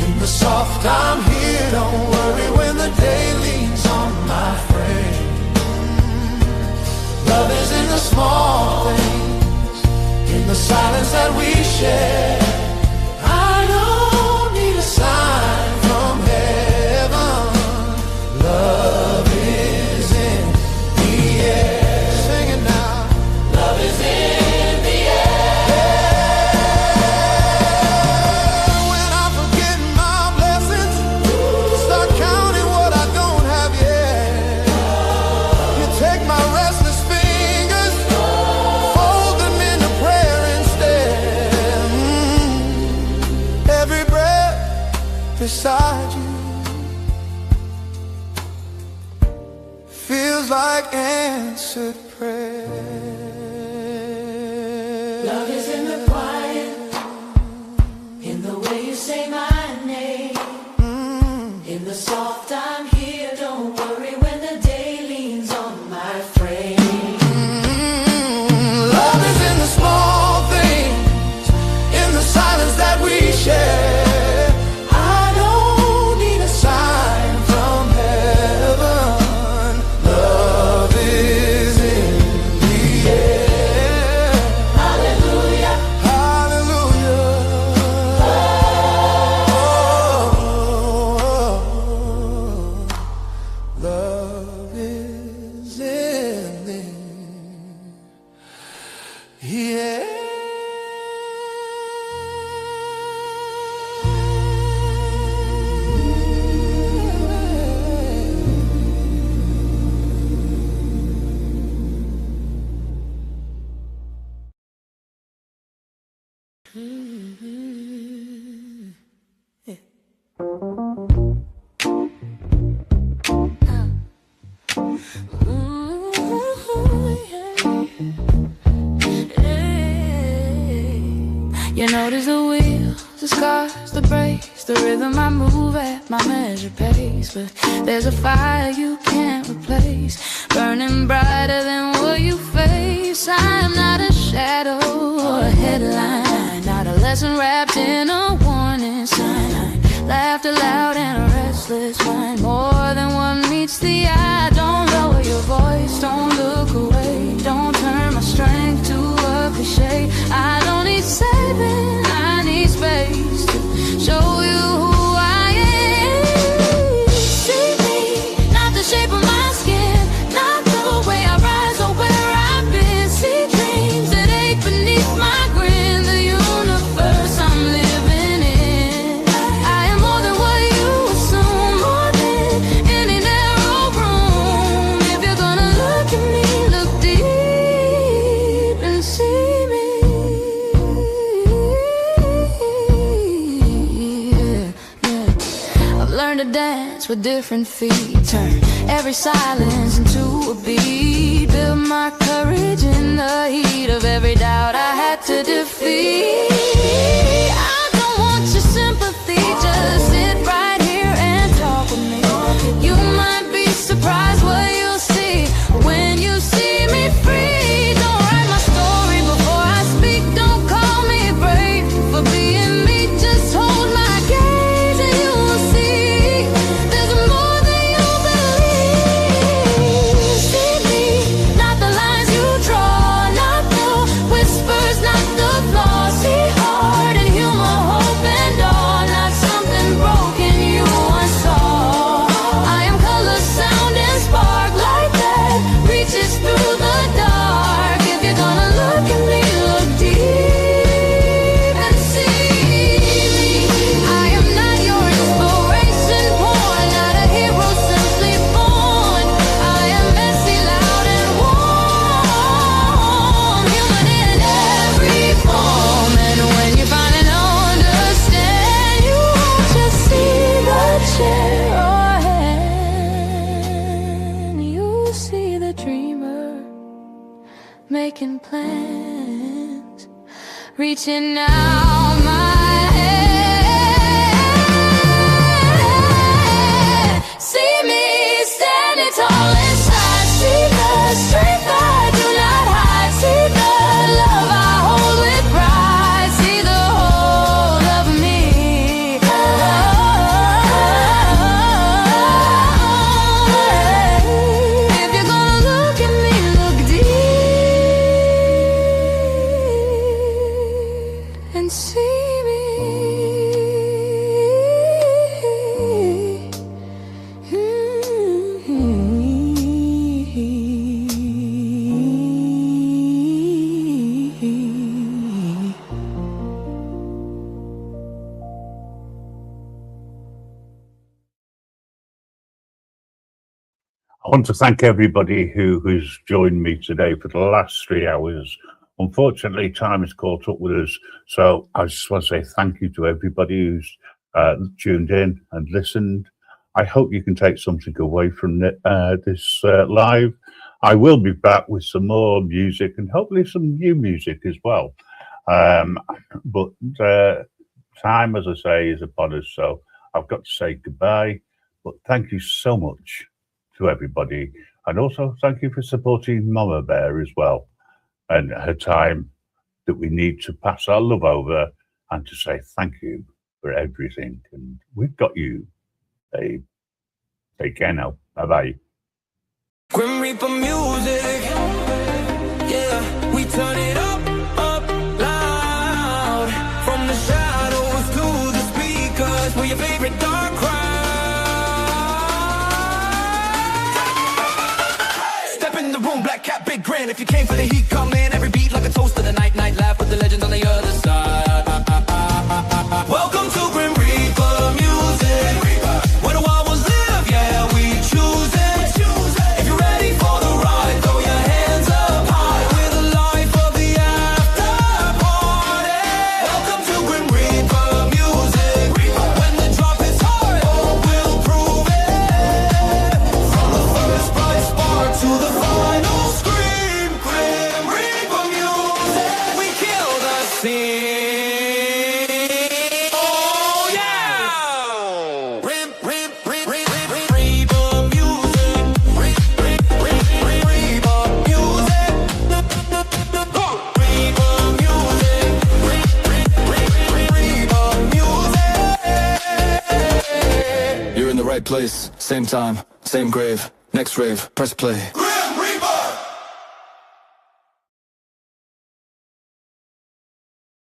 in the soft I'm here, don't worry when the day leans on my frame. Love is in the small things, in the silence that we share. I don't need a sign from heaven. Love is in the air. Sing it now. Love is in the air. When I'm forgetting my blessings, start counting what I don't have yet. You take my restless fingers, fold them into prayer instead. Every breath beside you feels like answered prayer. Love is in the quiet, in the way you say my name, in the soft I'm here, don't worry when the day leans on my frame. Love is in the small things, in the silence that we share. I don't need a sign from heaven. Love is in the air. Hallelujah. Hallelujah. Love is in the air. You notice the wheels, the scars, the brakes, the rhythm I move at my measured pace. But there's a fire you can't replace, burning brighter than what you face. I am not a shadow or a headline, not a lesson wrapped in a warning sign. Laughed aloud and a restless mind, more than one meets the eye. Don't lower your voice, don't look away, don't turn my strength to a cliche. I don't need saving, I need space to show you who I am. See me, not the shape of my skin, not the way I rise or where I've been. See dreams that ache beneath my grin, the universe I'm living in. I am more than what you assume, more than any narrow room. If you're gonna look at me, look deep and see me. Yeah. I've learned to dance with different feet, turn every silence into a beat. built my courage in the heat of every doubt I had to defeat. I don't want your sympathy, just sit right here and talk with me. You might be surprised what you'll see when you see me free. Don't write my story before I speak, don't call me brave for being me. Just hold my gaze and you will see there's more than you believe. See me, not the lines you draw, not the whispers, not the flaws. See heart and humor, hope and awe, not something broken you once saw. I am color, sound and spark, light that reaches through the dark. If you're gonna look at me, look deep and see me. I am not your inspiration porn, not a hero simply born. I am messy, loud and warm, human in every form. And when you finally understand, you won't just see the chair or hand, you'll see the dreamer making plans, reaching out my hand. See me standing tall inside, see the strength I do not hide, see the love I hold with pride, see the whole of me. If you're gonna look at me, look deep and see me. I want to thank everybody who's joined me today for the last 3 hours. Unfortunately, time has caught up with us, so I just want to say thank you to everybody who's tuned in and listened. I hope you can take something away from this live. I will be back with some more music and hopefully some new music as well. But time, as I say, is upon us, so I've got to say goodbye. But thank you so much to everybody, and also thank you for supporting Mama Bear as well, and her time that we need to pass our love over and to say thank you for everything. And we've got you, babe. Take care now. Bye bye. Grim Reaper music, yeah, we turn it up loud. From the shadows to the speakers, we're your favorite dark crowd. Step in the room, black cat, big grin. If you came for the heat, come in. Every beat like a toast to the night, night laugh with the legends on the other side. Welcome to Grim Reaper music, where the wild ones live, yeah, we choose it. If you're ready for the ride, throw your hands up high. We're the life of the after party. Welcome to Grim Reaper music. When the drop is hard, oh, we'll prove it. From the first bright spark to the final scream, Grim Reaper music. We kill the scene. Oh yeah. Grim Reaper music. Reaper music. Reaper music. You're in the right place, same time, same grave. Next rave, press play.